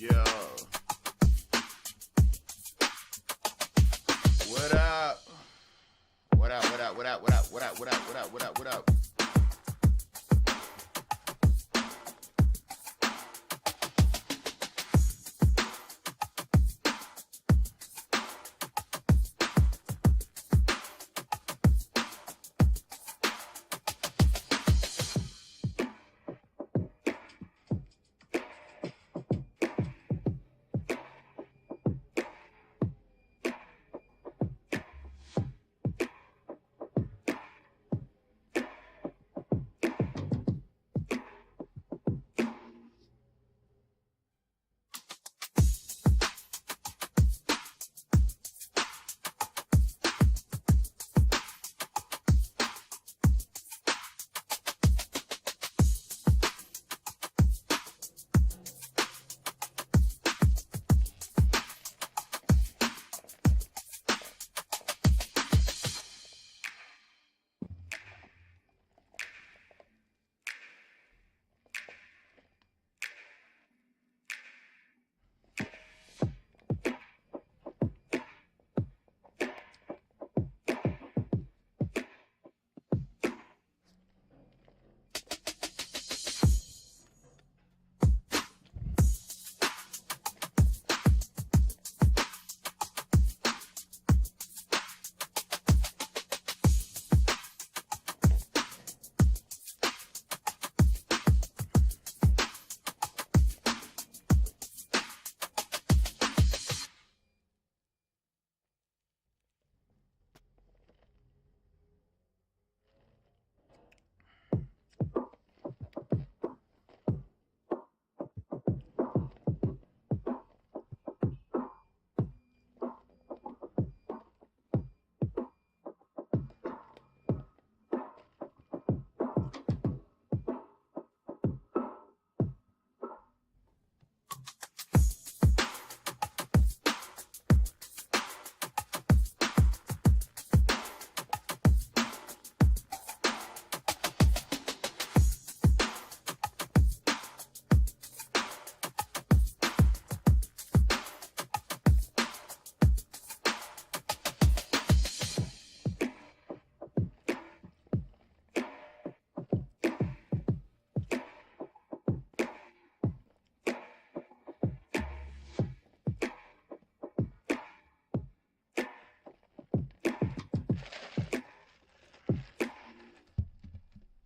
Yo. What up? What up, what up, what up, what up, what up, what up, what up, what up, what up?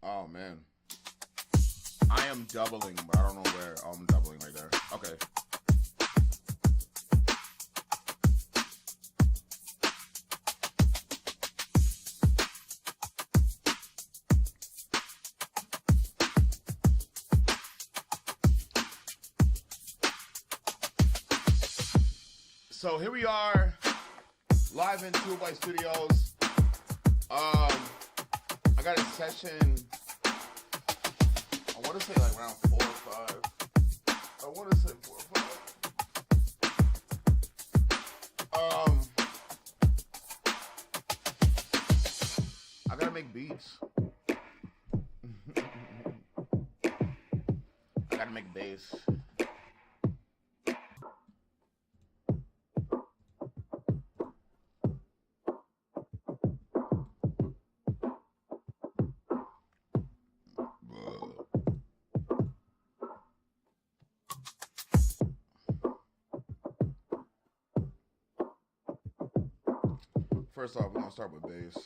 Oh man, I am doubling, but I don't know where. Oh, I'm doubling right there. Okay. So here we are, live in Two White Studios. I got a session. I want to say like around 4 or 5. I want to say 4 or 5. I gotta make beats. I gotta make bass. First off, we're gonna start with bass.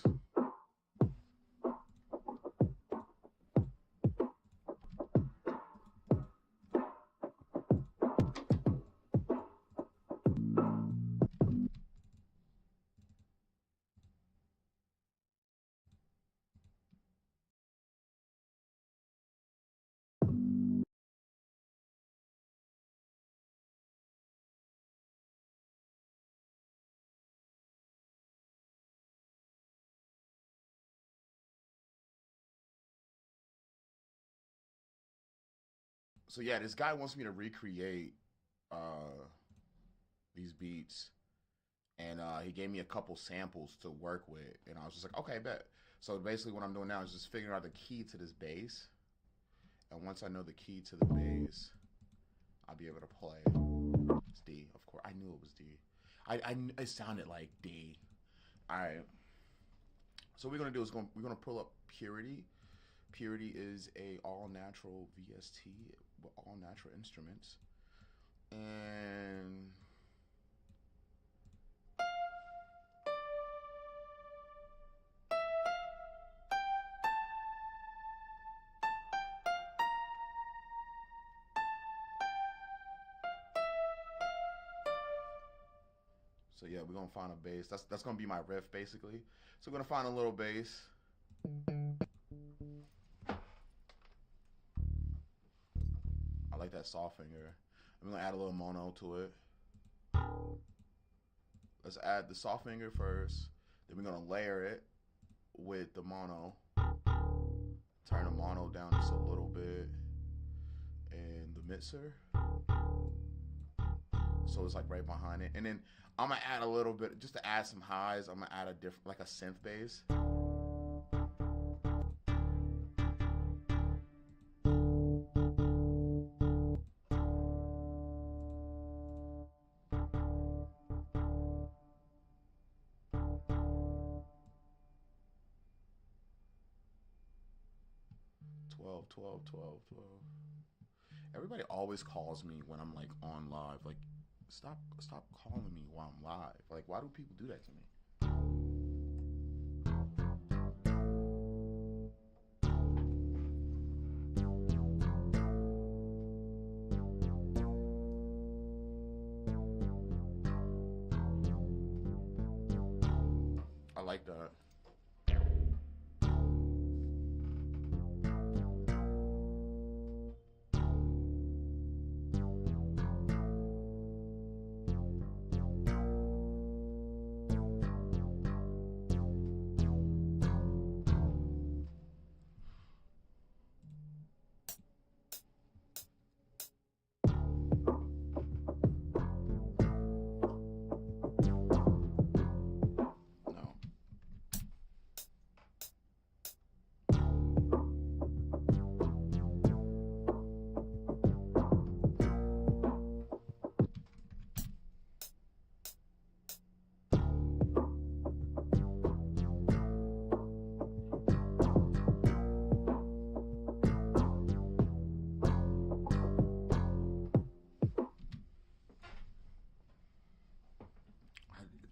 So yeah, this guy wants me to recreate these beats, and he gave me a couple samples to work with, and I was just like, okay, bet. So basically, what I'm doing now is just figuring out the key to this bass, and once I know the key to the bass, I'll be able to play. It's D, of course. I knew it was D. It sounded like D. All right. So what we're gonna do is we're gonna pull up Purity. Purity is a all natural VST with all natural instruments, and so yeah, we're gonna find a bass. That's gonna be my riff basically. So we're gonna find a little bass. I like that soft finger. I'm gonna add a little mono to it. Let's add the soft finger first. Then we're gonna layer it with the mono. Turn the mono down just a little bit. And the mixer. So it's like right behind it. And then I'm gonna add a little bit, just to add some highs, I'm gonna add a different, like a synth bass. 12, 12, 12, 12. Everybody always calls me when I'm like on live. Like, stop calling me while I'm live. Like, why do people do that to me? I like that.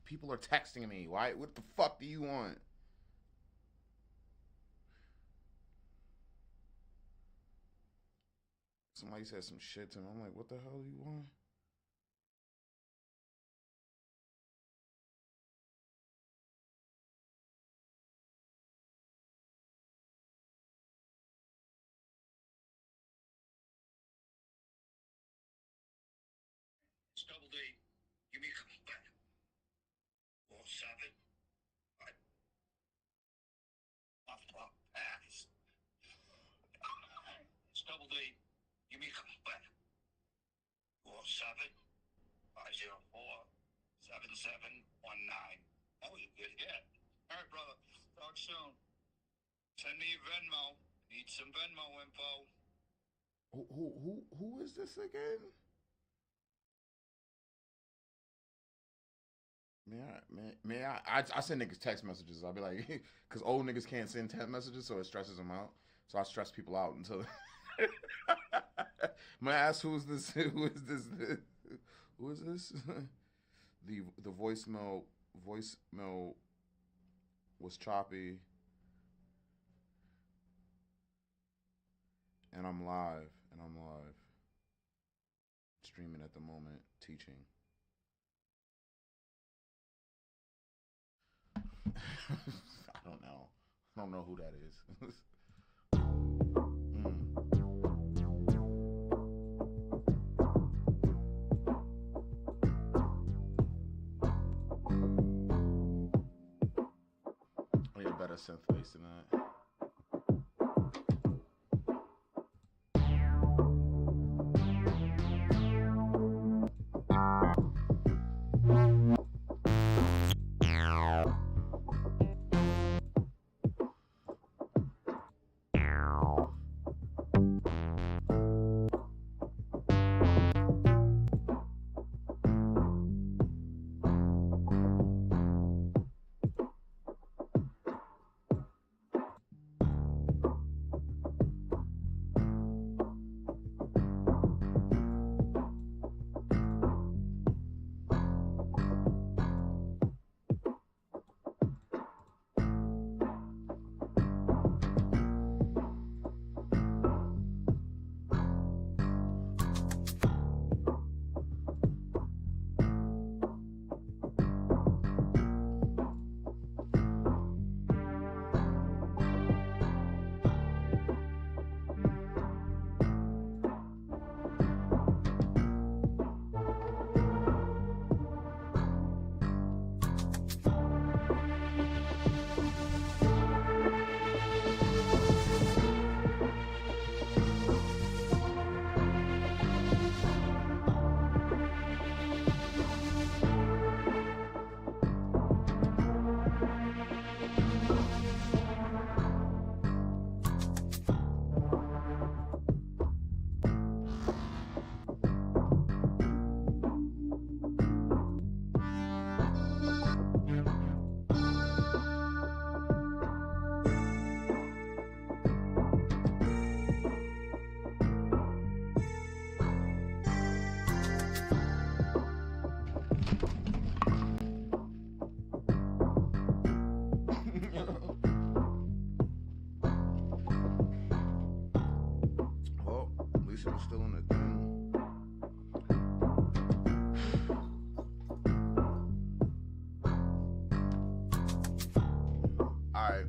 People are texting me. Why? What the fuck do you want? Somebody said some shit to me. I'm like, what the hell do you want? It's double D. Give me a call back. 47. Off top pass. It's double D. Give me a call back. 47 504 7719. That was a good hit. All right, brother. Talk soon. Send me your Venmo. Need some Venmo info. Who is this again? I send niggas text messages. I'll be like, because old niggas can't send text messages, so it stresses them out. So I stress people out until. May I ask who's this? Who is this? Who is this? The voicemail was choppy, and I'm live, streaming at the moment, teaching. I don't know. I don't know who that is. I need a better synth bass than that. doing the thing. All right.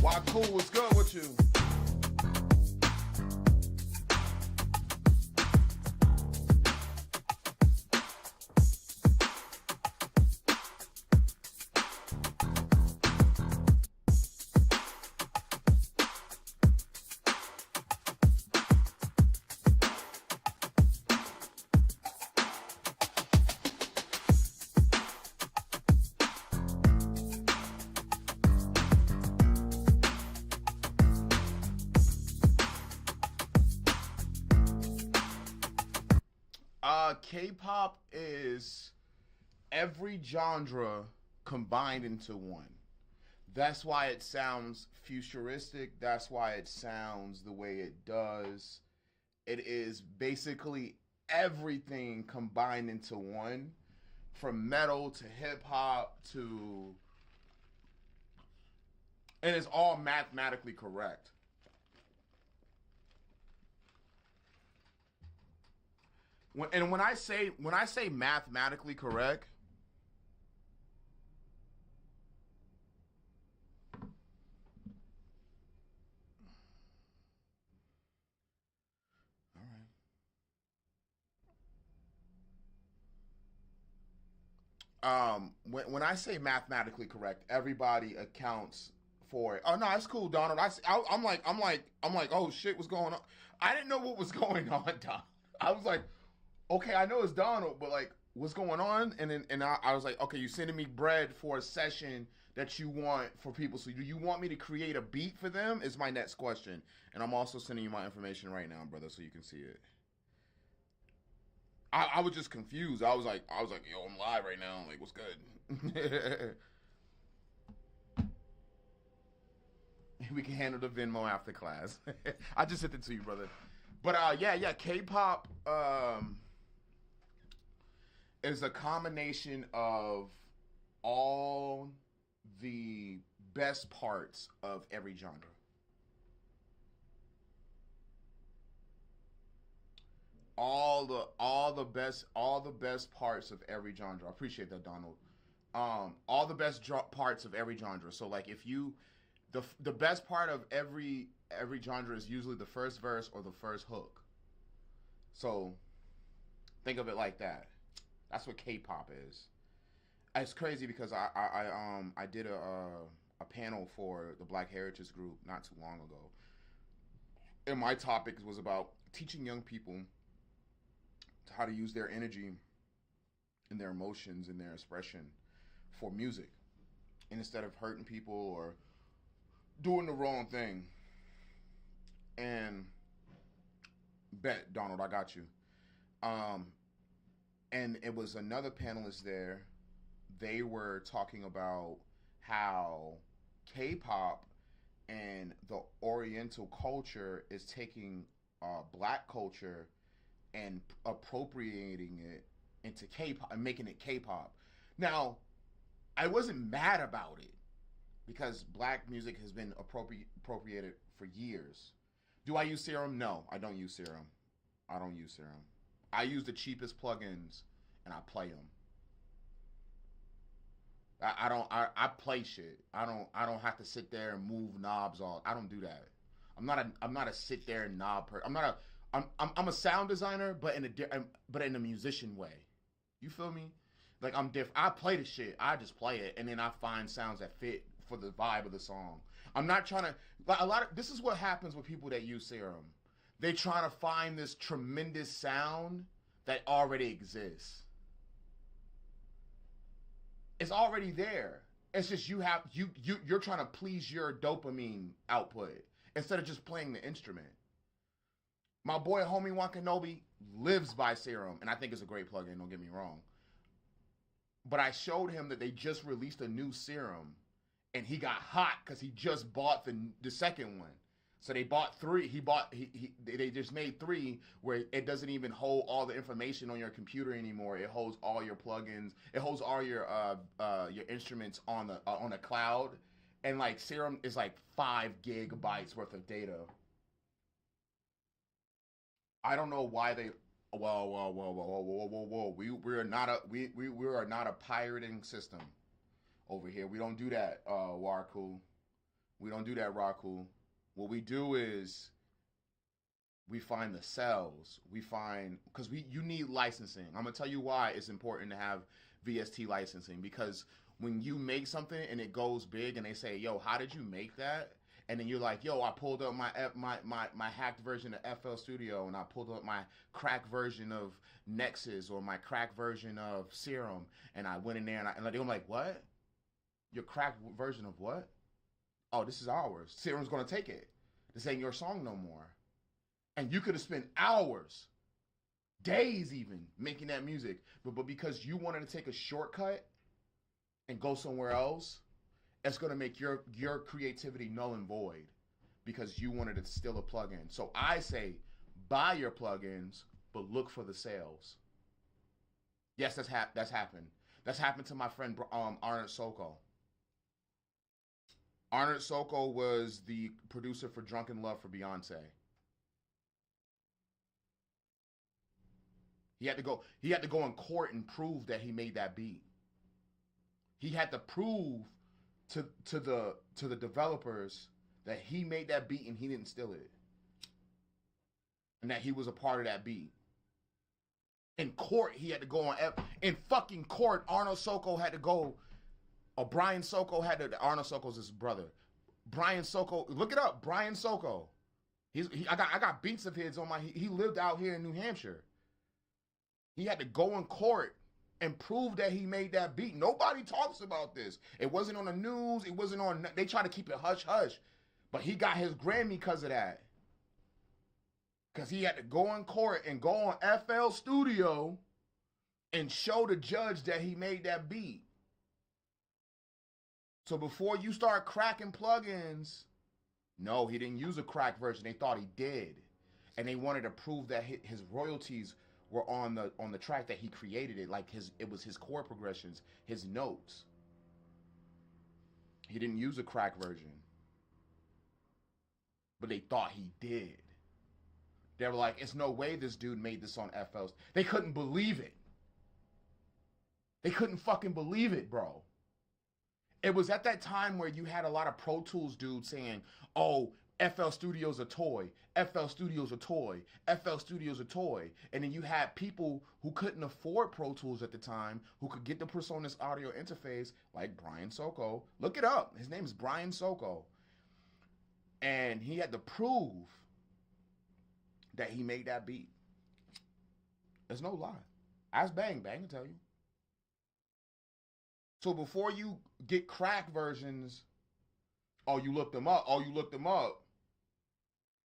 Why cool? What's good with you? K-pop is every genre combined into one. That's why it sounds futuristic. That's why it sounds the way it does. It is basically everything combined into one, from metal to hip hop to, and it's all mathematically correct. When I say mathematically correct, all right. When I say mathematically correct, everybody accounts for it. Oh no, that's cool, Donald. I'm like, oh shit, what's going on? I didn't know what was going on, Don. I was like, okay, I know it's Donald, but like, what's going on? And I was like, okay, you sending me bread for a session that you want for people. So do you want me to create a beat for them? Is my next question. And I'm also sending you my information right now, brother, so you can see it. I was just confused. I was like, yo, I'm live right now. Like, what's good? We can handle the Venmo after class. I just sent it to you, brother. But yeah, K-pop is a combination of all the best parts of every genre. All the best parts of every genre. I appreciate that, Donald. All the best parts of every genre. So like if you the best part of every genre is usually the first verse or the first hook. So think of it like that. That's what K-pop is. It's crazy because I did a panel for the Black Heritage Group not too long ago, and my topic was about teaching young people how to use their energy and their emotions and their expression for music, and instead of hurting people or doing the wrong thing. And bet, Donald, I got you. Um, and it was another panelist there. They were talking about how K-pop and the Oriental culture is taking black culture and appropriating it into K-pop and making it K-pop. Now, I wasn't mad about it because black music has been appropriated for years. Do I use Serum? No, I don't use Serum. I don't use Serum. I use the cheapest plugins and I play them. I don't. I play shit. I don't have to sit there and move knobs all. I don't do that. I'm not a sit there and knob person. I'm a sound designer, but in a musician way. You feel me? Like I'm different. I play the shit. I just play it, and then I find sounds that fit for the vibe of the song. I'm not trying to. Like a lot of this is what happens with people that use Serum. They trying to find this tremendous sound that already exists. It's already there. It's just you're trying to please your dopamine output instead of just playing the instrument. My boy homie Wakanobi lives by Serum, and I think it's a great plugin, don't get me wrong. But I showed him that they just released a new Serum, and he got hot because he just bought the second one. So they bought three. They just made three where it doesn't even hold all the information on your computer anymore. It holds all your plugins. It holds all your instruments on the cloud, and like Serum is like 5 gigabytes worth of data. I don't know why they. Whoa. We are not a pirating system over here. We don't do that, Warku. We don't do that, Raku. What we do is we find the cells. Because you need licensing. I'm gonna tell you why it's important to have VST licensing, because when you make something and it goes big and they say, "Yo, how did you make that?" And then you're like, "Yo, I pulled up my hacked version of FL Studio, and I pulled up my crack version of Nexus or my crack version of Serum, and I went in there and they're like, "What? Your cracked version of what?" "Oh, this is ours. Serum's gonna take it. This ain't your song no more." And you could have spent hours, days even, making that music. But because you wanted to take a shortcut and go somewhere else, it's gonna make your creativity null and void because you wanted to steal a plugin. So I say, buy your plugins, but look for the sales. Yes, that's happened. That's happened to my friend Arnold Soko. Arnold Soko was the producer for Drunken Love for Beyonce. He had to go in court and prove that he made that beat. He had to prove to the developers that he made that beat and he didn't steal it. And that he was a part of that beat. In court, he had to go on in fucking court, Arnold Soko had to go. Brian Soko had to. Arnold Soko's his brother. Brian Soko, look it up. Brian Soko. I got beats of his on my. He lived out here in New Hampshire. He had to go in court and prove that he made that beat. Nobody talks about this. It wasn't on the news. It wasn't on. They try to keep it hush hush, but he got his Grammy because of that. Because he had to go in court and go on FL Studio and show the judge that he made that beat. So before you start cracking plugins, no, he didn't use a crack version. They thought he did. And they wanted to prove that his royalties were on the track that he created it. Like it was his chord progressions, his notes. He didn't use a crack version. But they thought he did. They were like, it's no way this dude made this on FLs. They couldn't believe it. They couldn't fucking believe it, bro. It was at that time where you had a lot of Pro Tools dudes saying, "Oh, FL Studio's a toy. FL Studio's a toy. FL Studio's a toy." And then you had people who couldn't afford Pro Tools at the time, who could get the PreSonus audio interface, like Brian Soko. Look it up. His name is Brian Soko. And he had to prove that he made that beat. There's no lie. Ask Bang to tell you. So before you get crack versions, you look them up.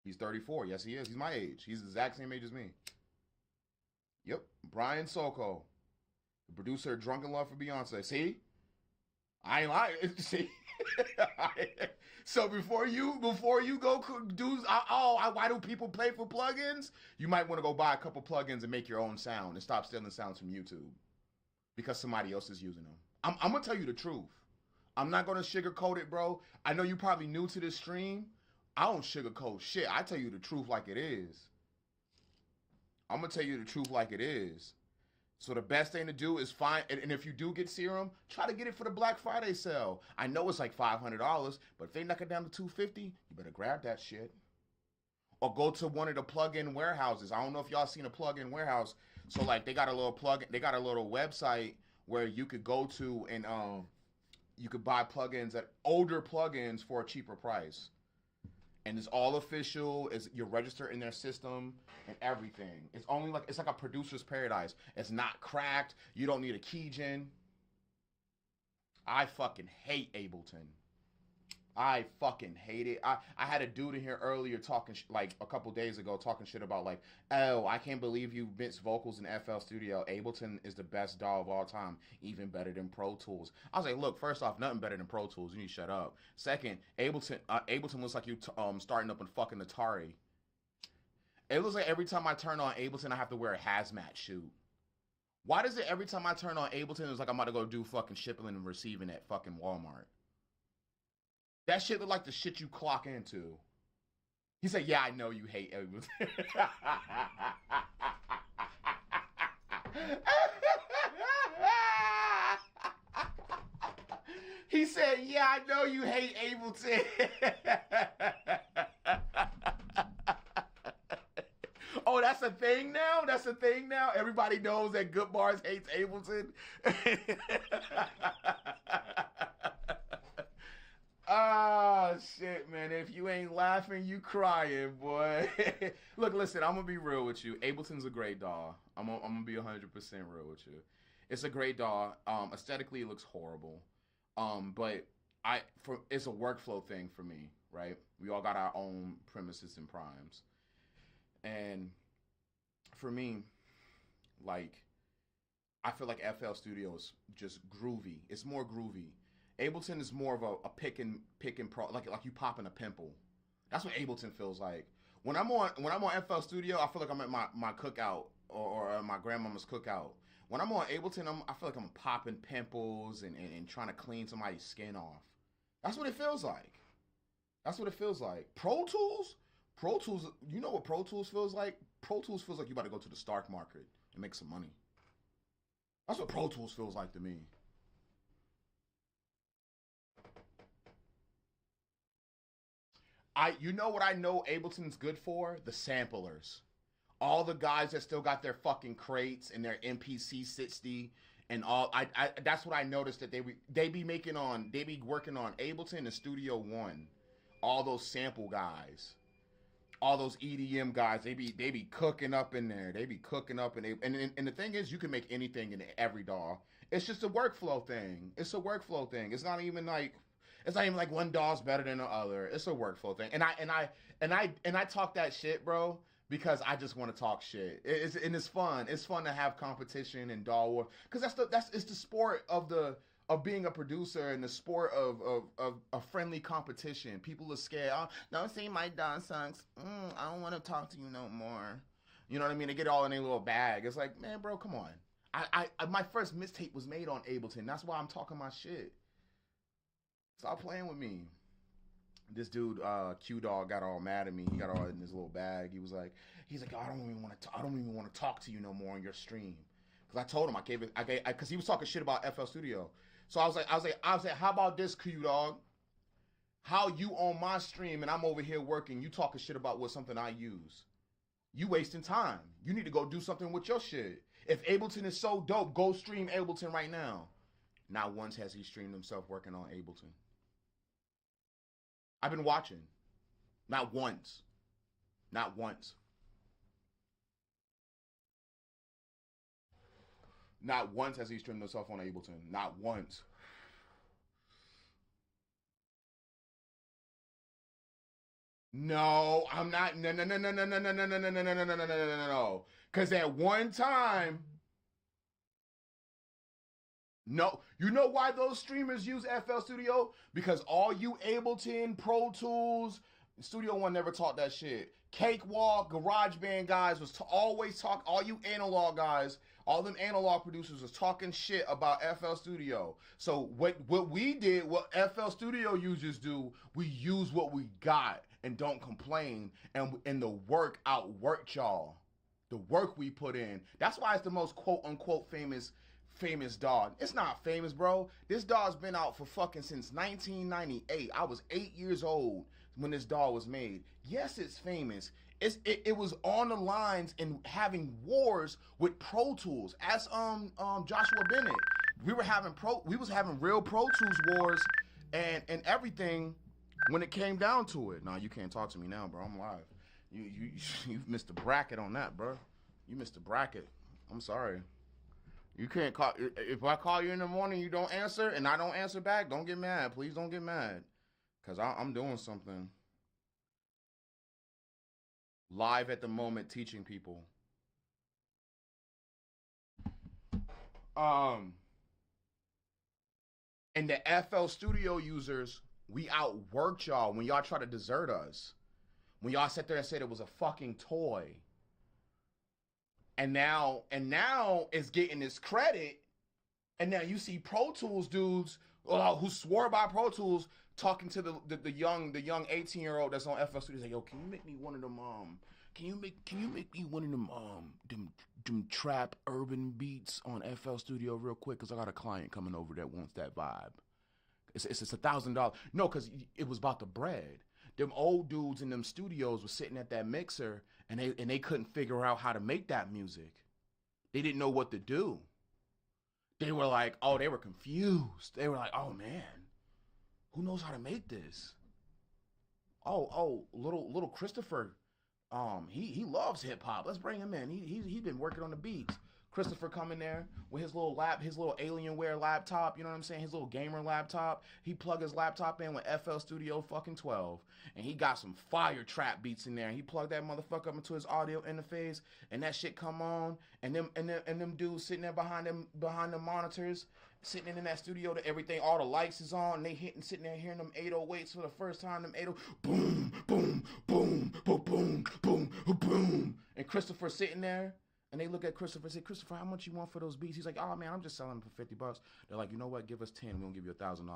He's 34. Yes, he is. He's my age. He's the exact same age as me. Yep. Brian Soko, the producer of Drunken Love for Beyonce. See? I ain't lying. See? So before you go do, why do people pay for plugins? You might want to go buy a couple plugins and make your own sound and stop stealing sounds from YouTube because somebody else is using them. I'm going to tell you the truth. I'm not going to sugarcoat it, bro. I know you're probably new to this stream. I don't sugarcoat shit. I tell you the truth like it is. I'm going to tell you the truth like it is. So the best thing to do is find, and if you do get serum, try to get it for the Black Friday sale. I know it's like $500, but if they knock it down to $250, you better grab that shit. Or go to one of the plug-in warehouses. I don't know if y'all seen a plug-in warehouse. So like they got a little website where you could go to and you could buy plugins at older plugins for a cheaper price. And it's all official. You're registered in their system and everything. It's like a producer's paradise. It's not cracked. You don't need a keygen. I fucking hate Ableton. I fucking hate it. I had a dude in here earlier talking like a couple days ago talking shit about like, oh, I can't believe you mix vocals in FL Studio. Ableton is the best DAW of all time, even better than Pro Tools. I was like, look, first off, nothing better than Pro Tools. You need to shut up. Second, Ableton looks like you starting up and fucking Atari. It looks like every time I turn on Ableton, I have to wear a hazmat suit. Why does it every time I turn on Ableton, it's like I'm about to go do fucking shipping and receiving at fucking Walmart? That shit look like the shit you clock into. He said, yeah, I know you hate Ableton. He said, yeah, I know you hate Ableton. Oh, that's a thing now? That's a thing now? Everybody knows that Goodbarz hates Ableton? Ah, shit, man. If you ain't laughing, you crying, boy. Look, listen, I'm going to be real with you. Ableton's a great DAW. I'm going to be 100% real with you. It's a great DAW. Aesthetically, it looks horrible. But it's a workflow thing for me, right? We all got our own premises and primes. And for me, like, I feel like FL Studio is just groovy. It's more groovy. Ableton is more of a pick and pro, like you popping a pimple. That's what Ableton feels like. When I'm on FL Studio, I feel like I'm at my cookout or my grandmama's cookout. When I'm on Ableton, I feel like I'm popping pimples and trying to clean somebody's skin off. That's what it feels like. That's what it feels like. Pro Tools, you know what Pro Tools feels like? Pro Tools feels like you about to go to the stock market and make some money. That's what Pro Tools feels like to me. You know what I know Ableton's good for? The samplers. All the guys that still got their fucking crates and their MPC 60 and all. That's what I noticed that they be working on Ableton and Studio One. All those sample guys, all those EDM guys, they be cooking up in there. They be cooking up and the thing is, you can make anything in every DAW. It's just a workflow thing. It's a workflow thing. It's not even like one DAW's better than the other. It's a workflow thing. And I talk that shit, bro, because I just want to talk shit. It's fun. It's fun to have competition and DAW war, because it's the sport of being a producer and the sport of a friendly competition. People are scared. Oh, don't say my DAW sucks. I don't want to talk to you no more. You know what I mean? They get all in their little bag. It's like, man, bro, come on. My first mixtape was made on Ableton. That's why I'm talking my shit. Stop playing with me. This dude, Q Dog, got all mad at me. He got all in his little bag. He's like, oh, I don't even want to talk to you no more on your stream. Because I told him because he was talking shit about FL Studio. So I was like, how about this, Q Dog? How you on my stream and I'm over here working? You talking shit about something I use? You wasting time. You need to go do something with your shit. If Ableton is so dope, go stream Ableton right now. Not once has he streamed himself working on Ableton. I've been watching. Not once. Not once. Not once has he streamed himself on Ableton. Not once. No, I'm not. No, no, no, no, no, no, no, no, no, no, no, no, no, no, no, no, no, no. Because at one time, no, you know why those streamers use FL Studio? Because all you Ableton, Pro Tools, Studio One never taught that shit. Cakewalk, GarageBand guys was always talk. All you analog guys, all them analog producers was talking shit about FL Studio. So what we did, what FL Studio users do, we use what we got and don't complain. And the work outworked y'all. The work we put in. That's why it's the most quote unquote famous dog. It's not famous, bro. This dog's been out for fucking since 1998. I was 8 years old when this dog was made. Yes, it's famous. It was on the lines and having wars with Pro Tools. As Joshua Bennett, we was having real Pro Tools wars and everything when it came down to it. Nah, you can't talk to me now, bro. I'm live. You missed the bracket on that, bro. You missed the bracket. I'm sorry. You can't call. If I call you in the morning, you don't answer, and I don't answer back, don't get mad. Please don't get mad, cause I'm doing something live at the moment, teaching people. And the FL Studio users, we outworked y'all when y'all try to desert us. When y'all sat there and said it was a fucking toy. And now it's getting this credit. And now you see Pro Tools dudes who swore by Pro Tools talking to the young 18-year-old that's on FL Studios like, yo, can you make me one of them can you make me one of them trap urban beats on FL Studio real quick, cuz I got a client coming over that wants that vibe. It's $1,000. No, cuz it was about the bread. Them old dudes in them studios were sitting at that mixer and they couldn't figure out how to make that music. They didn't know what to do. They were like, oh, they were confused. They were like, oh man, who knows how to make this? Oh, little Christopher, he loves hip hop. Let's bring him in. He's been working on the beats. Christopher come in there with his little Alienware laptop, you know what I'm saying? His little gamer laptop. He plug his laptop in with FL Studio fucking 12. And he got some fire trap beats in there. He plugged that motherfucker up into his audio interface, and that shit come on, and them dudes sitting there behind the monitors, sitting in that studio, that everything, all the lights is on, and they sitting there hearing them 808s for the first time, them 80, boom, boom, boom, boom, boom, boom, boom. And Christopher sitting there. And they look at Christopher and say, Christopher, how much you want for those beats? He's like, oh man, I'm just selling them for $50. They're like, you know what? Give us 10. We're gonna give you $1,000.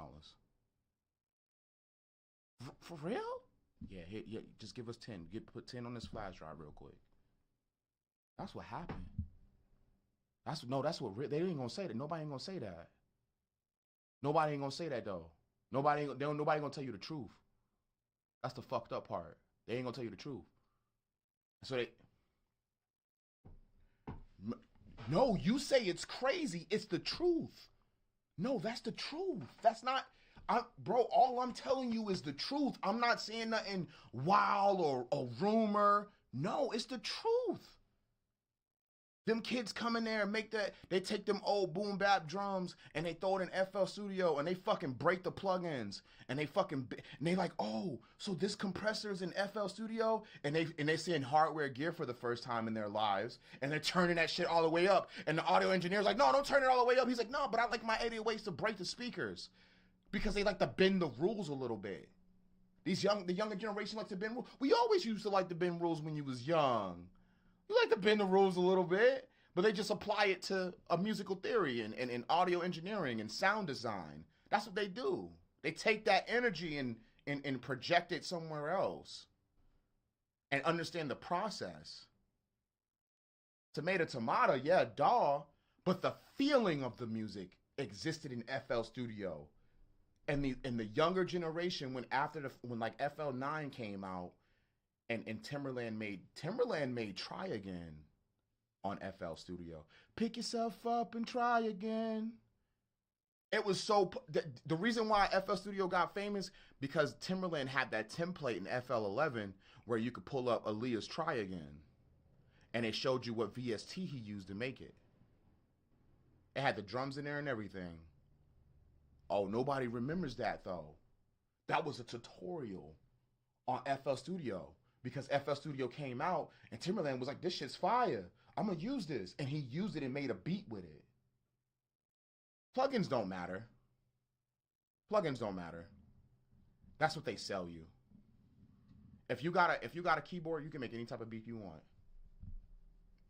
For real? Yeah, just give us 10. Put 10 on this flash drive real quick. That's what happened. That's what they ain't gonna say that. Nobody ain't gonna say that. Nobody ain't gonna say that though. Nobody gonna tell you the truth. That's the fucked up part. They ain't gonna tell you the truth. So no, you say it's crazy. It's the truth. No, that's the truth. That's not, bro, all I'm telling you is the truth. I'm not saying nothing wild or a rumor. No, it's the truth. Them kids come in there and they take them old boom bap drums and they throw it in FL Studio and they fucking break the plugins and they like, oh, so this compressor is in FL Studio, and they seeing hardware gear for the first time in their lives, and they're turning that shit all the way up, and the audio engineer's like, no, don't turn it all the way up. He's like, no, but I like my 808s to break the speakers, because they like to bend the rules a little bit. The younger generation likes to bend rules. We always used to like to bend rules when you was young. You like to bend the rules a little bit, but they just apply it to a musical theory and audio engineering and sound design. That's what they do. They take that energy and project it somewhere else and understand the process. Tomato, yeah, but the feeling of the music existed in FL Studio. And the younger generation, when like FL9 came out, and Timberland made Try Again on FL Studio. Pick yourself up and try again. It was the reason why FL Studio got famous, because Timberland had that template in FL11 where you could pull up Aaliyah's Try Again, and it showed you what VST he used to make it. It had the drums in there and everything. Oh, nobody remembers that though. That was a tutorial on FL Studio because FL Studio came out and Timberland was like, this shit's fire. I'm gonna use this. And he used it and made a beat with it. Plugins don't matter. Plugins don't matter. That's what they sell you. If you got a keyboard, you can make any type of beat you want.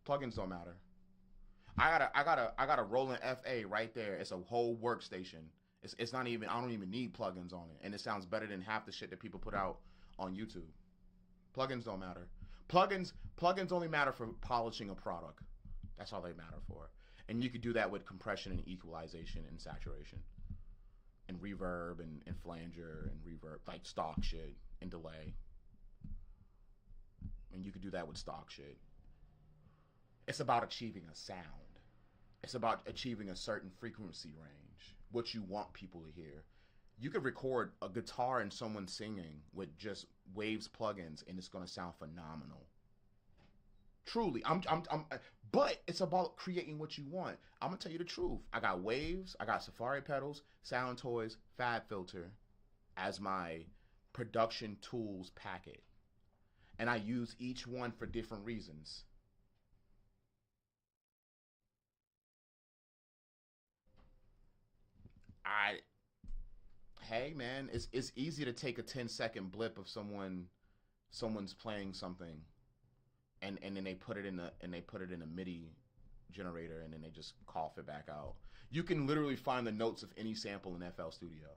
Plugins don't matter. I got a Roland FA right there. It's a whole workstation. It's not even, I don't even need plugins on it. And it sounds better than half the shit that people put out on YouTube. Plugins don't matter. Plugins only matter for polishing a product. That's all they matter for. And you could do that with compression and equalization and saturation. And reverb and flanger and reverb, like stock shit and delay. And you could do that with stock shit. It's about achieving a sound. It's about achieving a certain frequency range, what you want people to hear. You could record a guitar and someone singing with just Waves plugins, and it's gonna sound phenomenal. Truly, but it's about creating what you want. I'm gonna tell you the truth. I got Waves, I got Safari pedals, Sound Toys, Fab Filter as my production tools packet, and I use each one for different reasons. Hey man, it's easy to take a 10-second blip of someone's playing something, and then they put it in a MIDI generator, and then they just cough it back out. You can literally find the notes of any sample in FL Studio.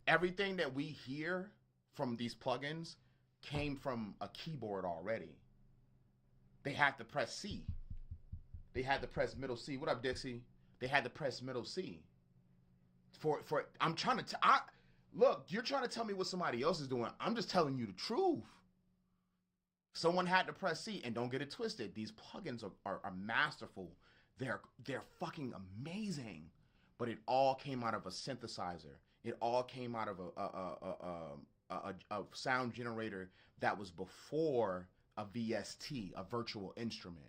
Everything that we hear from these plugins came from a keyboard already. They had to press C. They had to press middle C. What up, Dixie? They had to press middle C. I'm trying to look, you're trying to tell me what somebody else is doing. I'm just telling you the truth. Someone had to press C, and don't get it twisted. These plugins are masterful. They're fucking amazing. But it all came out of a synthesizer. It all came out of a sound generator that was before a VST, a virtual instrument.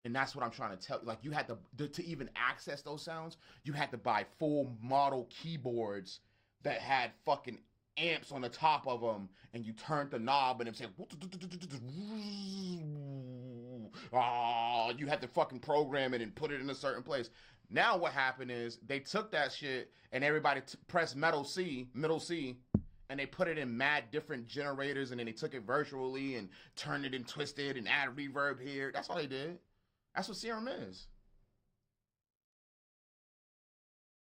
And that's what I'm trying to tell you. Like, you had to even access those sounds, you had to buy full model keyboards that had fucking amps on the top of them, and you turned the knob and it said, you had to fucking program it and put it in a certain place. Now what happened is they took that shit and everybody pressed middle C, and they put it in mad different generators, and then they took it virtually and turned it and twisted and added reverb here. That's all they did. That's what Serum is.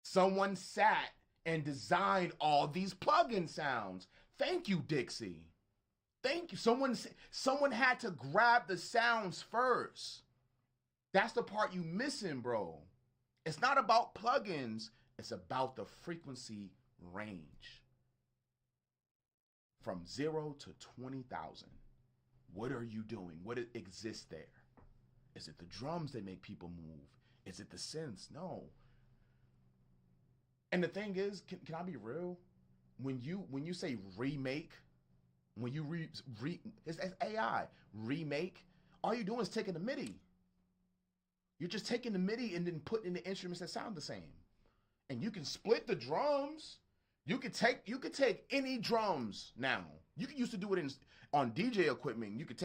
Someone sat and designed all these plugin sounds. Thank you, Dixie. Thank you. Someone had to grab the sounds first. That's the part you missing, bro. It's not about plugins. It's about the frequency range. From 0 to 20,000. What are you doing? What exists there? Is it the drums that make people move? Is it the synths? No. And the thing is, can I be real? When you say remake, when you it's AI, remake, all you're doing is taking the MIDI. You're just taking the MIDI and then putting in the instruments that sound the same. And you can split the drums. You could take any drums now. You can used to do it on DJ equipment. You could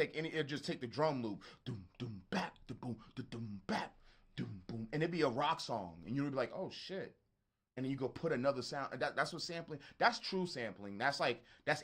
just take the drum loop, doom doom bap, da boom, da doom bap, doom boom, and it'd be a rock song, and you'd be like, oh shit. And then you go put another sound. That's what sampling. That's true sampling. That's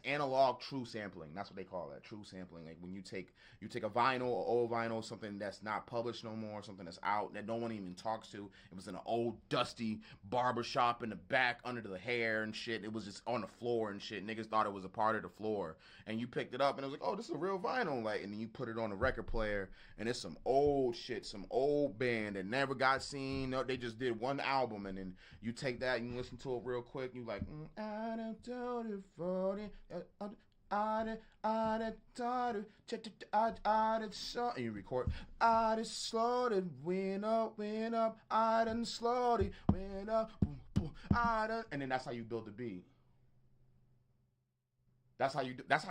analog true sampling. That's what they call that, true sampling. Like when you take a vinyl or old vinyl, something that's not published no more, something that's out that no one even talks to. It was in an old dusty barber shop in the back under the hair and shit. It was just on the floor and shit. Niggas thought it was a part of the floor, and you picked it up and it was like, oh, this is a real vinyl. Like, and then you put it on a record player, and it's some old shit, some old band that never got seen. No, they just did one album, and then you take that and you listen to it real quick, and you like, and you record, I just slowed it, went up, I done slowed it, went up, boom, boom, and then that's how you build the beat. That's how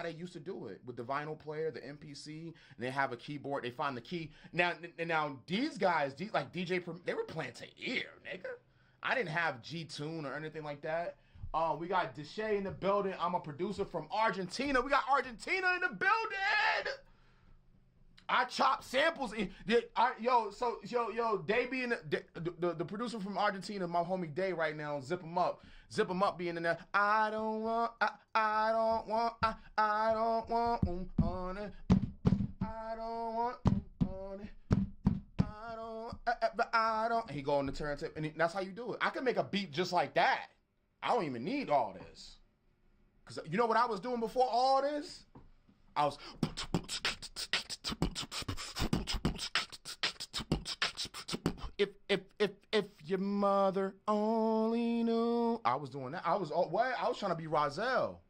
they used to do it with the vinyl player, the MPC, and they have a keyboard. They find the key. Now these guys, like DJ, they were playing to ear, nigga. I didn't have G-Tune or anything like that. We got Deshay in the building. I'm a producer from Argentina. We got Argentina in the building. I chop samples. Yo, Day being the producer from Argentina, my homie Day right now. Zip him up being in there. I don't want honey. I don't want honey. I don't. And he go on the turntable, and that's how you do it. I can make a beat just like that. I don't even need all this. Cause you know what I was doing before all this? I was. If your mother only knew. I was doing that. I was trying to be Rozelle.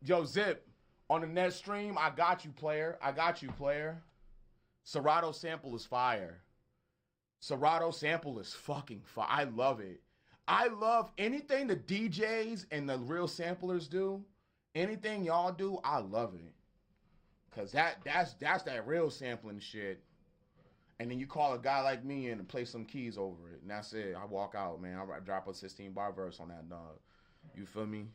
Yo, Zip, on the next stream, I got you, player. Serato sample is fire. Serato sample is fucking fire. I love it. I love anything the DJs and the real samplers do. Anything y'all do, I love it. Cause that's that real sampling shit. And then you call a guy like me in and play some keys over it. And that's it. I walk out, man. I drop a 16-bar verse on that dog. You feel me?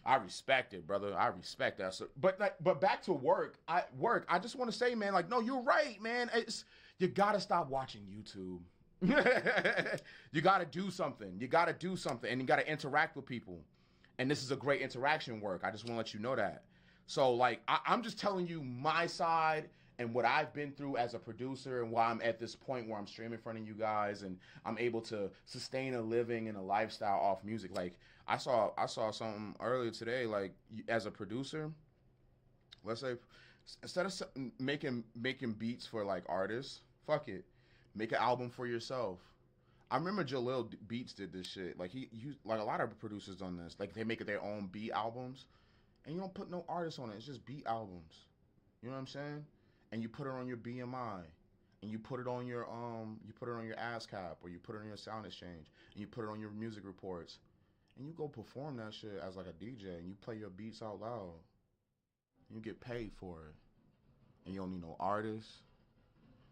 I respect it, brother. I respect that. So, but back to work. I just want to say, man, like, no, you're right, man. You gotta stop watching YouTube. You gotta do something. And you gotta interact with people. And this is a great interaction work. I just want to let you know that. So, like, I'm just telling you my side and what I've been through as a producer and why I'm at this point where I'm streaming in front of you guys and I'm able to sustain a living and a lifestyle off music. Like, I saw something earlier today, like, as a producer, let's say, instead of making beats for, like, artists, fuck it. Make an album for yourself. I remember Jalil Beats did this shit. Like, he like, a lot of producers done this. Like, they make their own beat albums, and you don't put no artists on it. It's just beat albums. You know what I'm saying? And you put it on your BMI, and you put it on your ASCAP, or you put it on your Sound Exchange, and you put it on your music reports, and you go perform that shit as like a DJ, and you play your beats out loud. And you get paid for it, and you don't need no artists.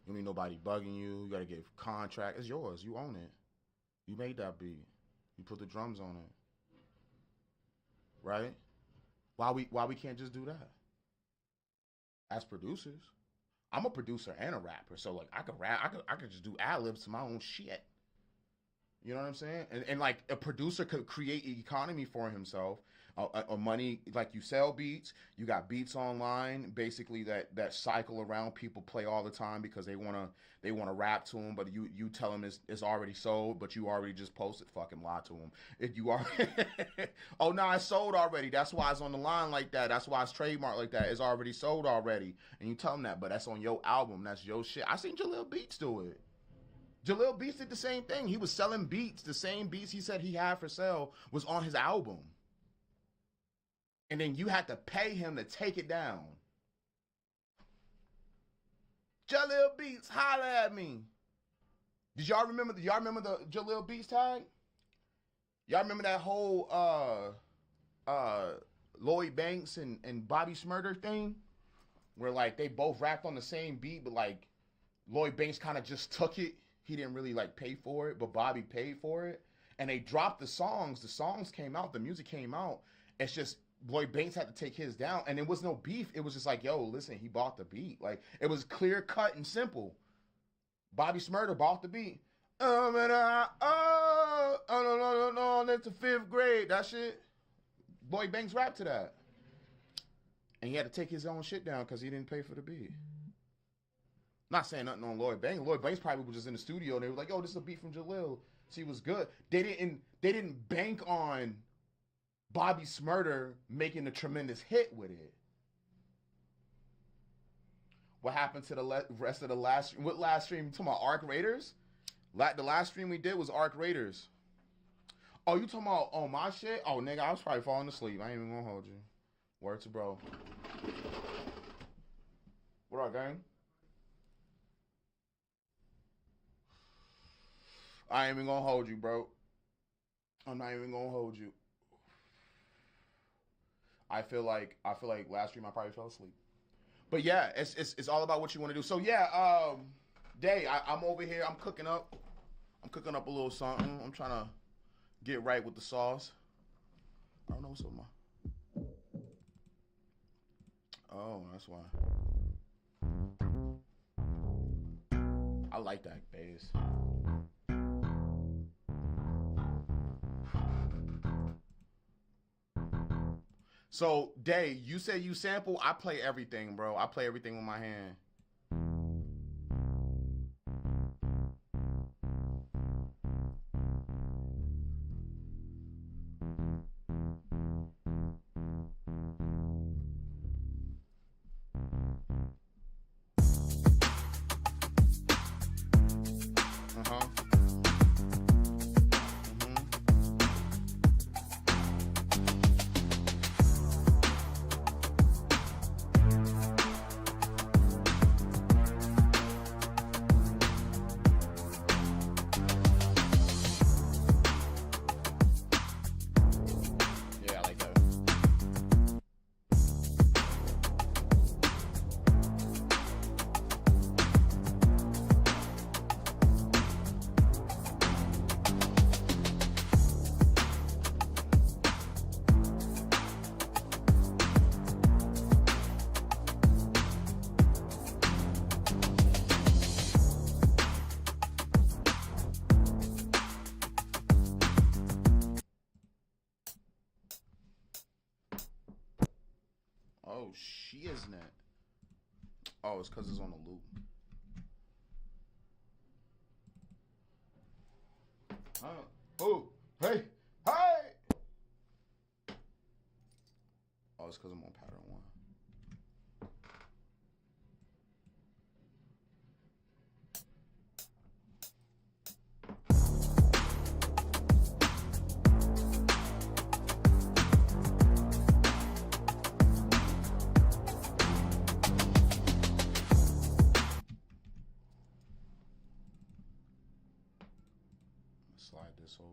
You don't need nobody bugging you. You gotta get a contract. It's yours. You own it. You made that beat. You put the drums on it. Right? Why we can't just do that? As producers. I'm a producer and a rapper, so like I could rap. I could just do ad-libs to my own shit. You know what I'm saying? And like a producer could create an economy for himself, a money, like you sell beats, you got beats online, basically that cycle around, people play all the time because they wanna rap to them, but you tell them it's already sold, but you already just posted, fucking lie to them. If you are, oh no, it's sold already. That's why it's on the line like that. That's why it's trademarked like that. It's already sold already, and you tell them that, but that's on your album. That's your shit. I seen Jalil Beats do it. Jalil Beats did the same thing. He was selling beats. The same beats he said he had for sale was on his album. And then you had to pay him to take it down. Jalil Beats, holla at me. Did y'all remember the Jalil Beats tag? Y'all remember that whole Lloyd Banks and Bobby Shmurda thing? Where like they both rapped on the same beat, but like Lloyd Banks kind of just took it. He didn't really like pay for it, but Bobby paid for it. And they dropped the songs. The songs came out. The music came out. It's just Lloyd Banks had to take his down. And there was no beef. It was just like, yo, listen, he bought the beat. Like, it was clear cut and simple. Bobby Shmurda bought the beat. No, that's the 5th grade. That shit. Lloyd Banks rapped to that. And he had to take his own shit down because he didn't pay for the beat. Not saying nothing on Lloyd Banks. Lloyd Banks probably was just in the studio and they were like, "Yo, this is a beat from Jalil." She was good. They didn't bank on Bobby Shmurda making a tremendous hit with it. What happened to the rest of the last stream? What last stream? You talking about Arc Raiders? The last stream we did was Arc Raiders. Oh, you talking about my shit? Oh, nigga, I was probably falling asleep. I ain't even gonna hold you. Word to bro. What up, gang? I ain't even gonna hold you, bro. I'm not even gonna hold you. I feel like last stream I probably fell asleep. But yeah, it's all about what you want to do. So yeah, Day, I'm over here. I'm cooking up. I'm cooking up a little something. I'm trying to get right with the sauce. I don't know what's up, ma. Oh, that's why. I like that bass. So, Day, you said you sample. I play everything, bro. I play everything with my hand. Oh, she isn't it? Oh, it's because it's on a loop. Oh, hey, hey! Oh, it's because I'm on pattern 1. Slide this over.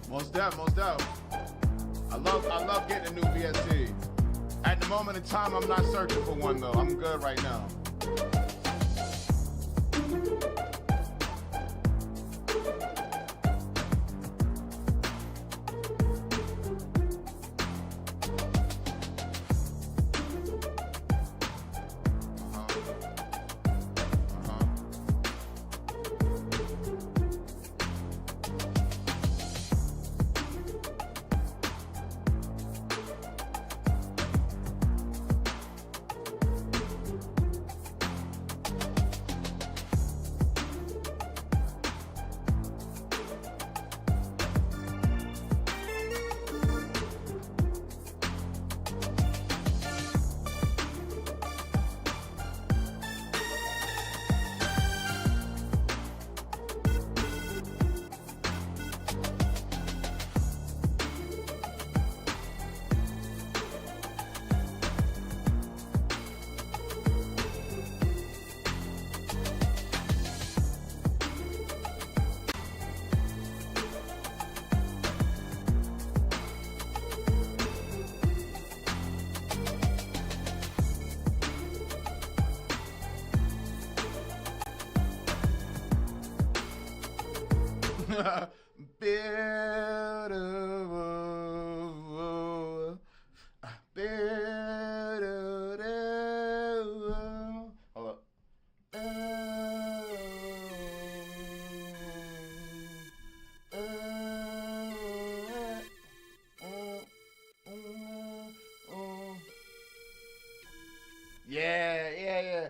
Most deaf. I love getting a new VST. At the moment in time, I'm not searching for one though. I'm good right now. Hold up. Yeah. Yeah.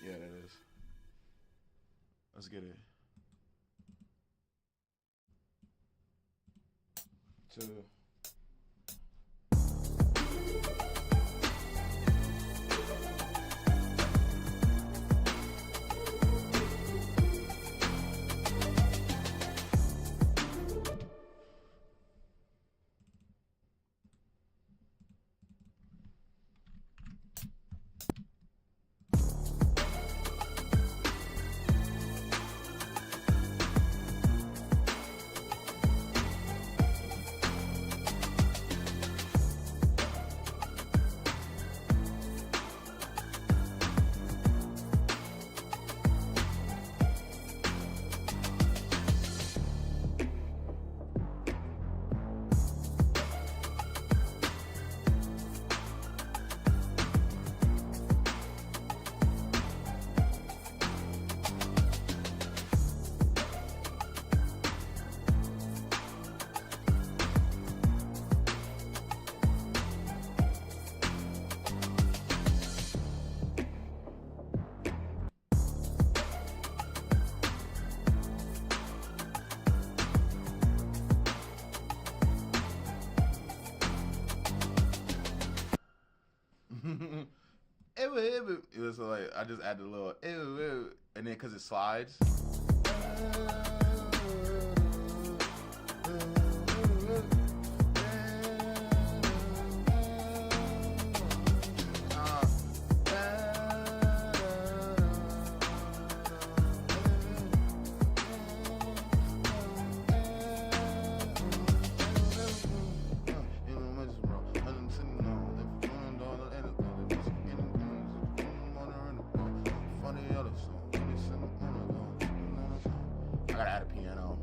Yeah, that is. Let's get it. Two. It was like I just added a little and then because it slides. I gotta add a piano.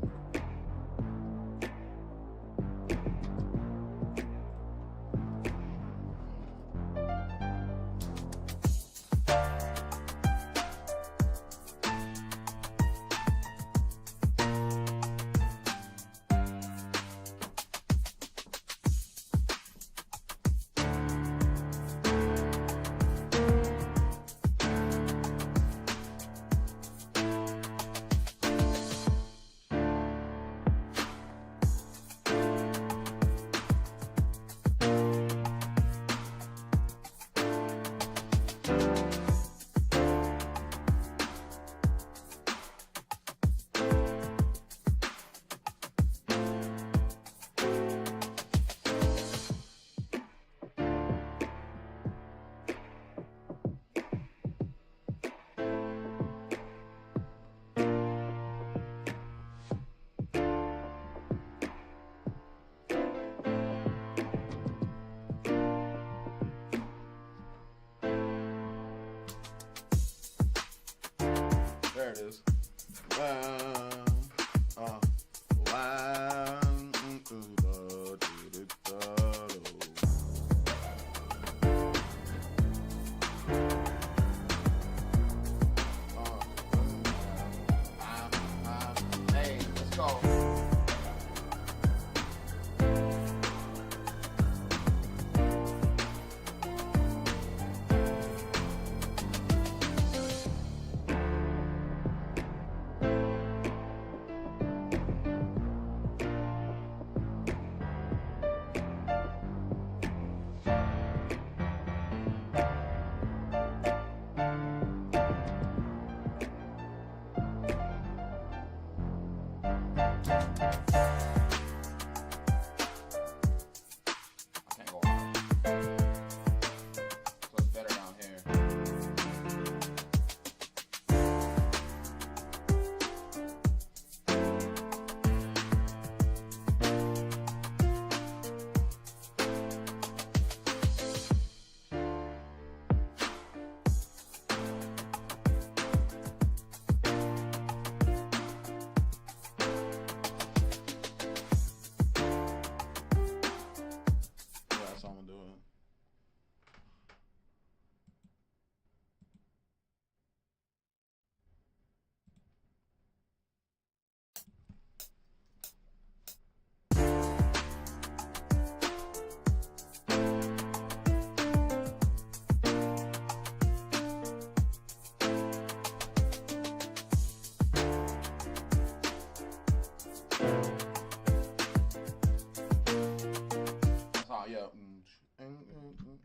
it is. Hey, let's go.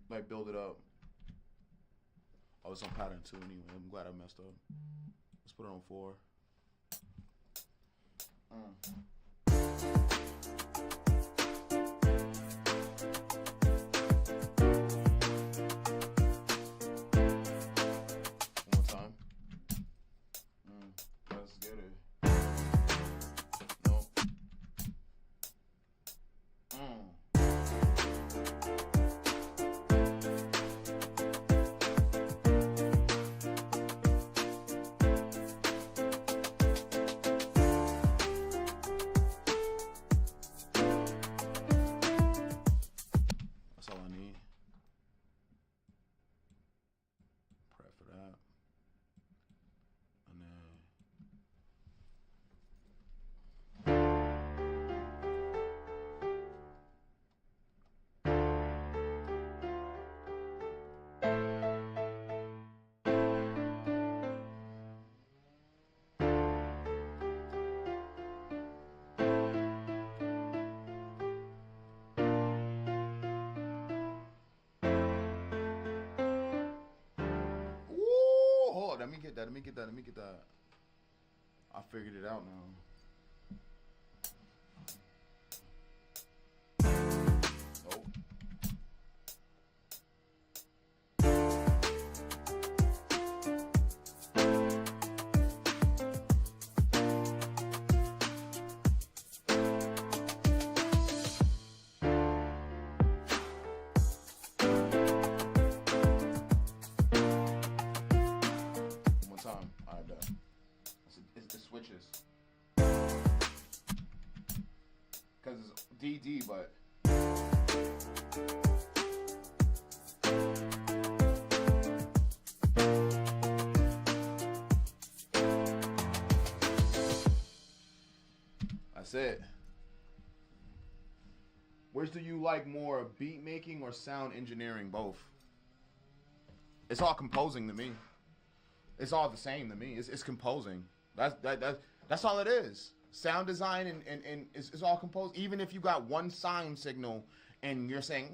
Like build it up. Oh, it's on pattern 2 anyway. I'm glad I messed up. Let's put it on 4. One more time. Let's get it. Nope. That's all I need. Prep for that. And then hold on, let me get that. I figured it out now. Nope. Switches. Because it's DD, but that's it. Which do you like more, beat making or sound engineering? Both. It's all composing to me. It's all the same to me. It's composing. That's all it is. Sound design and is all composed. Even if you got one sign signal and you're saying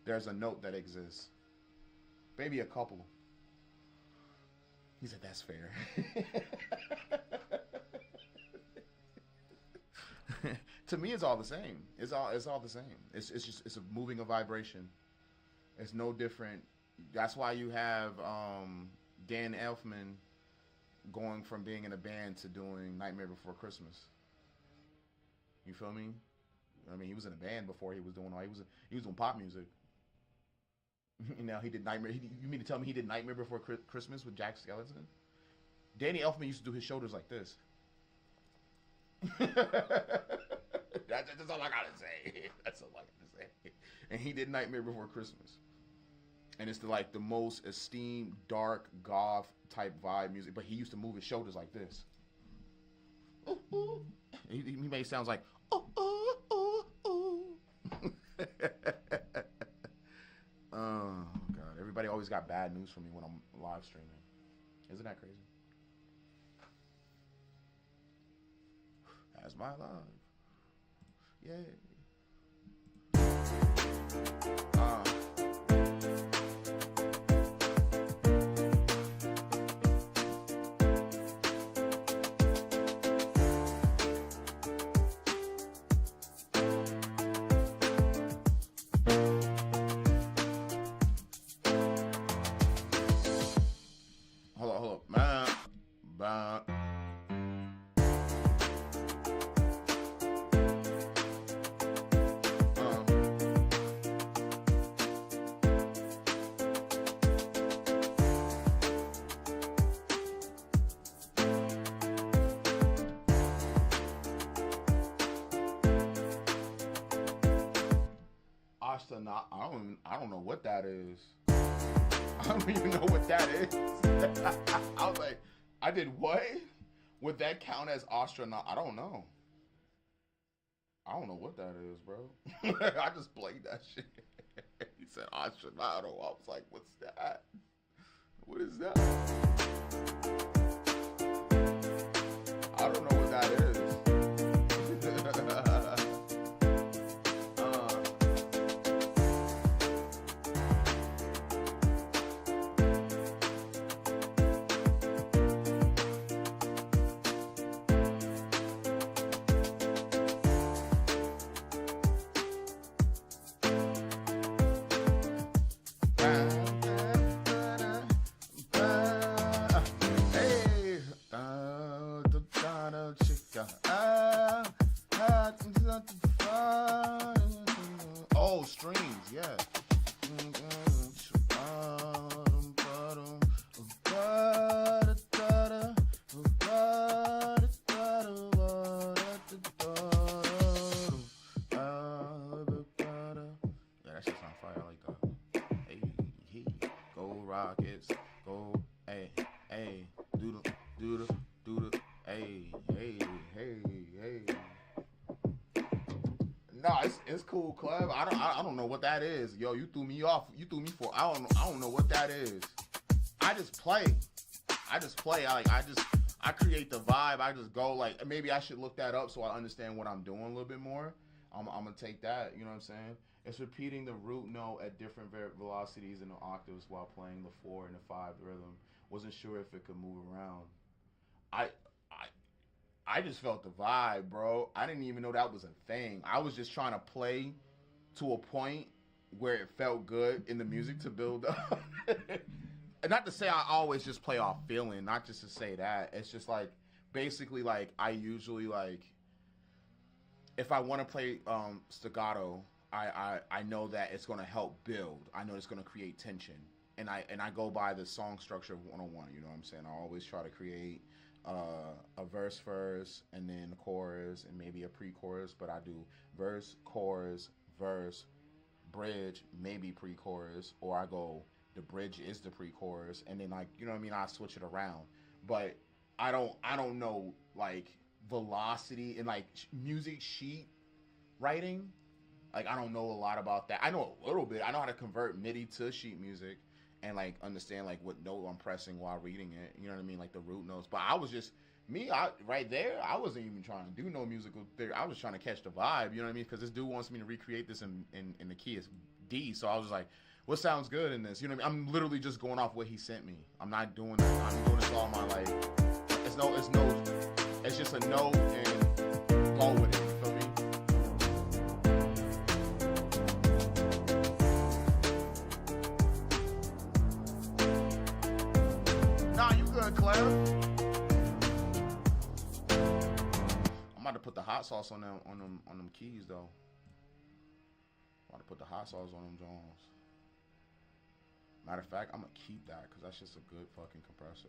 there's a note that exists. Maybe a couple. He said that's fair. To me, it's all the same. It's all the same. It's a moving a vibration. It's no different. That's why you have Dan Elfman going from being in a band to doing Nightmare Before Christmas. You feel me? I mean, he was in a band before he was doing all. He was doing pop music. Now he did Nightmare. You mean to tell me he did Nightmare Before Christmas with Jack Skellington? Danny Elfman used to do his shoulders like this. That's all I gotta say. That's all I gotta say. And he did Nightmare Before Christmas. And it's the most esteemed, dark, goth type vibe music. But he used to move his shoulders like this. Ooh, ooh. He made sounds like, oh, oh, oh, oh. Oh, God. Everybody always got bad news for me when I'm live streaming. Isn't that crazy? That's my life. Yay. Hold up. Astronaut. I don't know what that is. I don't even know what that is. I was like, I did what? Would that count as astronaut? I don't know. I don't know what that is, bro. I just played that shit. He said astronaut. I was like, what's that? What is that? I don't know what that is. Oh, strings, yeah. Yeah, that shit's on fire. I like that. Hey, go Rockets, go, hey, doodle, hey. No, it's cool, Club. I don't know what that is. Yo, you threw me off. You threw me for. I don't know what that is. I just play. I create the vibe. I just go like, maybe I should look that up so I understand what I'm doing a little bit more. I'm gonna take that. You know what I'm saying? It's repeating the root note at different velocities in the octaves while playing the 4 and the 5 rhythm. Wasn't sure if it could move around. I just felt the vibe, bro. I didn't even know that was a thing. I was just trying to play to a point where it felt good in the music to build up. And not to say I always just play off feeling, not just to say that. It's just like, basically, like, I usually, like, if I want to play staccato, I know that it's going to help build. I know it's going to create tension. And I go by the song structure of 101, you know what I'm saying? I always try to create a verse first, and then the chorus, and maybe a pre-chorus, but I do verse, chorus, verse, bridge, maybe pre-chorus, or I go, the bridge is the pre-chorus, and then, like, you know what I mean, I switch it around. But I don't know, like, velocity and, like, music sheet writing. Like, I don't know a lot about that. I know a little bit. I know how to convert MIDI to sheet music and, like, understand, like, what note I'm pressing while reading it. You know what I mean? Like, the root notes. But I was just, right there, I wasn't even trying to do no musical theory. I was trying to catch the vibe, you know what I mean? Because this dude wants me to recreate this in the key is D. So I was like, what sounds good in this? You know what I mean? I'm literally just going off what he sent me. I'm not doing that. I'm doing this all my, like, it's just a note and go with it. You feel me? Nah, you good, Claire. I'm about to put the hot sauce on them keys though. I'm about to put the hot sauce on them Jones. Matter of fact, I'm gonna keep that because that's just a good fucking compressor.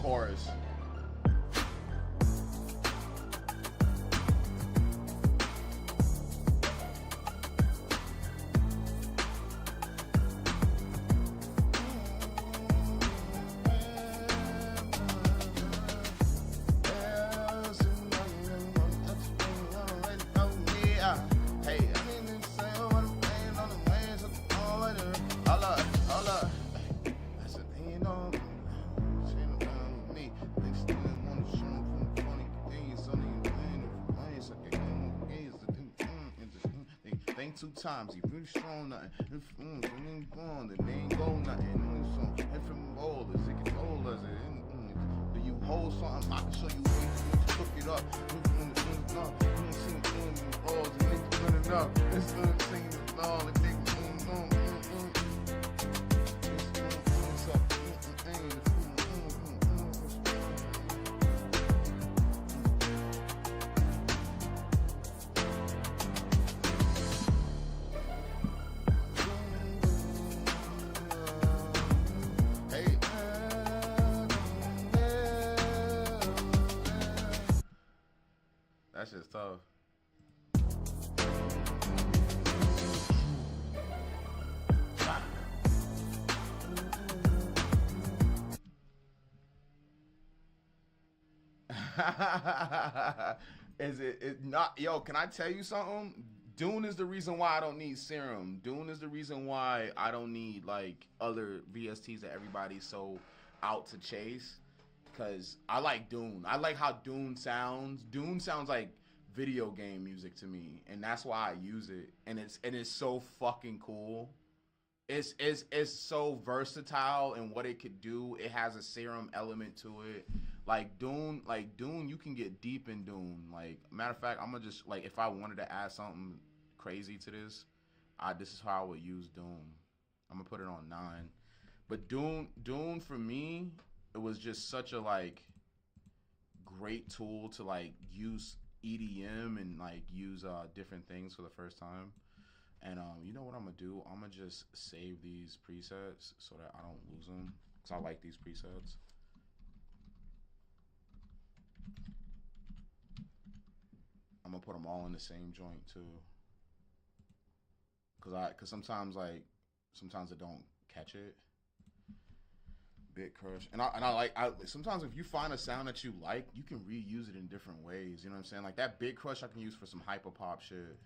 Chorus. Think 2 times, you really strong nothing. If ain't gone, then they ain't go nothing. And from boulders, it can hold us. Do you hold something? I can show you ways to cook it up. You see them doing the balls and they running up. It's gonna sing the all and they that shit's tough. Is it not? Yo, can I tell you something? Dune is the reason why I don't need Serum. Dune is the reason why I don't need like other VSTs that everybody's so out to chase. Cause I like Dune. I like how Dune sounds. Dune sounds like video game music to me, and that's why I use it. And it's so fucking cool. It's so versatile in what it could do. It has a Serum element to it. Like Dune, you can get deep in Dune. Like matter of fact, I'm gonna just like if I wanted to add something crazy to this, this is how I would use Dune. I'm gonna put it on 9. But Dune for me, it was just such a like great tool to like use EDM and like use different things for the first time. And you know what I'm gonna do? I'm gonna just save these presets so that I don't lose them, because I like these presets. I'm gonna put them all in the same joint too, cause sometimes I don't catch it. Bit crush, and I sometimes if you find a sound that you like, you can reuse it in different ways. You know what I'm saying? Like that bit crush I can use for some hyper pop shit.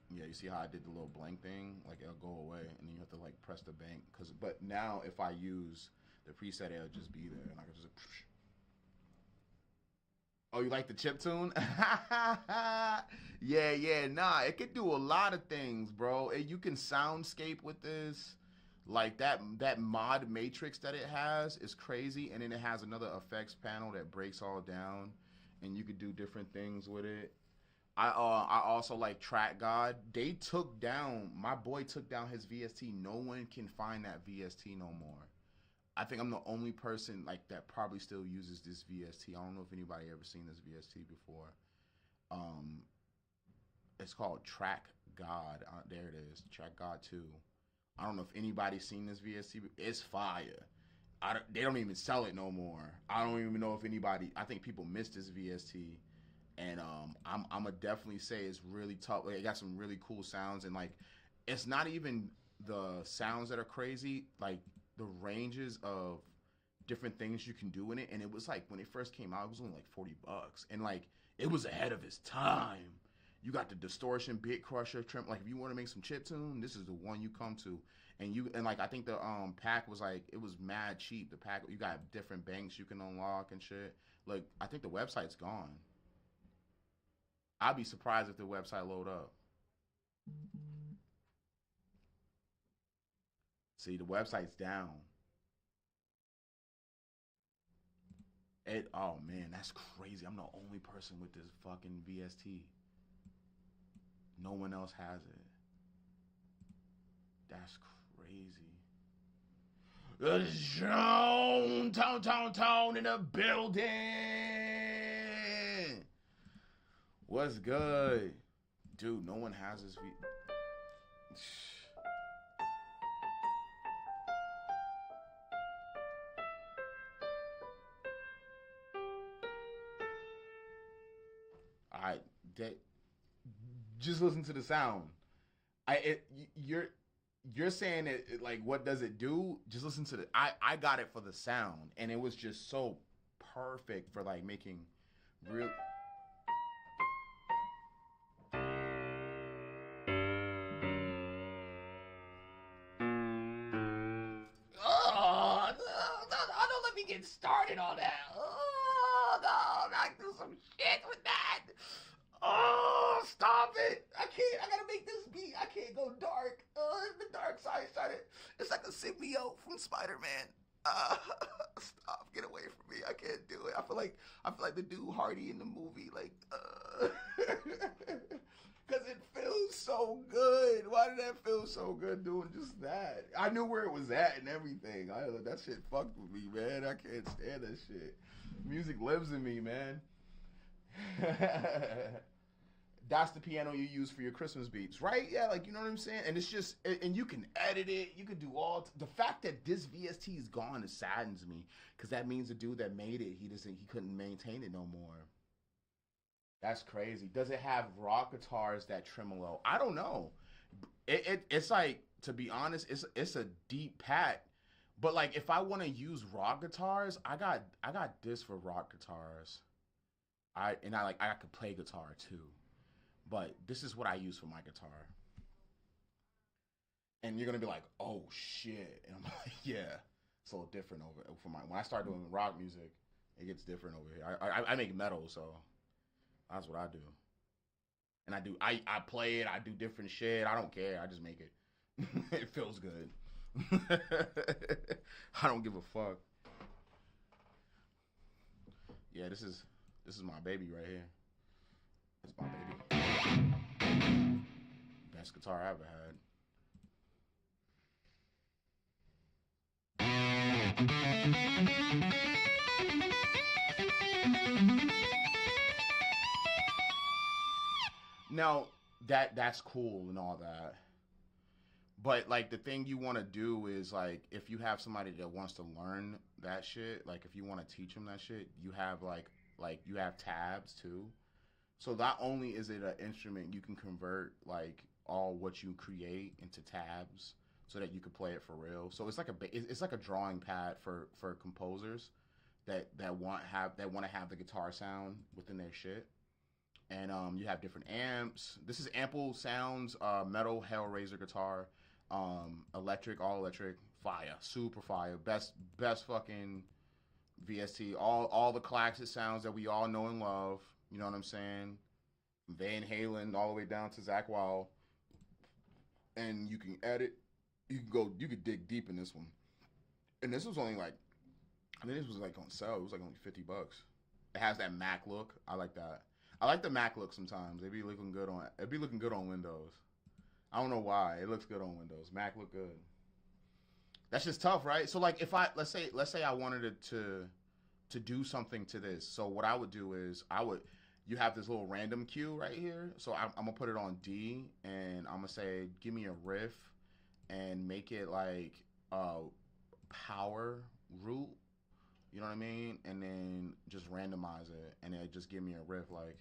Yeah, you see how I did the little blank thing? Like it'll go away, and then you have to like press the bank. But now if I use the preset, it'll just be there, and I can just. Oh, you like the chip tune? Yeah. Nah, it could do a lot of things, bro. You can soundscape with this. Like that mod matrix that it has is crazy, and then it has another effects panel that breaks all down, and you could do different things with it. I also like Track God. My boy took down his VST. No one can find that VST no more. I think I'm the only person like that probably still uses this VST. I don't know if anybody ever seen this VST before. It's called Track God. There it is, Track God 2. I don't know if anybody's seen this VST. It's fire. They don't even sell it no more. I don't even know if anybody. I think people miss this VST, and I'm gonna definitely say it's really tough. Like, it got some really cool sounds, and like, it's not even the sounds that are crazy. Like the ranges of different things you can do in it, and it was like when it first came out, it was only like $40, and like it was ahead of its time. You got the distortion, bit crusher, trim. Like if you want to make some chip tune, this is the one you come to. And like I think the pack was like it was mad cheap. The pack, you got different banks you can unlock and shit. Like I think the website's gone. I'd be surprised if the website load up. See, the website's down. Oh man, that's crazy. I'm the only person with this fucking VST. No one else has it. That's crazy. Tone in the building. What's good? Dude, no one has this Alright, just listen to the sound. You're saying it like what does it do? Just listen to the I got it for the sound, and it was just so perfect for like making real. Oh, don't let me get started on that. Oh no, I do some shit with that. Oh, stop it! I can't. I gotta make this beat. I can't go dark. The dark side started. It's like a symbiote from Spider-Man. Stop! Get away from me! I can't do it. I feel like the dude Hardy in the movie. Like, because it feels so good. Why did that feel so good doing just that? I knew where it was at and everything. That shit fucked with me, man. I can't stand that shit. Music lives in me, man. That's the piano you use for your Christmas beats, right? Yeah, like, you know what I'm saying? And it's just, and you can edit it. You can do the fact that this VST is gone, it saddens me, because that means the dude that made it, he couldn't maintain it no more. That's crazy. Does it have rock guitars that tremolo? I don't know. It's like, to be honest, it's a deep pat. But like, if I want to use rock guitars, I got this for rock guitars. I could play guitar too, but this is what I use for my guitar. And you're gonna be like, oh shit, and I'm like, yeah, it's a little different over for my. When I start doing rock music, it gets different over here. I make metal, so that's what I do. And I play it. I do different shit. I don't care. I just make it. It feels good. I don't give a fuck. Yeah, this is my baby right here. That's my baby. Best guitar I ever had. Now, that's cool and all that. But like the thing you want to do is like if you have somebody that wants to learn that shit, like if you want to teach them that shit, you have like you have tabs too. So not only is it an instrument, you can convert like all what you create into tabs so that you can play it for real. So it's like it's like a drawing pad for composers that want to have the guitar sound within their shit. And you have different amps. This is Ample Sounds metal Hellraiser guitar, electric, all electric, fire, super fire, best fucking VST. All the classic sounds that we all know and love. You know what I'm saying? Van Halen all the way down to Zakk Wylde. And you can edit. You could dig deep in this one. And this was only like, I mean, this was like on sale. It was like only $50. It has that Mac look. I like that. I like the Mac look sometimes. It'd be looking good on Windows. I don't know why. It looks good on Windows. Mac look good. That's just tough, right? So like if let's say I wanted it to do something to this. So what I would do is you have this little random cue right here. So I'm gonna put it on D and I'm gonna say give me a riff and make it like power root, you know what I mean? And then just randomize it, and then just give me a riff like.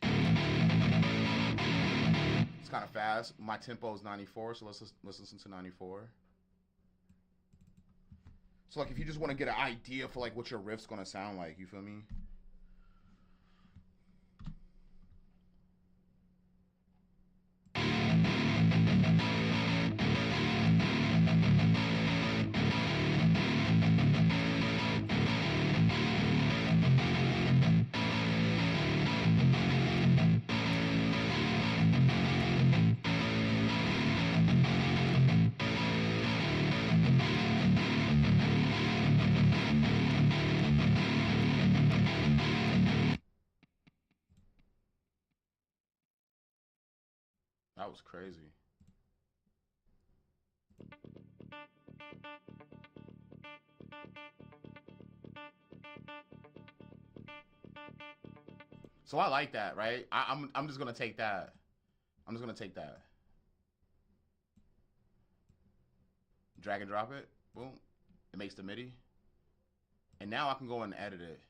It's kind of fast. My tempo is 94, so let's listen to 94. So like if you just want to get an idea for like what your riff's gonna sound like, you feel me? That was crazy. So I like that, right? I'm just gonna take that. I'm just gonna take that. Drag and drop it. Boom. It makes the MIDI. And now I can go and edit it.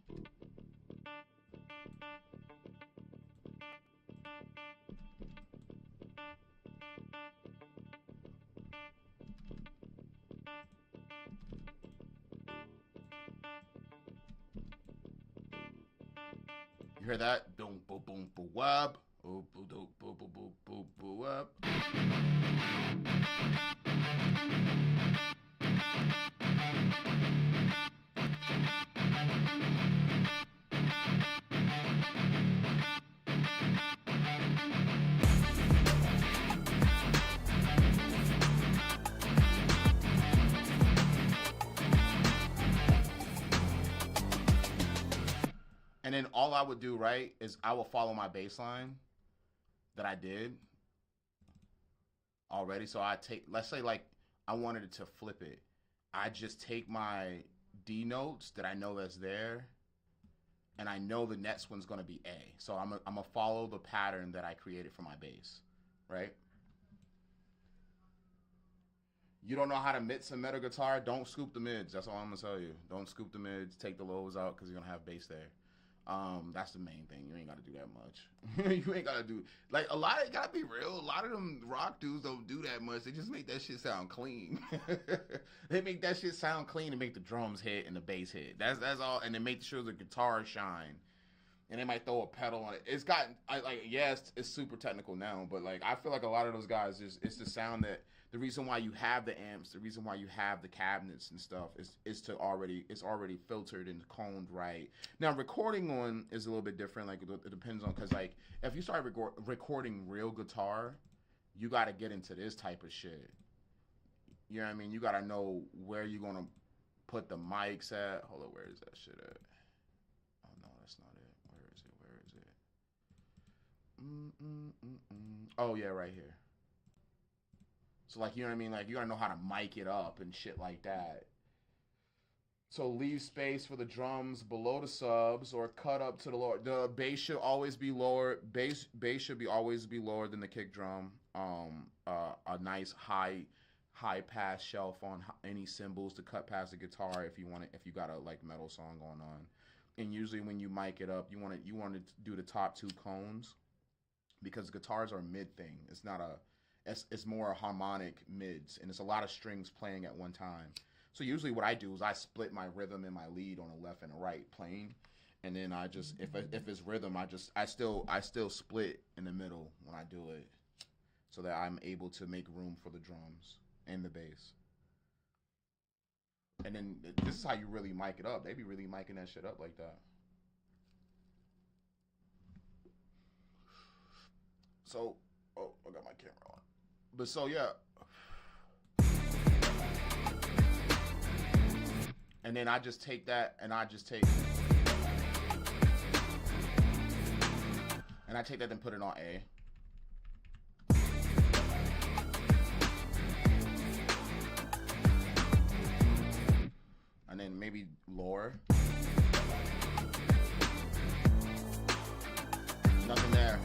You hear that? Boom, boom, boom, boom, wub. Boom, boom, boom, boom, boom, boom, boom, wub. And then all I would do, right, is I will follow my bass line that I did already. So I take, let's say like I wanted it to flip it. I just take my D notes that I know that's there, and I know the next one's going to be A. So I'm gonna follow the pattern that I created for my bass, right? You don't know how to mix a metal guitar? Don't scoop the mids. That's all I'm gonna tell you. Don't scoop the mids. Take the lows out because you're gonna have bass there. That's the main thing. You ain't gotta do that much. You ain't gotta do like a lot. Of, gotta be real. A lot of them rock dudes don't do that much. They just make that shit sound clean. They make that shit sound clean and make the drums hit and the bass hit. That's all. And they make sure the guitar shine. And they might throw a pedal on it. It's gotten yes, it's super technical now, but like I feel like a lot of those guys it's the sound that. The reason why you have the amps, the reason why you have the cabinets and stuff is it's already filtered and coned right. Now recording on is a little bit different. Like it depends on because like if you start recording real guitar, you got to get into this type of shit. You know what I mean? You got to know where you're gonna put the mics at. Hold on, where is that shit at? Oh no, that's not it. Where is it? Where is it? Oh yeah, right here. So like, you know what I mean? Like you gotta know how to mic it up and shit like that. So leave space for the drums below the subs or cut up to the lower. The bass should always be lower. Bass should always be lower than the kick drum. A nice high pass shelf on any cymbals to cut past the guitar if you got a like metal song going on. And usually when you mic it up, you want to do the top two cones because guitars are mid thing. It's not a it's more harmonic mids, and it's a lot of strings playing at one time. So usually what I do is I split my rhythm and my lead on a left and a right playing, and then I just if it's rhythm, I still split in the middle when I do it, so that I'm able to make room for the drums and the bass. And then this is how you really mic it up. They be really micing that shit up like that. So, oh, I got my camera on. But so yeah, and then I just take that and I take that and put it on A. And then maybe lower. Nothing there.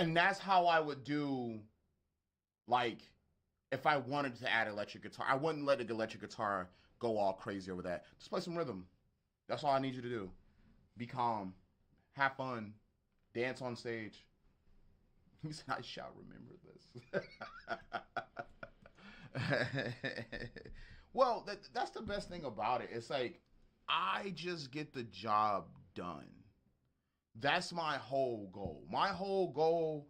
And that's how I would do, like, if I wanted to add electric guitar. I wouldn't let the electric guitar go all crazy over that. Just play some rhythm. That's all I need you to do. Be calm. Have fun. Dance on stage. He said, I shall remember this. Well, that's the best thing about it. It's like, I just get the job done. That's my whole goal. My whole goal,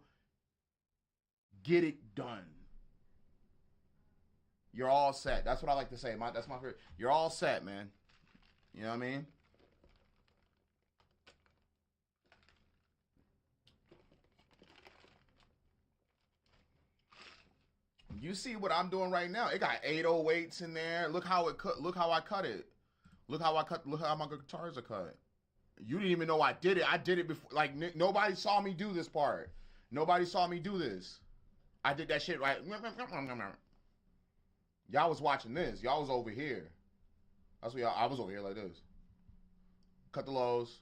get it done. You're all set. That's what I like to say. That's my favorite. You're all set, man. You know what I mean? You see what I'm doing right now? It got 808s in there. Look how it cut. Look how I cut it. Look how my guitars are cut. You didn't even know I did it. I did it before. Like, nobody saw me do this part. Nobody saw me do this. I did that shit right. Y'all was watching this. Y'all was over here. That's what I was over here like this. Cut the lows,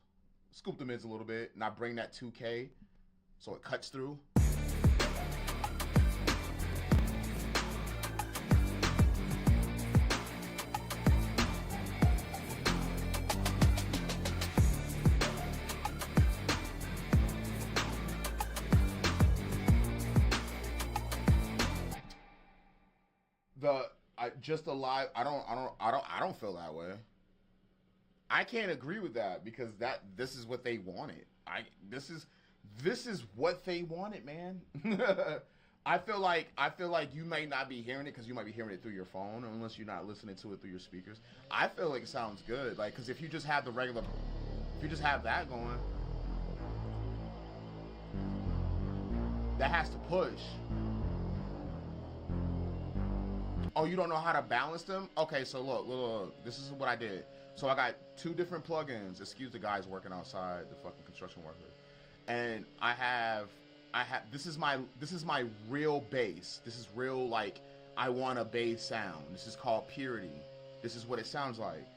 scoop the mids a little bit, and I bring that 2K so it cuts through. I don't feel that way. I can't agree with that because this is what they wanted. This is what they wanted, man. I feel like you might not be hearing it because you might be hearing it through your phone unless you're not listening to it through your speakers. I feel like it sounds good, like, because if you just have that going, that has to push. Oh, you don't know how to balance them? Okay, so look. This is what I did. So I got 2 different plugins. Excuse the guys working outside, the fucking construction workers. And I have this is my real bass. This is real, like, I want a bass sound. This is called Purity. This is what it sounds like.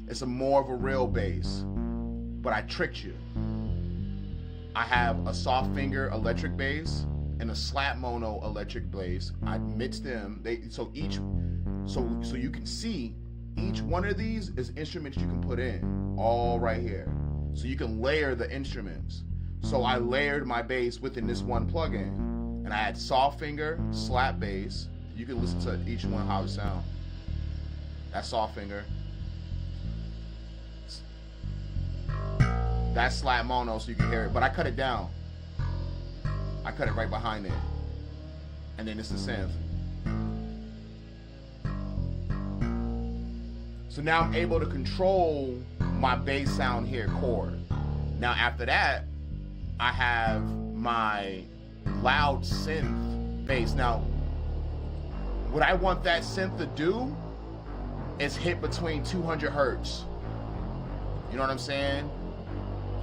It's more of a real bass, but I tricked you. I have a soft finger electric bass and a slap mono electric bass. I mixed them. So you can see each one of these is instruments you can put in, all right here. So you can layer the instruments. So I layered my bass within this one plugin, and I had soft finger, slap bass. You can listen to each one how it sounds. That's soft finger. That's slap mono, so you can hear it. But I cut it down. I cut it right behind it. And then it's the synth. So now I'm able to control my bass sound here, chord. Now after that, I have my loud synth bass. Now, what I want that synth to do is hit between 200 hertz. You know what I'm saying?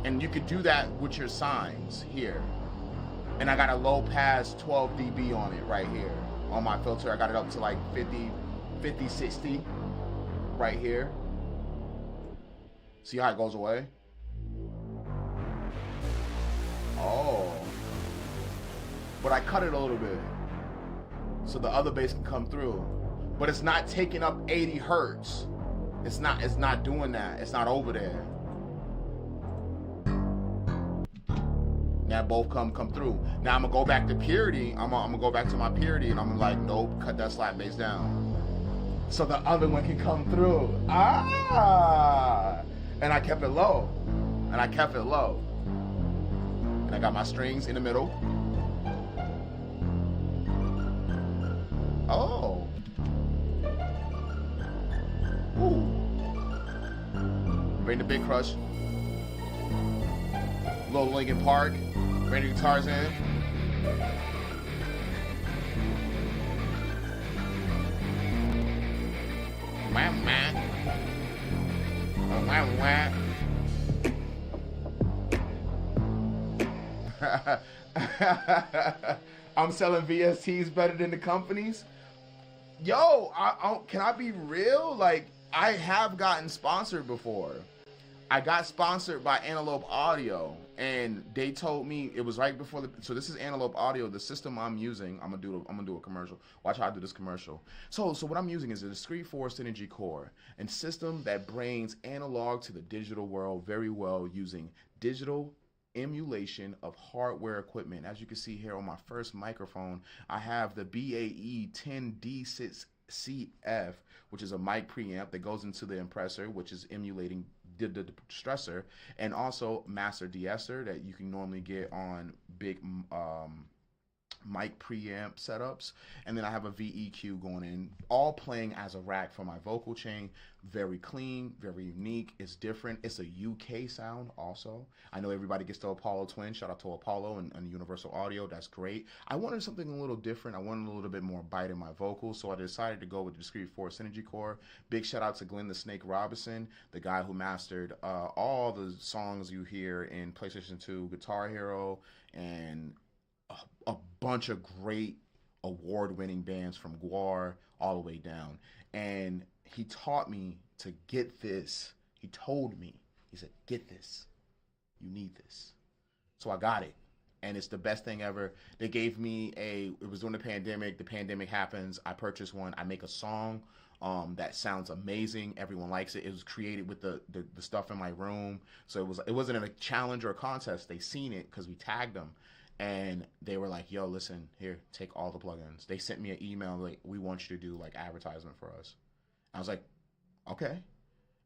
And you could do that with your signs here. And I got a low pass 12 dB on it right here. On my filter, I got it up to like 50, 60 right here. See how it goes away? Oh. But I cut it a little bit so the other bass can come through. But it's not taking up 80 hertz. It's not doing that. It's not over there. Now both come through. Now I'm gonna go back to Purity. I'm gonna go back to my Purity, and I'm like, nope, cut that slap bass down, so the other one can come through. And I kept it low, and I got my strings in the middle. Oh. Ooh. Bring the big crush. Little Linkin Park. Bring the guitars in. I'm selling VSTs better than the companies. Yo, can I be real? Like, I have gotten sponsored before. I got sponsored by Antelope Audio, and they told me it was right before the. So this is Antelope Audio, the system I'm using. I'm gonna do a commercial. Watch how I do this commercial. So what I'm using is a discrete 4 synergy core, and system that brings analog to the digital world very well using digital emulation of hardware equipment. As you can see here on my first microphone, I have the BAE 10D6CF, which is a mic preamp that goes into the compressor, which is emulating the stressor, and also master de-esser that you can normally get on big mic preamp setups. And then I have a VEQ going in, all playing as a rack for my vocal chain. Very clean, very unique. It's different. It's a UK sound also. I know everybody gets the Apollo Twin. Shout out to Apollo and Universal Audio. That's great. I wanted something a little different. I wanted a little bit more bite in my vocals, so I decided to go with the discrete 4 synergy core. Big shout out to Glenn the Snake Robinson, the guy who mastered all the songs you hear in PlayStation 2, Guitar Hero, and a bunch of great award-winning bands from Guar all the way down. And he taught me to get this. He told me, he said, get this. You need this. So I got it. And it's the best thing ever. They gave me it was during the pandemic. The pandemic happens. I purchased one. I make a song that sounds amazing. Everyone likes it. It was created with the stuff in my room. So it wasn't a challenge or a contest. They seen it because we tagged them. And they were like, yo, listen, here, take all the plugins. They sent me an email like, we want you to do like advertisement for us. I was like, okay.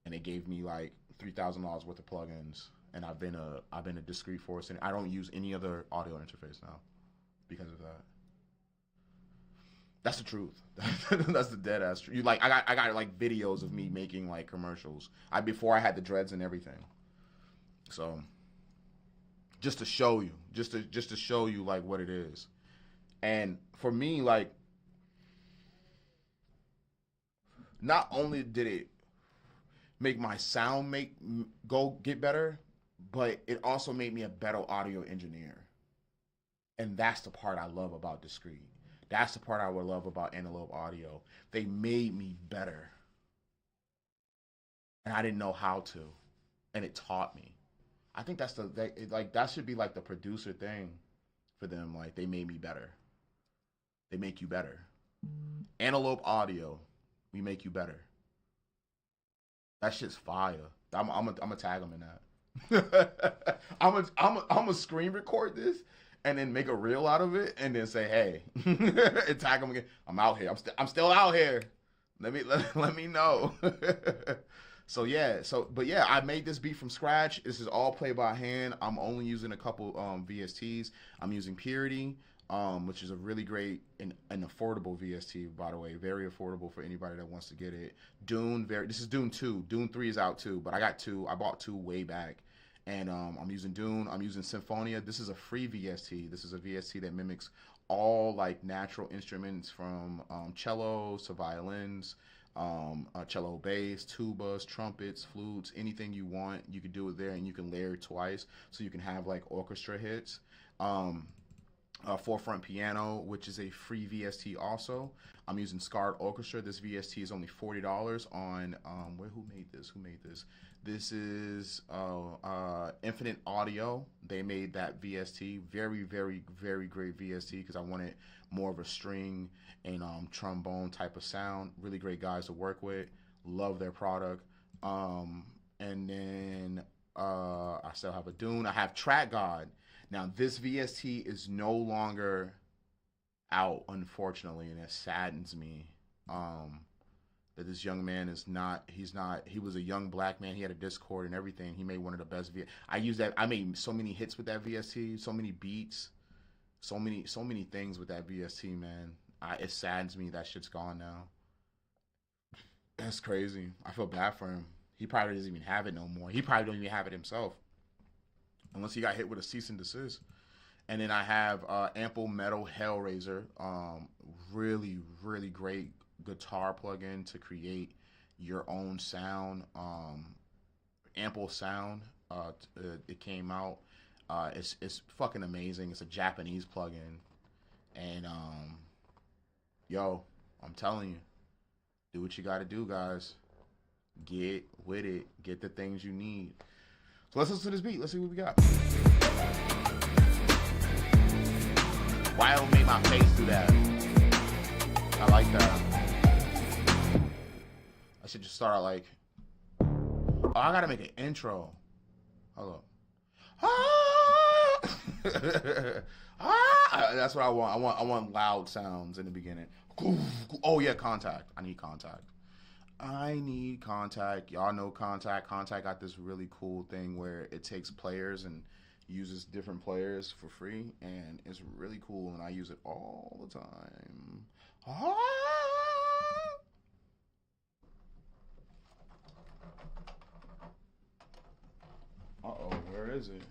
And they gave me like $3,000 worth of plugins. And I've been a discrete 4 synergy. I don't use any other audio interface now because of that. That's the truth. That's the dead ass truth. You like I got like videos of me making like commercials. Before I had the dreads and everything. So just to show you, just to show you like what it is. And for me, like, not only did it make my sound get better, but it also made me a better audio engineer. And that's the part I love about discrete. That's the part I would love about Antelope Audio. They made me better. And I didn't know how to. And it taught me. I think that should be like the producer thing for them. Like, they made me better. They make you better. Antelope Audio, we make you better. That shit's fire. I'm gonna tag them in that. I'm gonna screen record this and then make a reel out of it and then say, hey, and tag them again. I'm out here. I'm still out here. Let me know. But I made this beat from scratch. This is all played by hand. I'm only using a couple VSTs. I'm using Purity, which is a really great and affordable VST, by the way. Very affordable for anybody that wants to get it. Dune, this is Dune 2. Dune 3 is out too, but I got 2. I bought 2 way back. And I'm using Dune. I'm using Symphonia. This is a free VST. This is a VST that mimics all like natural instruments from cellos to violins, cello bass, tubas, trumpets, flutes, anything you want. You can do it there, and you can layer it twice, so you can have like orchestra hits. Forefront Piano, which is a free VST also. I'm using Scarred Orchestra. This VST is only $40 on who made this? This is Infinite Audio. They made that VST. Very, very, very great VST because I wanted more of a string and trombone type of sound. Really great guys to work with. Love their product. And then I still have a Dune. I have Track God. Now, this VST is no longer out, unfortunately, and it saddens me that this young man he was a young black man. He had a Discord and everything. He made one of the best I made so many hits with that VST, so many beats, so many things with that VST, man. It saddens me that shit's gone now. That's crazy. I feel bad for him. He probably doesn't even have it no more. He probably don't even have it himself. Unless he got hit with a cease and desist. And then I have Ample Metal Hellraiser. Really, really great guitar plugin to create your own sound. Ample Sound. It came out. It's fucking amazing. It's a Japanese plugin. And yo, I'm telling you, do what you gotta do, guys. Get with it. Get the things you need. So let's listen to this beat. Let's see what we got. Why don't make my face do that? I like that. I should just start out like, oh, I gotta make an intro. Hold up. That's what I want. I want loud sounds in the beginning. Oh yeah, contact. I need contact. Y'all know contact. Contact got this really cool thing where it takes players and uses different players for free, and it's really cool, and I use it all the time. Uh-oh, where is it?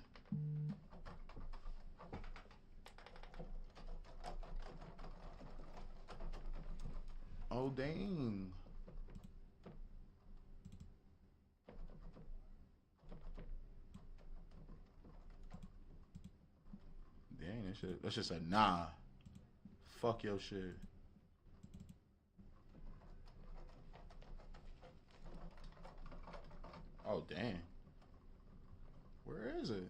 Oh, dang. Dang, that shit said, nah. Fuck your shit. Oh, dang. Where is it?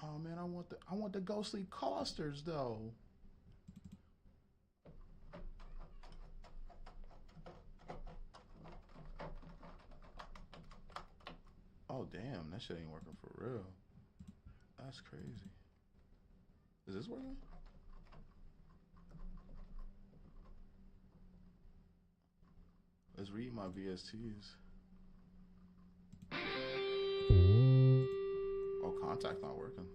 Oh man, I want the ghostly costers though. Oh damn, that shit ain't working for real. That's crazy. Is this working? Let's read my VSTs. Oh, contact not working.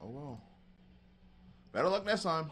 Oh well. Better luck next time.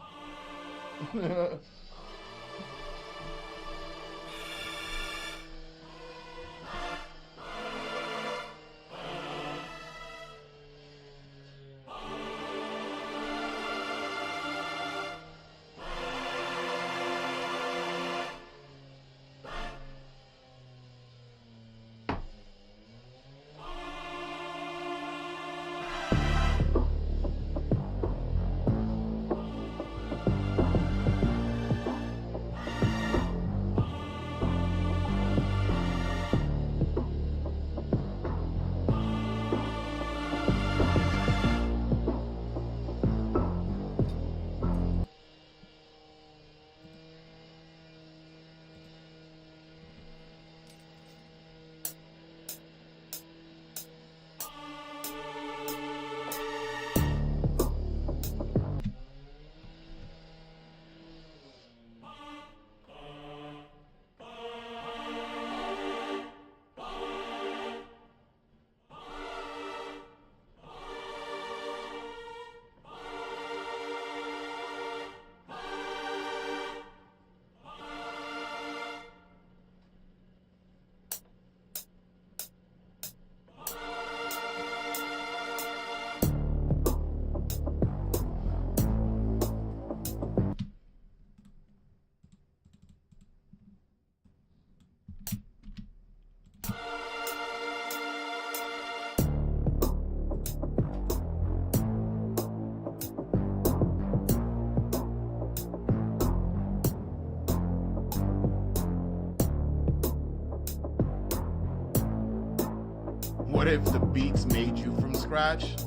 What if the beats made you from scratch?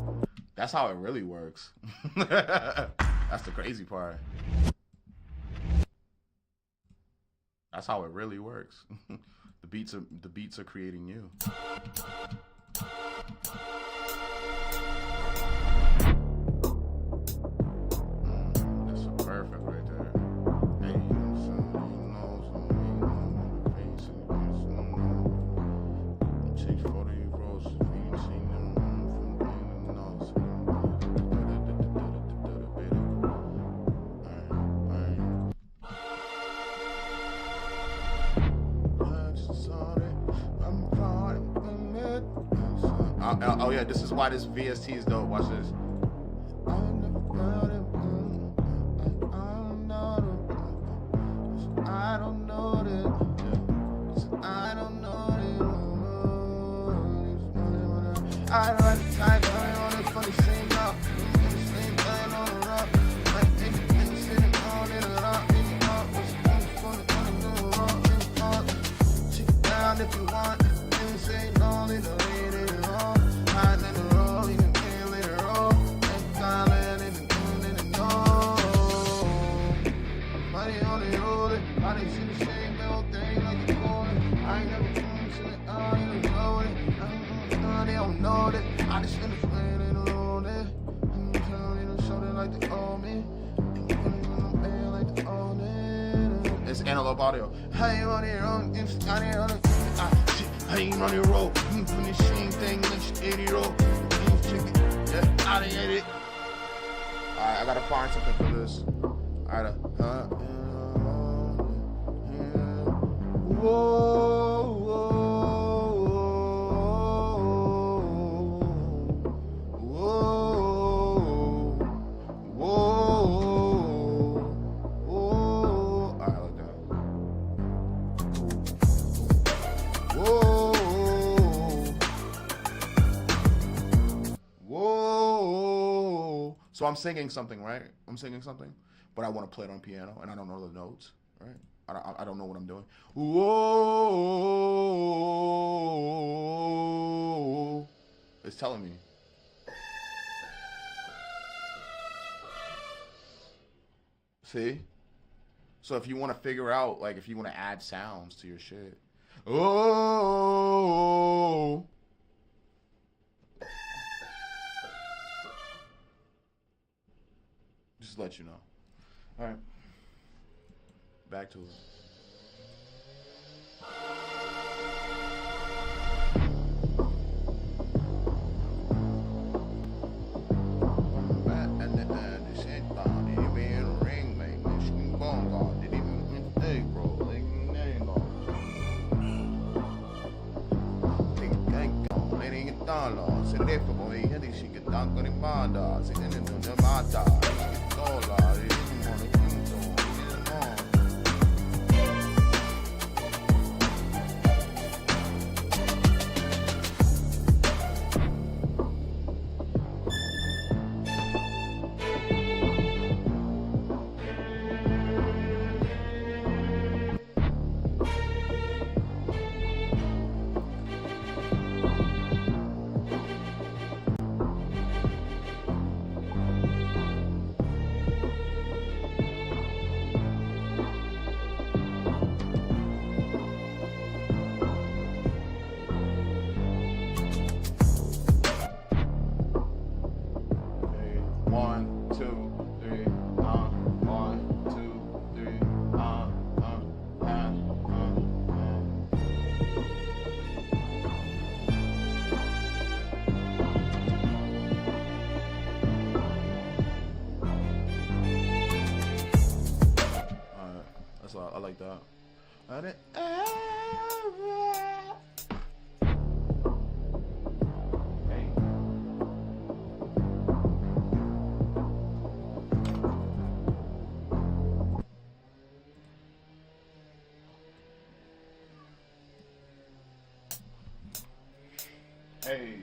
That's how it really works. That's the crazy part. That's how it really works. The beats are creating you. That's perfect right there. Oh yeah, this is why this VST is dope. Watch this. I don't know that. I don't know that. I don't like the time on this funny scene now. Same thing on the rock. Like sitting on it a lot. they hold it. I didn't see the same little thing like the morning. I ain't never seen it, I ain't know it. They don't know that. I just in the flame, they don't know that. I'm telling you, show them like the old me. Like the old man. It's analog audio. How you on your own? How you on your road? You from the same thing, let's 80 roll. Yeah, I didn't get it. Alright, I gotta find something for this. Alright, whoa, whoa, whoa, whoa, whoa. Alright, I like that. Whoa, whoa. So I'm singing something, right? I'm singing something, but I want to play it on piano, and I don't know the notes, right? I don't know what I'm doing. Whoa, it's telling me. See? So if you want to figure out, like, if you want to add sounds to your shit, oh. Just let you know. All right. Back to it. I like that. Hey.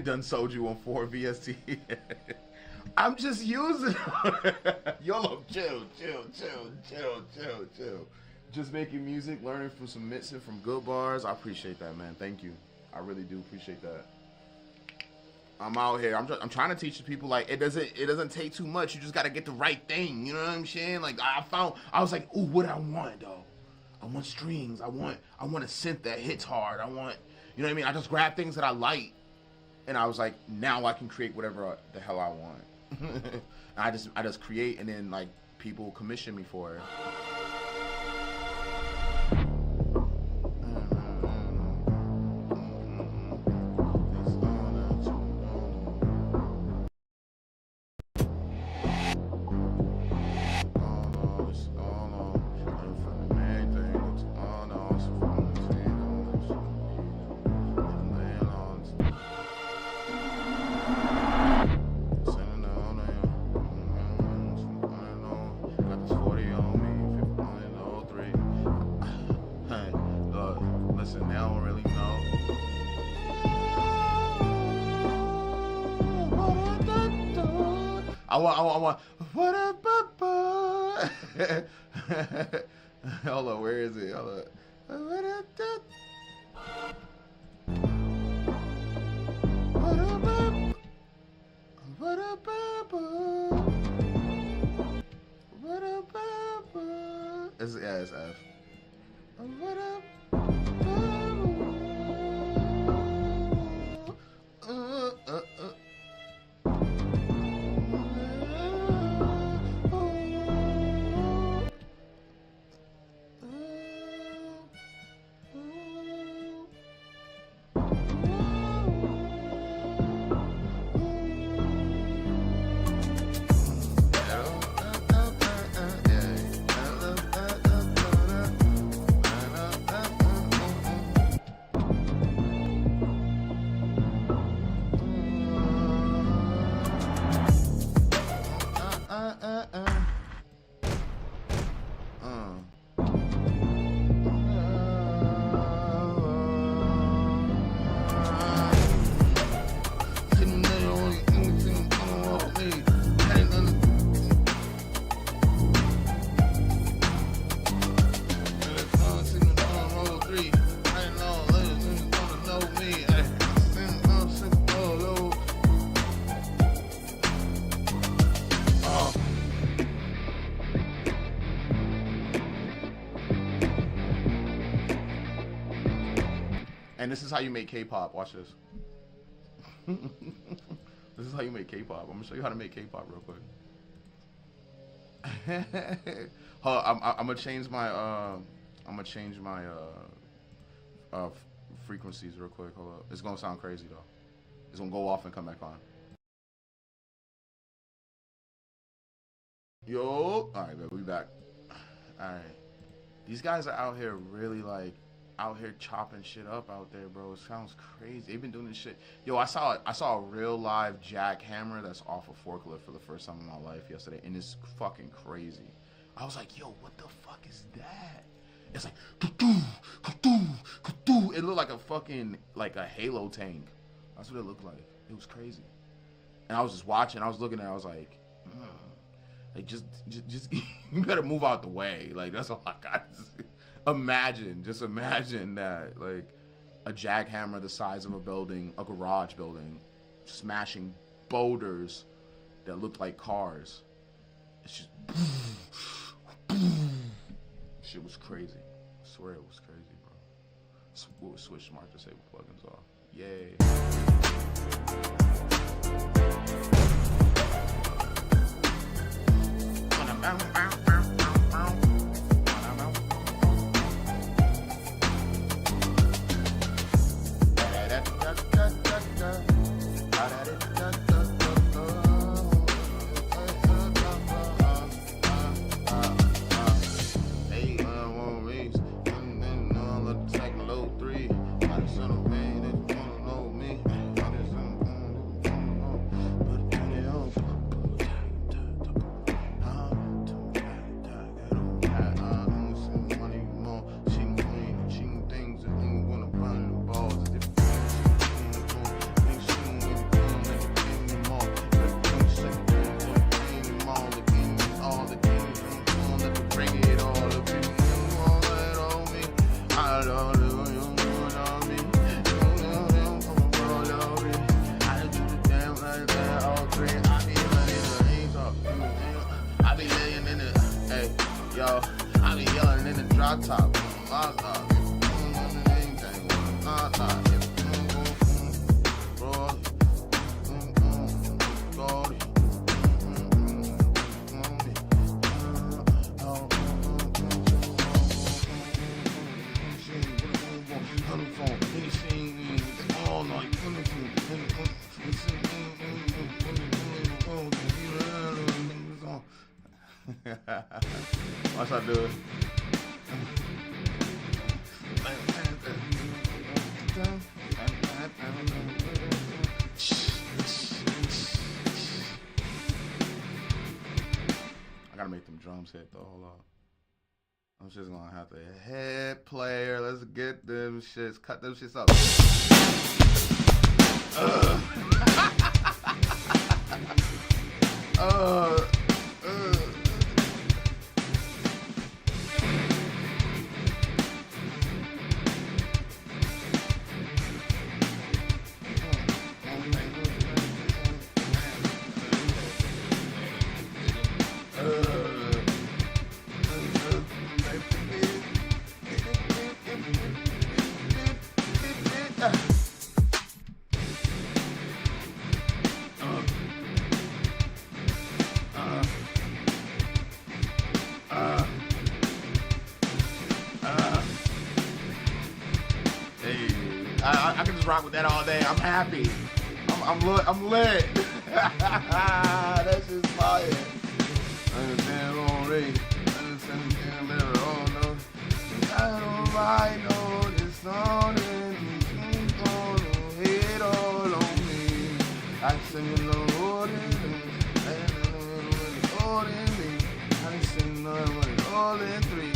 Done sold you on 4 VST. I'm just using YOLO, chill. Just making music, learning from some Mitson from Goodbarz. I appreciate that, man. Thank you. I really do appreciate that. I'm out here. I'm trying to teach the people, like, it doesn't take too much. You just gotta get the right thing. You know what I'm saying? Like, I was like, ooh, what I want though? I want strings. I want a synth that hits hard. I want, you know what I mean? I just grab things that I like. And I was like, now I can create whatever the hell I want. I just create, and then like people commission me for it. Got this 40 on me. listen, they don't really know. I want. What up, hold on, where is it? Hold on. What up, it's F. What up? And this is how you make K-pop. Watch this. This is how you make K-pop. I'm gonna show you how to make K-pop real quick. I'm gonna change my frequencies real quick. Hold up. It's gonna sound crazy though. It's gonna go off and come back on. Yo, all right, we back. All right, these guys are out here really like out here chopping shit up out there, bro. It sounds crazy. They've been doing this shit. Yo, I saw a real live jackhammer that's off a forklift for the first time in my life yesterday, and it's fucking crazy. I was like, yo, what the fuck is that? It's like, it looked like a fucking, like a Halo tank. That's what it looked like. It was crazy. And I was just watching, I was looking at it, I was like, like just you better move out the way. Like, that's all I got to say. Just imagine that, like, a jackhammer the size of a building, a garage building, smashing boulders that look like cars. It's just, shit was crazy. I swear it was crazy, bro. Switch smart disable plugins off. Yay. Top, watch I do it. I gotta make them drums hit though. Hold on. I'm just gonna have to hit player. Let's get them shits. Cut them shits up. I can just rock with that all day. I'm happy. I'm lit. That's just fire. Understand on rate. Understand better. Oh no. I don't write no this song and you gonna hate all on me. I sing a little in me. I sing all in three.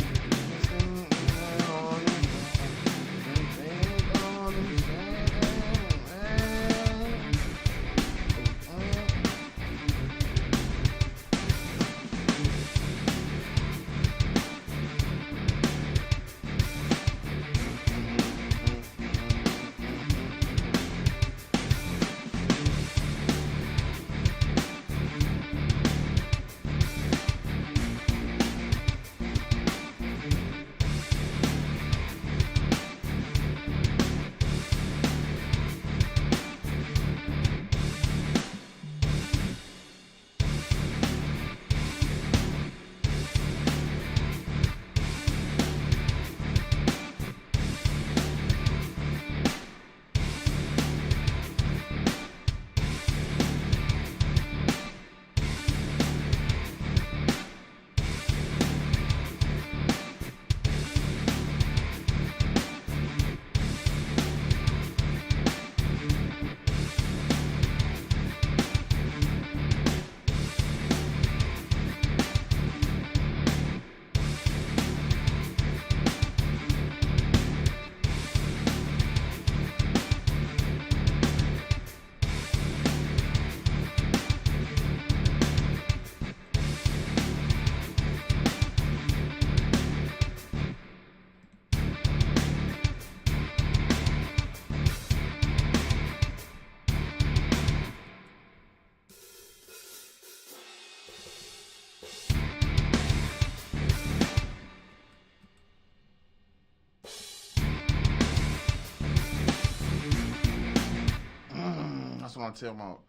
That's what I'm talking about.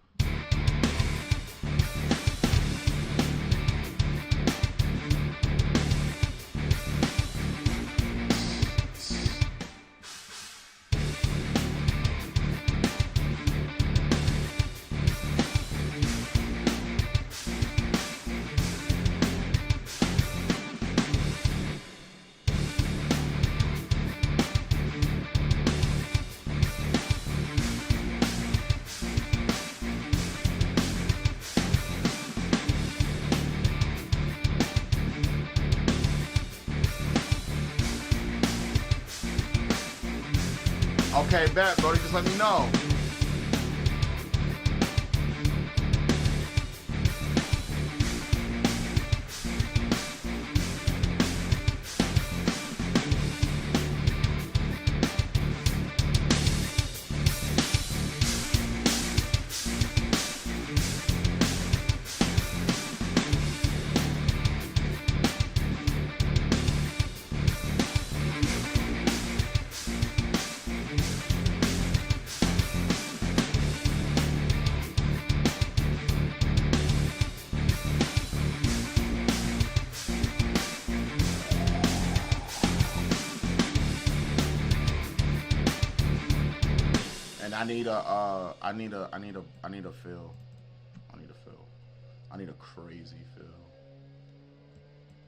Okay, bet, Brody. Just let me know. I need a feel. I need a crazy feel.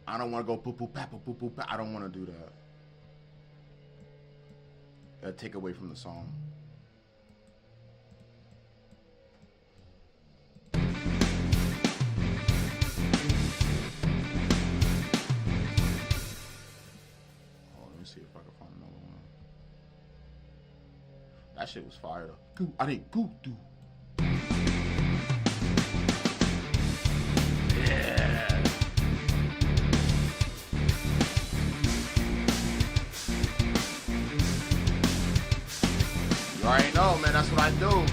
I don't want to go poo poo pa poo poo poo pa. I don't want to do that. That'd take away from the song. That shit was fire. I need goo do. Yeah. You already know, man. That's what I do.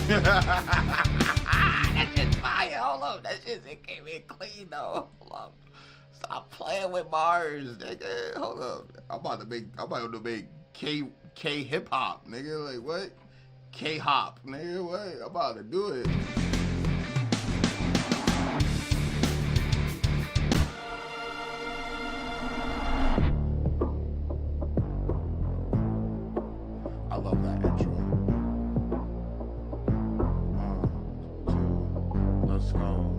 That shit's fire. Hold up. That shit came in clean though. Hold up. Stop playing with bars, nigga. Hold up. I'm about to make K hip hop, nigga. Like what? K hop, nigga. What? I'm about to do it. I love that intro. 1, 2, let's go.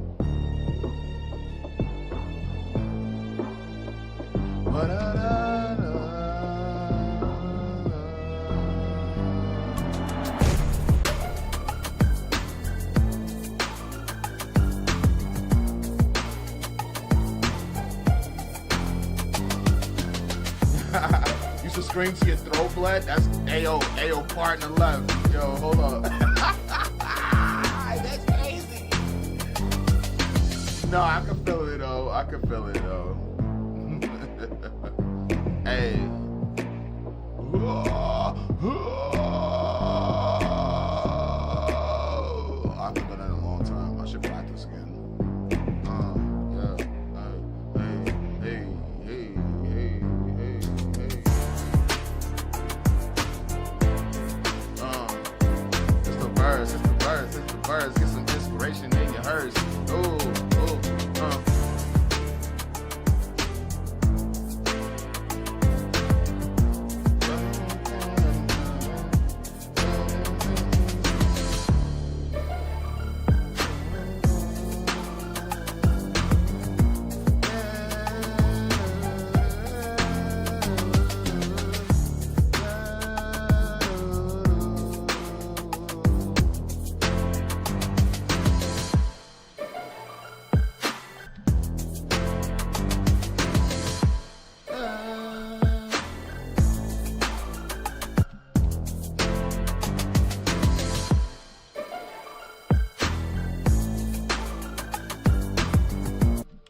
Used to scream to your throat bled. That's Ayo partner left. Yo, hold up. That's crazy. No, I can feel it though. Hey. I haven't done that in a long time. I should practice again. Yeah. Hey. It's the birds. Get some inspiration in your hearse.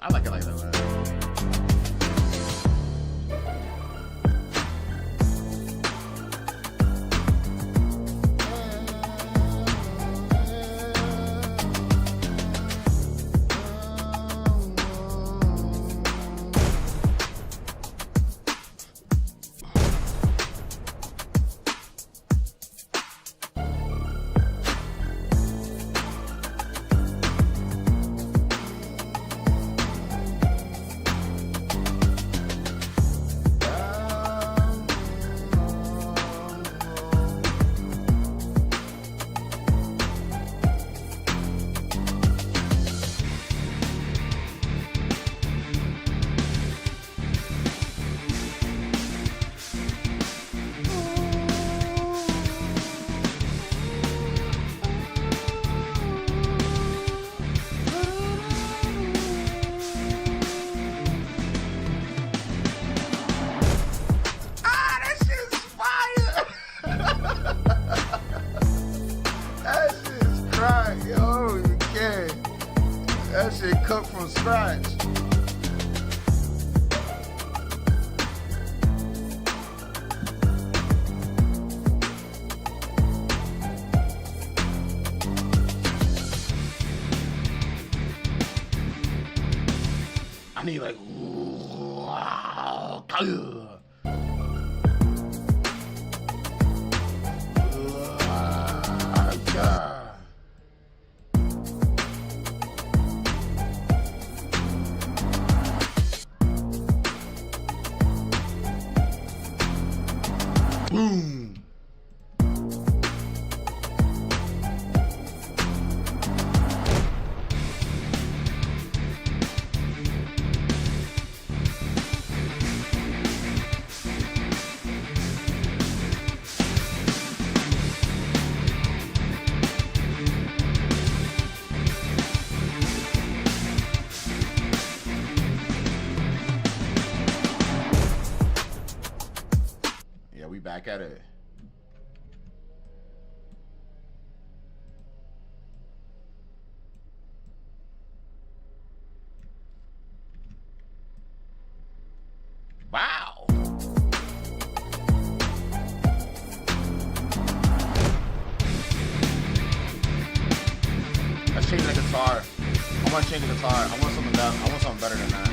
I like it like that, man. That shit cooked from scratch. I need like, boom. get it. Wow. Let's change the guitar. I want to change the guitar. I want something better than that.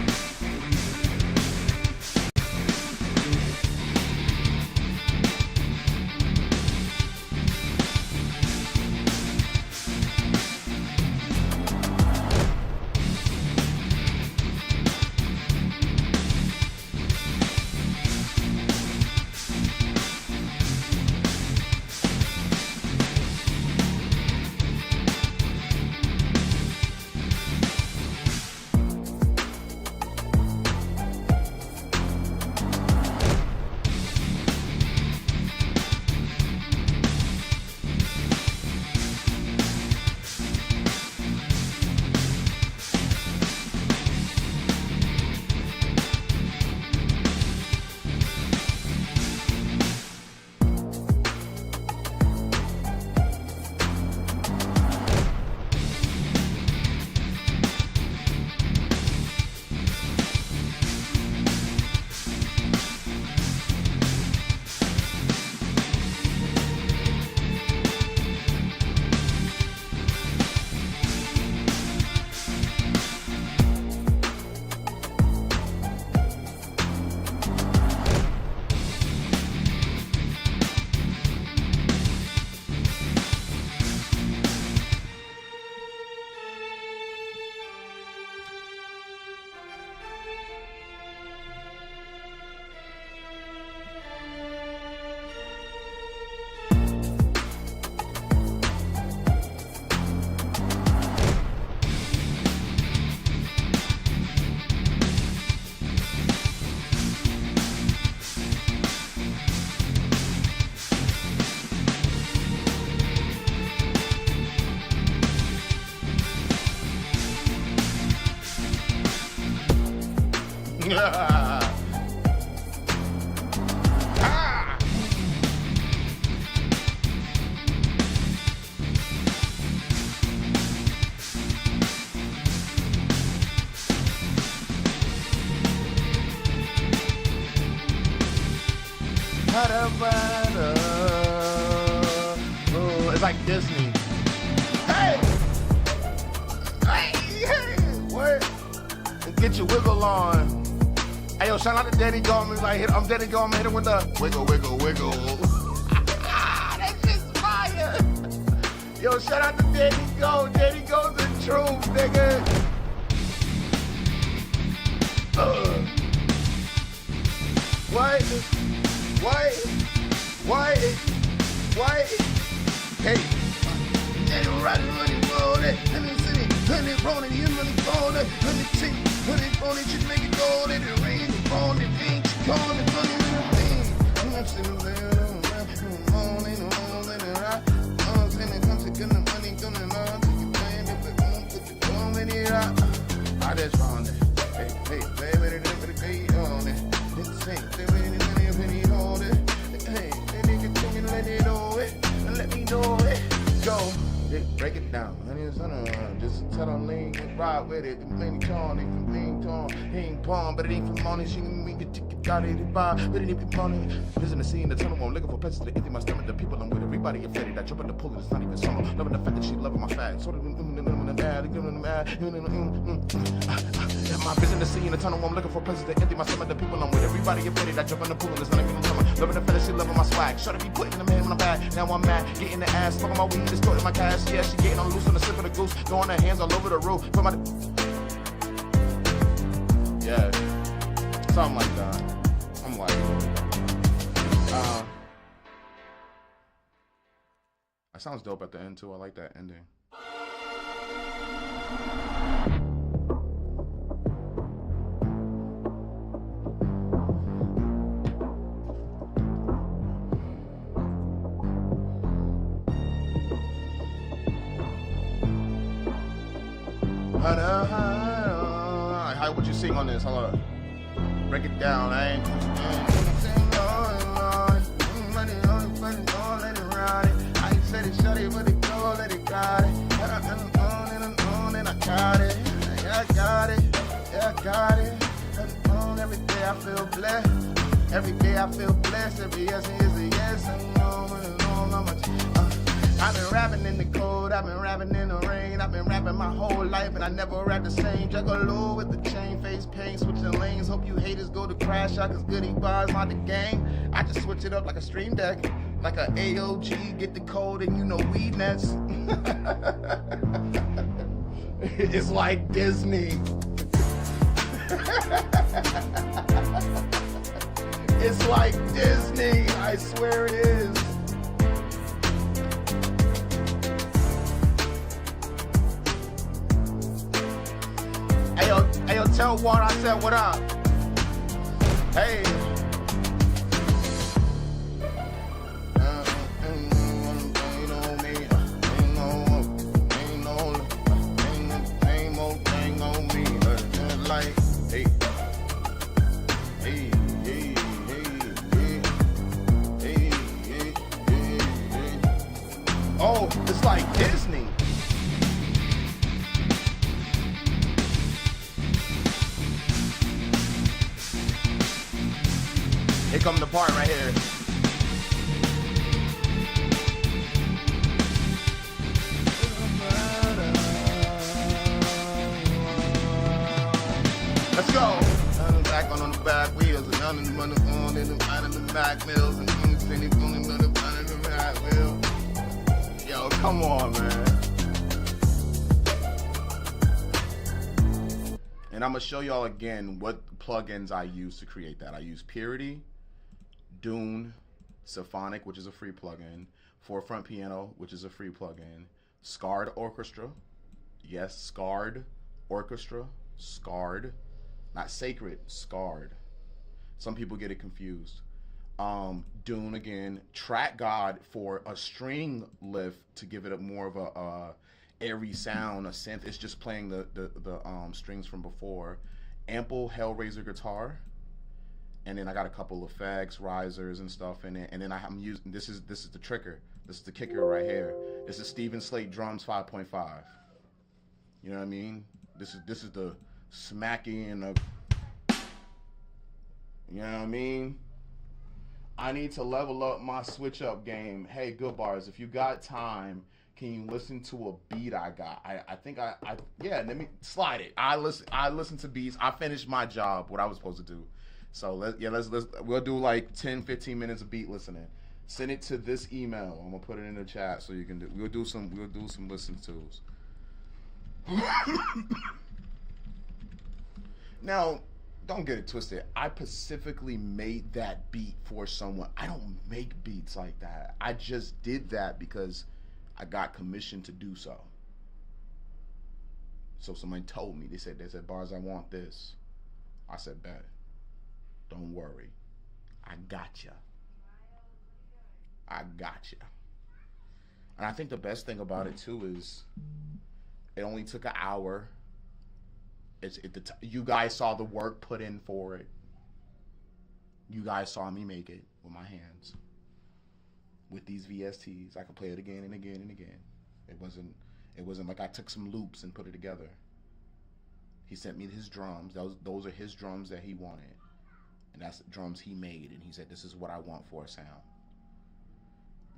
It's like Disney. Hey! Hey! What? Get your wiggle on. Hey, yo, shout out to Danny Gorman. Like, I'm Danny Gorman. Hit him with the wiggle, wiggle, wiggle. That shit's fire. Yo, shout out to Danny Go. Danny Go's the truth, nigga. What? Hey. Let it run, roll it. Let me see it. Let it roll it. You really roll it. Let me see. Put it on it. Just make it gold. Let it rain. It on it. Ain't you calling it? Funny little thing. I'm sitting there. I'm rolling it out. I'm sitting come to get the money. Gonna learn to get playing it. But won't put your phone in it out. I just found it. Hey, baby, they on it. It's safe. They really hold it. Hey, they nigga tell me let it know it. Let me know it. Go. Break it down. Just tell them lean and ride with it. Many tone, they from being torn. He ain't pawn, but it ain't for money. She can make it ticket, got it, buy. But it ain't for money. Visiting the scene, the tunnel, I'm looking for places to empty my stomach. The people I'm with, everybody offended. I jump in the pool, it's not even summer. Loving the fact that she loving my fat. Sort of my vision to see in the tunnel, I'm looking for places to empty my stomach. The people I'm with, everybody offended. I jump in the pool, it's not even summer. Loving the fact that she loving my swag. Should've be putting them in when I'm bad. Now I'm mad, getting the ass, smoking my weed, distorting my cash. Yeah, she getting on loose on the sip of the goose, throwing her hands all over the roof. Put my yeah, something like that. I'm like, that sounds dope at the end too. I like that ending. How would you sing on this? Hold on. Break it down, eh? money on it, but it's all let it ride it. I ain't said it, shut it, but it go, let it got it. And I got it. Yeah, I got it. Yeah, I got it. And on every day I feel blessed. Every day I feel blessed. Every yes is a yes. And on, I've been rapping in the cold, I've been rapping in the rain, I've been rapping my whole life and I never rap the same. Juggalo with the chain, face pain, switching lanes. Hope you haters go to crash out cause Goodbarz not the game. I just switch it up like a stream deck, like a AOG, get the code and you know weed nets. It's like Disney. It's like Disney, I swear it is. Hey yo, tell Juan I said what up. Hey. Oh, it's like Disney. Here come the part right here. Let's go. Back on the back wheels and on the money on in the back mills and things on the back wheel. Yo, come on, man. And I'm gonna show y'all again what plugins I use to create that. I use Purity, Dune, Symphonic, which is a free plugin, Forefront Piano, which is a free plugin, Scarred Orchestra. Yes, Scarred Orchestra. Scarred. Not sacred, scarred. Some people get it confused. Dune again. Track God for a string lift to give it a more of a airy sound, a synth. It's just playing the strings from before. Ample Hellraiser guitar. And then I got a couple of effects, risers and stuff in it. And then I'm using, this is the trigger. This is the kicker right here. This is Steven Slate Drums 5.5. You know what I mean? This is the smacky and the, you know what I mean? I need to level up my switch up game. Hey, Goodbarz, if you got time, can you listen to a beat I got? I think yeah, let me slide it. I listen to beats. I finished my job, what I was supposed to do. So we'll do like 10, 15 minutes of beat listening. Send it to this email. I'm gonna put it in the chat so you can do. We'll do some listen tos. Now, don't get it twisted. I specifically made that beat for someone. I don't make beats like that. I just did that because I got commissioned to do so. So somebody told me. They said, Barz, I want this. I said, bet. Don't worry. I gotcha. I gotcha. And I think the best thing about it too is it only took an hour. You guys saw the work put in for it. You guys saw me make it with my hands. With these VSTs, I could play it again and again and again. It wasn't like I took some loops and put it together. He sent me his drums. Those are his drums that he wanted. And that's the drums he made. And he said, this is what I want for a sound.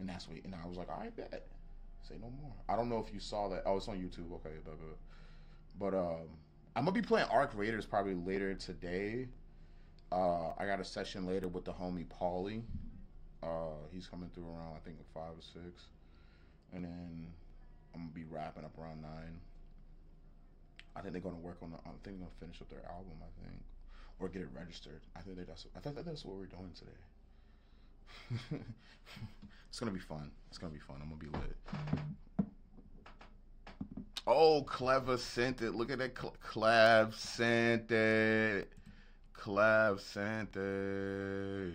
And that's what, and I was like, all right, bet. Say no more. I don't know if you saw that. Oh, it's on YouTube. Okay. But I'm going to be playing Arc Raiders probably later today. I got a session later with the homie Paulie. He's coming through around, I think, 5 or 6. And then I'm going to be wrapping up around 9. I think they're going to work on I think they're going to finish up their album, I think. Or get it registered. I think that's what we're doing today. It's going to be fun. It's going to be fun. I'm going to be lit. Oh, Clever sent it. Look at that. Clav sent it. Clav sent it.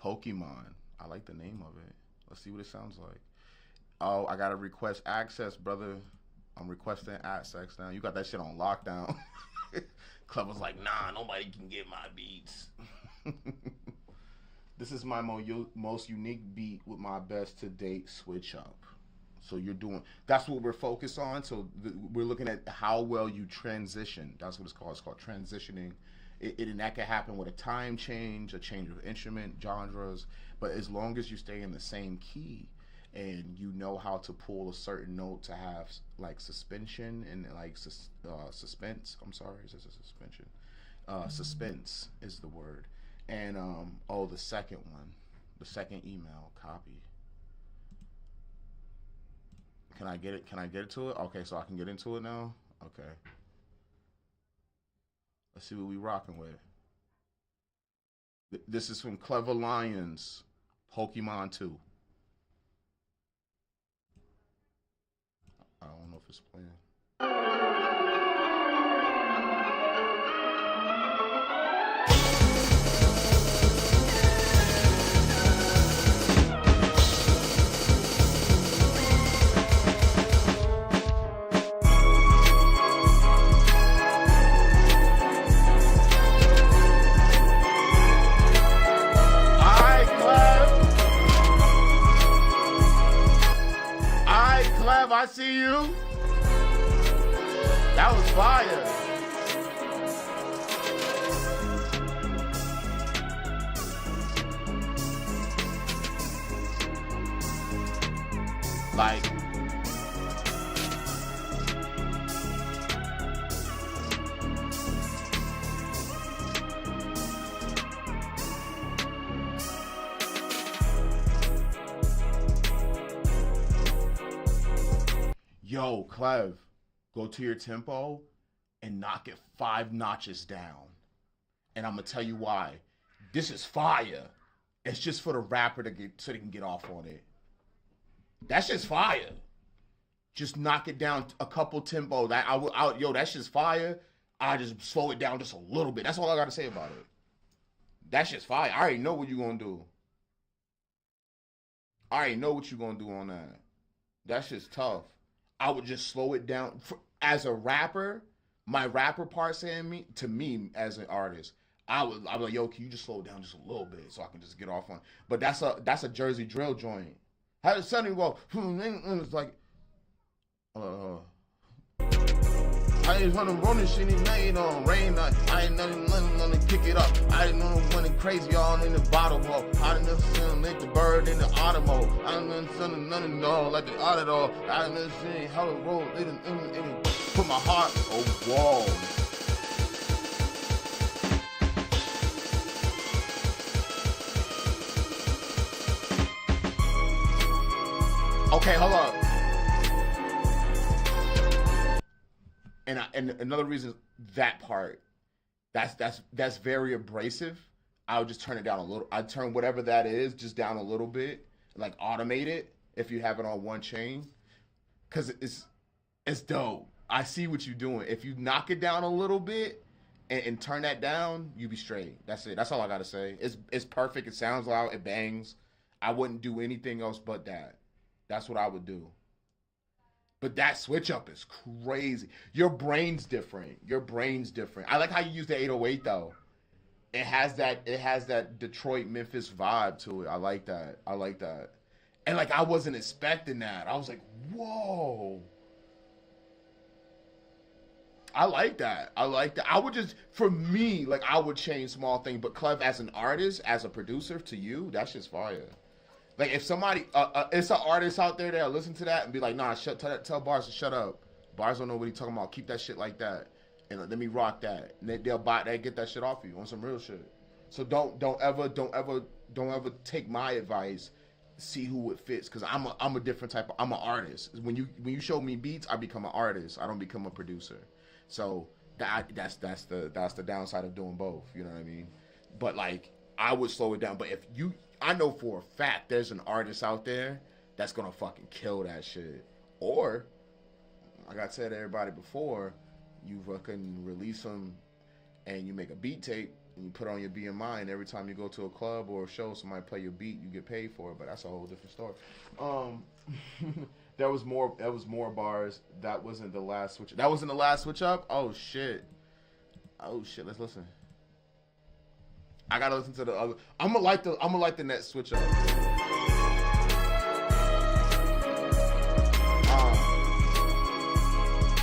Pokemon. I like the name of it. Let's see what it sounds like. Oh, I got to request access, brother. I'm requesting at sex now. You got that shit on lockdown. Club was like, nah, nobody can get my beats. This is my most unique beat with my best to date switch up. So you're doing, that's what we're focused on. So we're looking at how well you transition. That's what it's called. It's called transitioning. And that can happen with a time change, a change of instrument, genres. But as long as you stay in the same key and you know how to pull a certain note to have like suspension and like suspense. I'm sorry, is this a suspension? Suspense is the word. And the second one, the second email copy. Can I get it? Can I get it to it? Okay, so I can get into it now. Okay. Let's see what we rocking with. This is from Clever Lions, Pokemon 2. I don't know if it's playing. I see you. That was fire. Like, yo, Clev, go to your tempo and knock it 5 notches down. And I'm gonna tell you why. This is fire. It's just for the rapper to get so they can get off on it. That's just fire. Just knock it down a couple tempo. That's just fire. I just slow it down just a little bit. That's all I gotta say about it. That's just fire. I already know what you're gonna do. I already know what you're gonna do on that. That's just tough. I would just slow it down. As a rapper, my rapper part saying to me as an artist, I'd be like, yo, can you just slow it down just a little bit so I can just get off on it? But that's a Jersey drill joint. How does Sonny go? It's like, I ain't running shit, he made on rain. I ain't nothing to kick it up. I ain't know running crazy on in the bottle hole. I done never seen him make the bird in the automo. I done never seen nothing dog like the auto. I done never seen how it roll. It put my heart, oh, whoa. Okay, hold up. And another reason that part, that's very abrasive. I would just turn it down a little. I'd turn whatever that is just down a little bit, like automate it if you have it on one chain, cause it's dope. I see what you're doing. If you knock it down a little bit and turn that down, you be straight. That's it. That's all I gotta say. It's perfect. It sounds loud. It bangs. I wouldn't do anything else but that. That's what I would do. But that switch up is crazy. Your brain's different. I like how you use the 808 though. It has that Detroit Memphis vibe to it. I like that. And like I wasn't expecting that. I was like, whoa. I like that. I would just, for me, like I would change small things. But Clev, as an artist, as a producer, to you, that's just fire. Like if somebody, it's an artist out there that'll listen to that and be like, nah, tell Barz to shut up. Barz don't know what he's talking about. Keep that shit like that, and let me rock that. And they'll get that shit off of you on some real shit. So don't ever take my advice. See who it fits, because I'm a different type. I'm an artist. When you show me beats, I become an artist. I don't become a producer. So that's the downside of doing both. You know what I mean? But like I would slow it down. But if you I know for a fact there's an artist out there that's gonna fucking kill that shit. Or, like I said to everybody before, you fucking release them and you make a beat tape and you put on your BMI, and every time you go to a club or a show, somebody play your beat, you get paid for it. But that's a whole different story. There was more. There was more bars. That wasn't the last switch. That wasn't the last switch up. Oh shit. Oh shit. Let's listen. I gotta listen to the other. I'm gonna like the next switch up.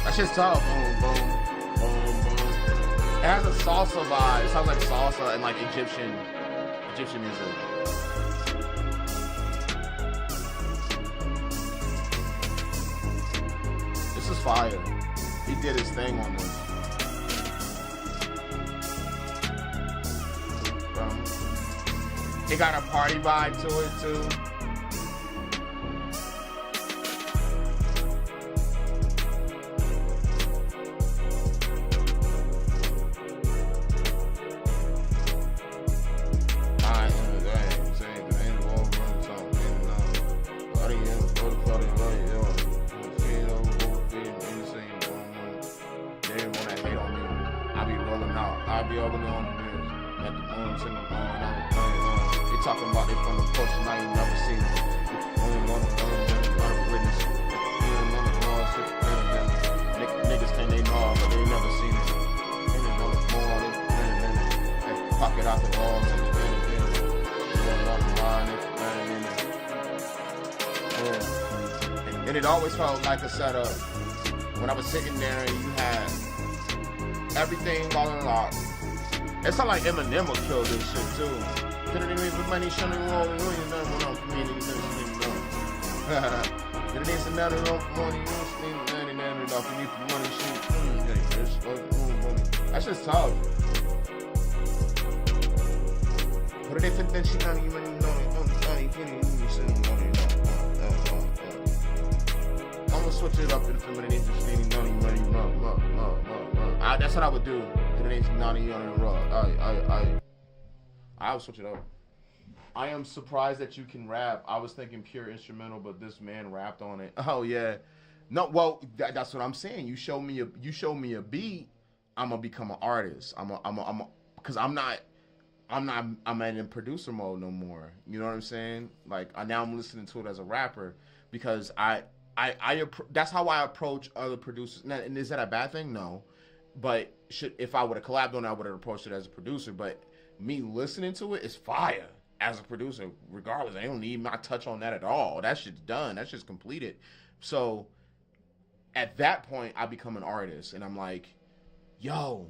That shit's tough. Boom, boom, boom, boom. It has a salsa vibe. It sounds like salsa and like Egyptian music. This is fire. He did his thing on this. It got a party vibe to it too. And it always felt like a setup. When I was sitting there and you had everything falling locked. It's not like Eminem will kill this shit too. That's just tough. I'm gonna switch it up if it ain't just needing money. That's what I would do. If it ain't naughty on the raw. I would switch it up. I am surprised that you can rap. I was thinking pure instrumental, but this man rapped on it. Oh yeah. No, well, that's what I'm saying. You show me a beat, I'm gonna become an artist. Because I'm in producer mode no more. You know what I'm saying? Like now I'm listening to it as a rapper because that's how I approach other producers. Now, and is that a bad thing? No, but if I would have collabed on it, I would have approached it as a producer. But me listening to it is fire as a producer. Regardless, I don't need my touch on that at all. That shit's done. That shit's completed. So at that point, I become an artist, and I'm like, yo,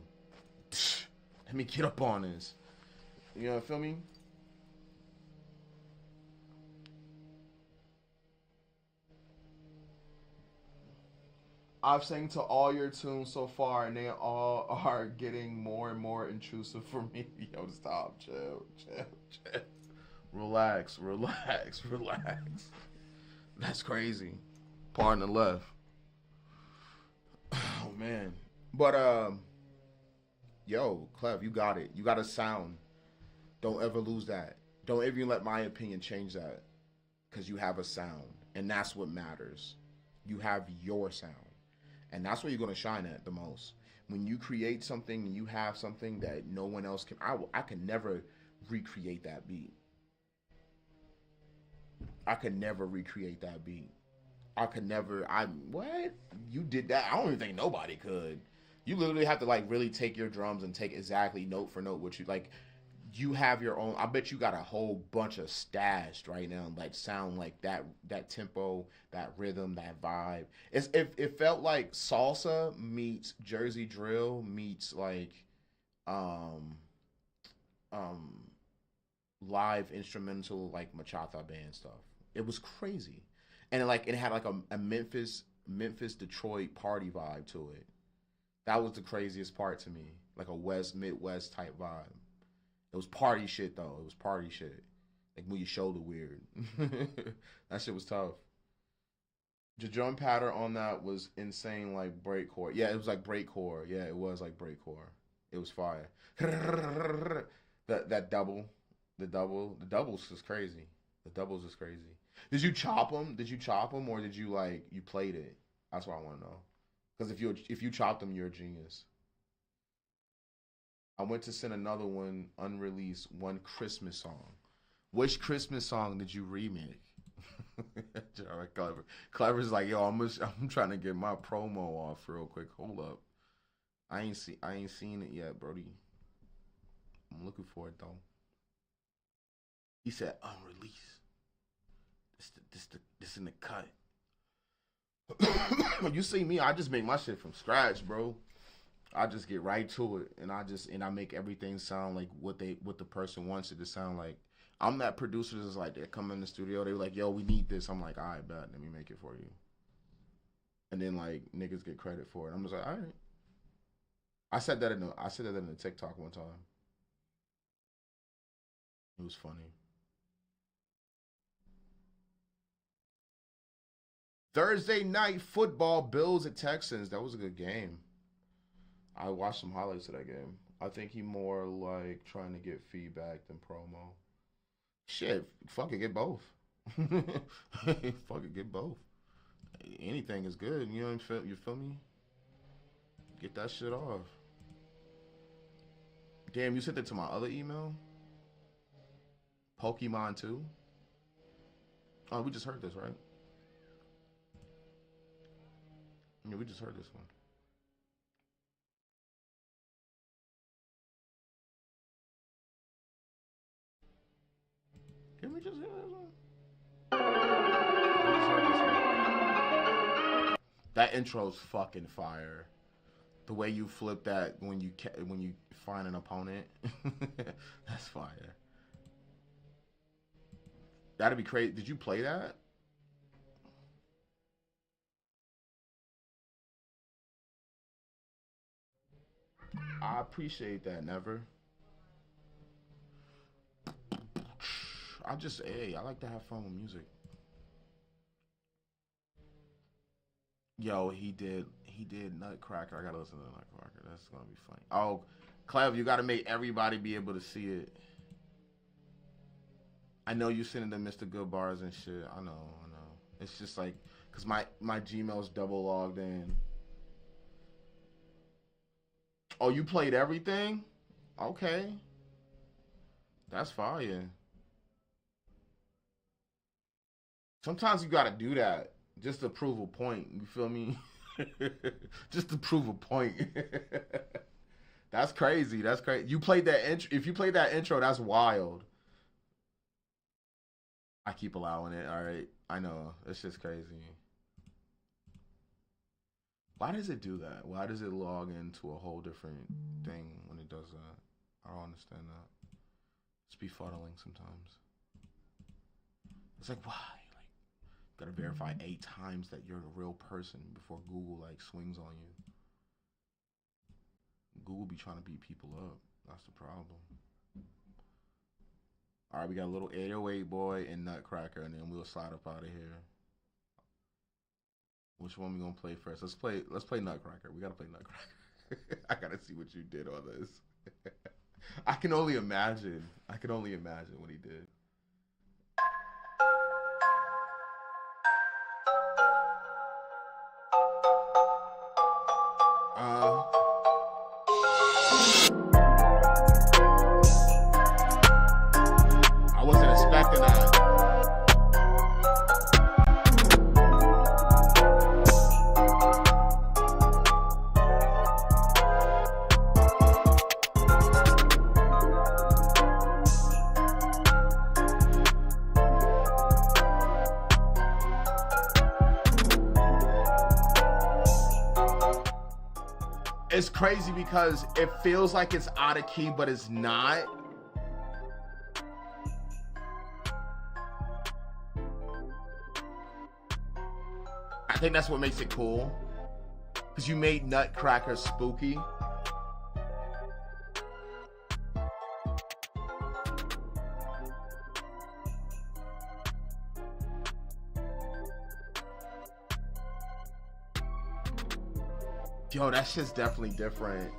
let me get up on this. You know, feel me? I've sang to all your tunes so far, and they all are getting more and more intrusive for me. Yo, stop, chill. Relax. That's crazy. Pardon the left. Oh man, but yo, Clev, you got it. You got a sound. Don't ever lose that. Don't ever let my opinion change that, because you have a sound, and that's what matters. You have your sound. And that's where you're going to shine at the most. When you create something and you have something that no one else can, I can never recreate that beat. I could never recreate that beat. What? You did that? I don't even think nobody could. You literally have to like really take your drums and take exactly note for note what you like. You have your own. I bet you got a whole bunch of stashed right now, like sound like that tempo, that rhythm, that vibe. It felt like salsa meets Jersey drill meets like live instrumental like bachata band stuff. It was crazy, and it had like a Memphis Detroit party vibe to it. That was the craziest part to me, like a Midwest type vibe. It was party shit though. It was party shit. Like move your shoulder weird. That shit was tough. The drum pattern on that was insane, like breakcore. Yeah, it was like breakcore. Yeah, it was like breakcore. It was fire. that double, the doubles was crazy. The doubles was crazy. Did you chop them? Or did you you played it? That's what I want to know. Because if you chopped them, you're a genius. I went to send another one unreleased, one Christmas song. Which Christmas song did you remake? Clever. Clever's like, yo, I'm trying to get my promo off real quick. Hold up. I ain't seen it yet, Brody. I'm looking for it though. He said unreleased. This in the cut. You see me, I just make my shit from scratch, bro. I just get right to it, and I make everything sound like what the person wants it to sound like. I'm that producer that's like, they come in the studio, they're like, yo, we need this. I'm like, all right, bet, let me make it for you. And then like niggas get credit for it. I'm just like, all right. I said that in the TikTok one time. It was funny. Thursday night football, Bills at Texans. That was a good game. I watched some highlights of that game. I think he more like trying to get feedback than promo. Shit, fuck it, get both. Fuck it, get both. Anything is good. You know what I'm saying? You feel me? Get that shit off. Damn, you sent it to my other email? Pokemon 2? Oh, we just heard this, right? Yeah, we just heard this one. Can we just hear this one? We just heard this one. That intro's fucking fire. The way you flip that when you find an opponent, that's fire. That'd be crazy. Did you play that? I appreciate that, Never. I like to have fun with music. Yo, he did Nutcracker. I gotta listen to Nutcracker. That's gonna be funny. Oh, Clev, you gotta make everybody be able to see it. I know you sending them Mr.Goodbarz and shit. I know. It's just like, cause my Gmail's double logged in. Oh, you played everything? Okay. That's fire. Sometimes you gotta do that just to prove a point. You feel me? Just to prove a point. That's crazy. That's crazy. You played that intro. If you played that intro, that's wild. I keep allowing it. All right. I know. It's just crazy. Why does it do that? Why does it log into a whole different thing when it does that? I don't understand that. It's befuddling sometimes. It's like, why? Like, you gotta verify 8 times that you're a real person before Google like swings on you. Google be trying to beat people up. That's the problem. All right, we got a little 808 boy and Nutcracker, and then we'll slide up out of here. Which one we gonna play first? Let's play Nutcracker. We gotta play Nutcracker. I gotta see what you did on this. I can only imagine what he did. I wasn't expecting that. It's crazy because it feels like it's out of key, but it's not. I think that's what makes it cool. Because you made Nutcracker spooky. Yo, that shit's definitely different.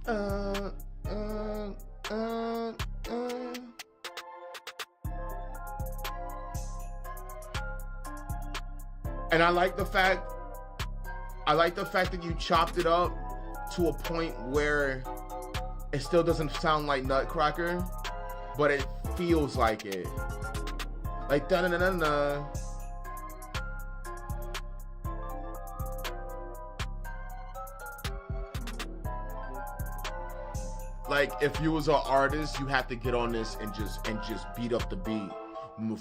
And I like the fact that you chopped it up to a point where it still doesn't sound like Nutcracker, but it feels like it. Like da na na na na like if you was an artist, you have to get on this and just beat up the beat. But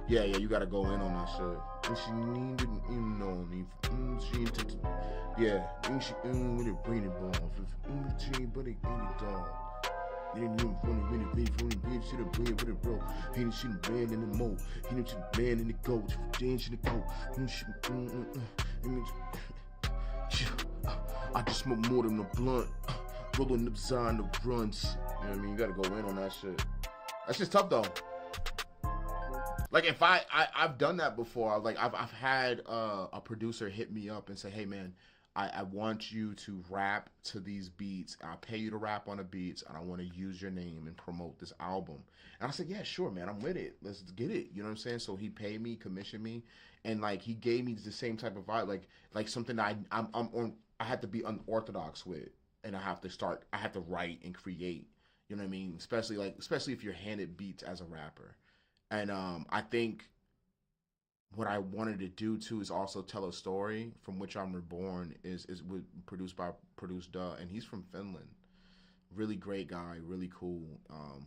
yeah, you gotta go in on that shit. Yeah. It ain't even funny when it be funny, bitch. Should have been with it, bro. He didn't shoot a band in the mo. He didn't shoot a band in the goat. Dance in the coat. I just smoke more than a blunt. Rolling up Zion the runs. You know what I mean? You gotta go in on that shit. That shit's tough though. Like if I've done that before. Like I've had a producer hit me up and say, hey man, I want you to rap to these beats. I'll pay you to rap on the beats, and I want to use your name and promote this album. And I said, yeah, sure, man, I'm with it. Let's get it. You know what I'm saying? So he paid me, commissioned me, and like he gave me the same type of vibe, like something that I'm on. I had to be unorthodox with, and I have to write and create. You know what I mean? Especially if you're handed beats as a rapper. And I think what I wanted to do too is also tell a story from which I'm reborn. Is produced Duh, and he's from Finland. Really great guy, really cool.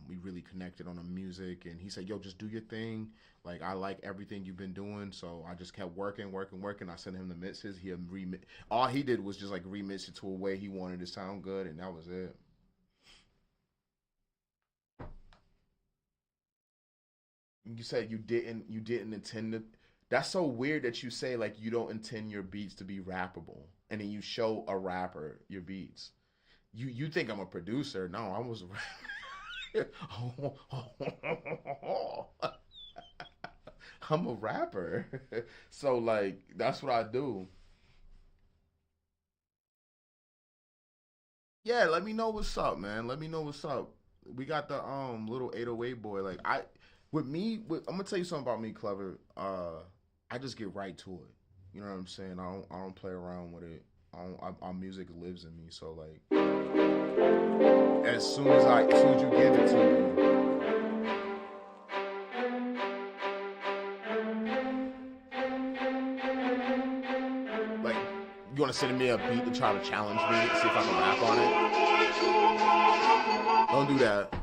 We really connected on the music, and he said, "Yo, just do your thing. Like I like everything you've been doing." So I just kept working. I sent him the mixes. He remix. All he did was just like remix it to a way he wanted to sound good, and that was it. You said you didn't intend to. That's so weird that you say like you don't intend your beats to be rappable, and then you show a rapper your beats. You think I'm a producer? No, I was. I'm a rapper, so like that's what I do. Yeah, let me know what's up, man. Let me know what's up. We got the little 808 boy. Like I'm gonna tell you something about me, Clever. I just get right to it. You know what I'm saying? I don't play around with it. Our music lives in me. So like, as soon as you give it to me, like, you wanna send me a beat to try to challenge me, see if I can rap on it? Don't do that.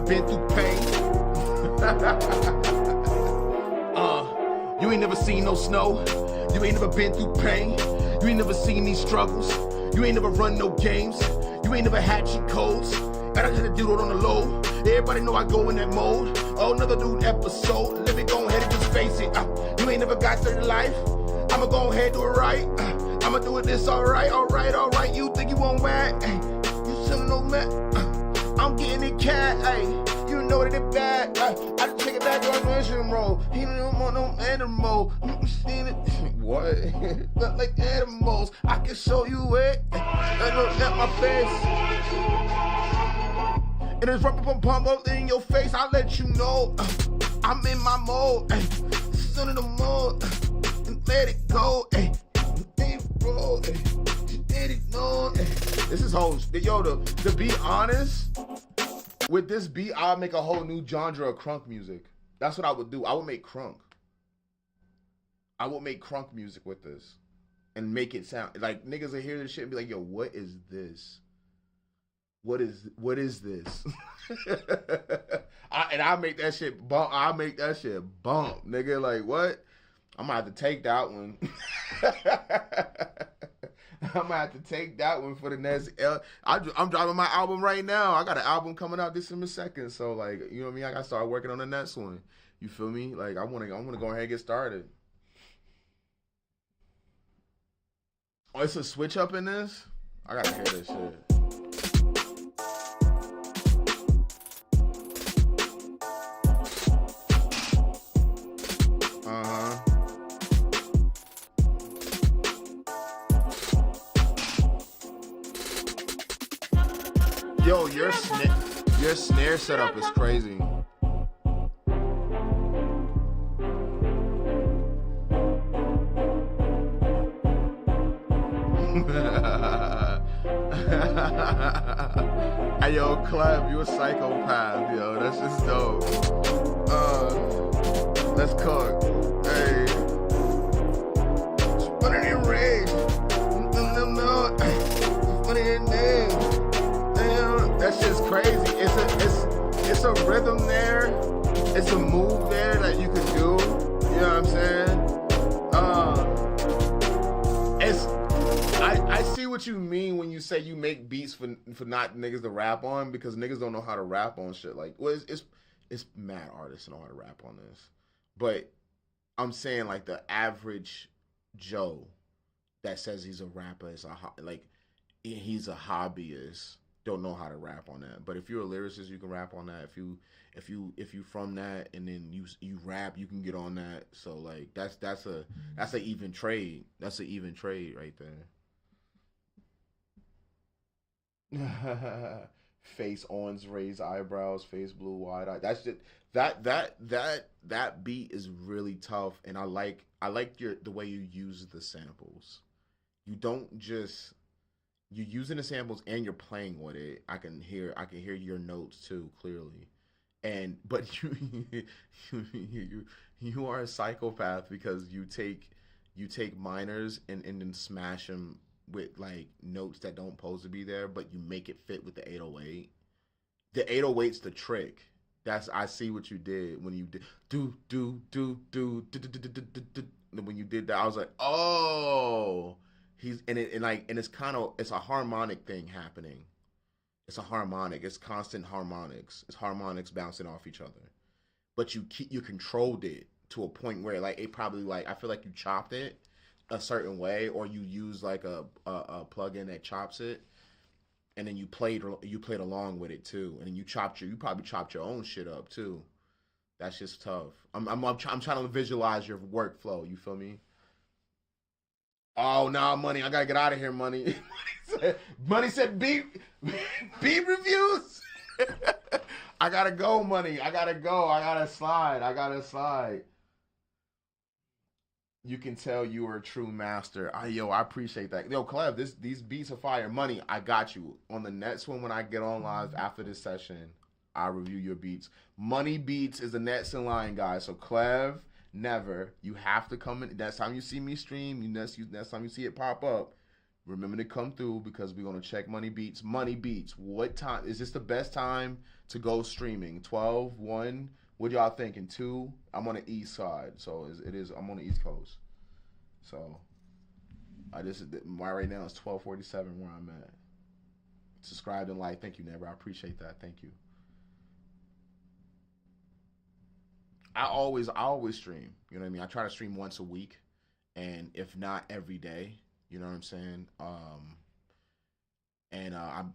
Been through pain. You ain't never seen no snow. You ain't never been through pain. You ain't never seen these struggles. You ain't never run no games. You ain't never had cheat codes. And I just do it on the low. Everybody know I go in that mode. Oh, another new episode. Let me go ahead and just face it. You ain't never got through life. I'ma go ahead and do it right. I'ma do it this alright. You think you won't whack? You still know man. I'm getting it cat, ayy. You know that it bad. I just take it back to our mission roll. He don't want no animal. What? Not like animals. I can show you it. I look at my face. And it's pump up in your face. I'll let you know. I'm in my mode. Son of the mode. And let it go. This is whole. Yo, to be honest, with this beat, I'll make a whole new genre of crunk music. That's what I would do. I would make crunk. I would make crunk music with this. And make it sound like niggas will hear this shit and be like, yo, what is this? What is this? I'll make that shit bump. I'll make that shit bump, nigga. Like, what? I'm gonna have to take that one. I'm gonna have to take that one for the next. I'm dropping my album right now. I got an album coming out December 2nd. So like, you know what I mean? I gotta start working on the next one. You feel me? Like, I'm gonna go ahead and get started. Oh, it's a switch up in this? I gotta hear this shit. Your snare setup is crazy. Hey yo, Cleb, you a psychopath, yo. That's just dope. Let's cook. Hey. Spun it in rage. Spun it in there. Damn, that shit's crazy. It's a rhythm there. It's a move there that you can do. You know what I'm saying? I see what you mean when you say you make beats for not niggas to rap on, because niggas don't know how to rap on shit. Like, well, it's mad artists know how to rap on this, but I'm saying like the average Joe that says he's a rapper is he's a hobbyist, don't know how to rap on that. But if you're a lyricist, you can rap on that. If you from that and then you rap, you can get on that. So like that's an even trade. That's an even trade right there. Face ons, raised eyebrows, face blue, wide eye. That's just that beat is really tough, and I like the way you use the samples. You don't just you're using the samples and you're playing with it. I can hear your notes too clearly, and but you are a psychopath because you take minors and then smash them with like notes that don't supposed to be there, but you make it fit with the 808. The 808's the trick. That's I see what you did when you did when you did that. I was like, oh, he's and it's kind of it's a harmonic thing happening. It's a harmonic. It's constant harmonics. It's harmonics bouncing off each other, but you controlled it to a point where like it probably like I feel like you chopped it a certain way, or you use like a plugin that chops it, and then you played along with it too, and then you probably chopped your own shit up too. That's just tough. I'm trying to visualize your workflow. You feel me? Oh nah, money. I gotta get out of here, money. Money said beat reviews. I gotta go, money. I gotta go. I gotta slide. You can tell you are a true master. I appreciate that. Yo, Cleb, these beats are fire. Money, I got you. On the next one, when I get on live after this session, I'll review your beats. Money Beats is the next in line, guys. So Cleb, never. You have to come in. Next time you see me stream, next time you see it pop up, remember to come through because we're going to check Money Beats. Money Beats, what time? Is this the best time to go streaming? 12, 1? What y'all thinking? 2? I'm on the east side, so it is. I'm on the east coast, so right now it's 12:47 where I'm at. Subscribe and like. Thank you, Never. I appreciate that. Thank you. I always stream. You know what I mean? I try to stream once a week, and if not every day. You know what I'm saying?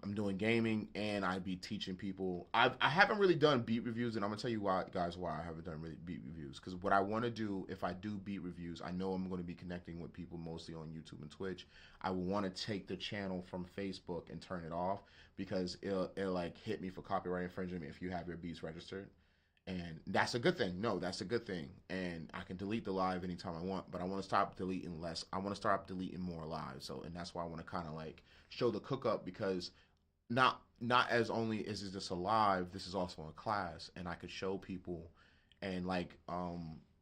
I'm doing gaming, and I be teaching people. I haven't really done beat reviews, and I'm gonna tell you why I haven't done really beat reviews. Because what I want to do, if I do beat reviews, I know I'm going to be connecting with people mostly on YouTube and Twitch. I want to take the channel from Facebook and turn it off because it'll like hit me for copyright infringement if you have your beats registered. And that's a good thing. No, that's a good thing. And I can delete the live anytime I want, but I want to stop deleting less. I want to start deleting more live. So, and that's why I want to kind of like show the cook up, because not as only is this a live, this is also a class, and I could show people, and like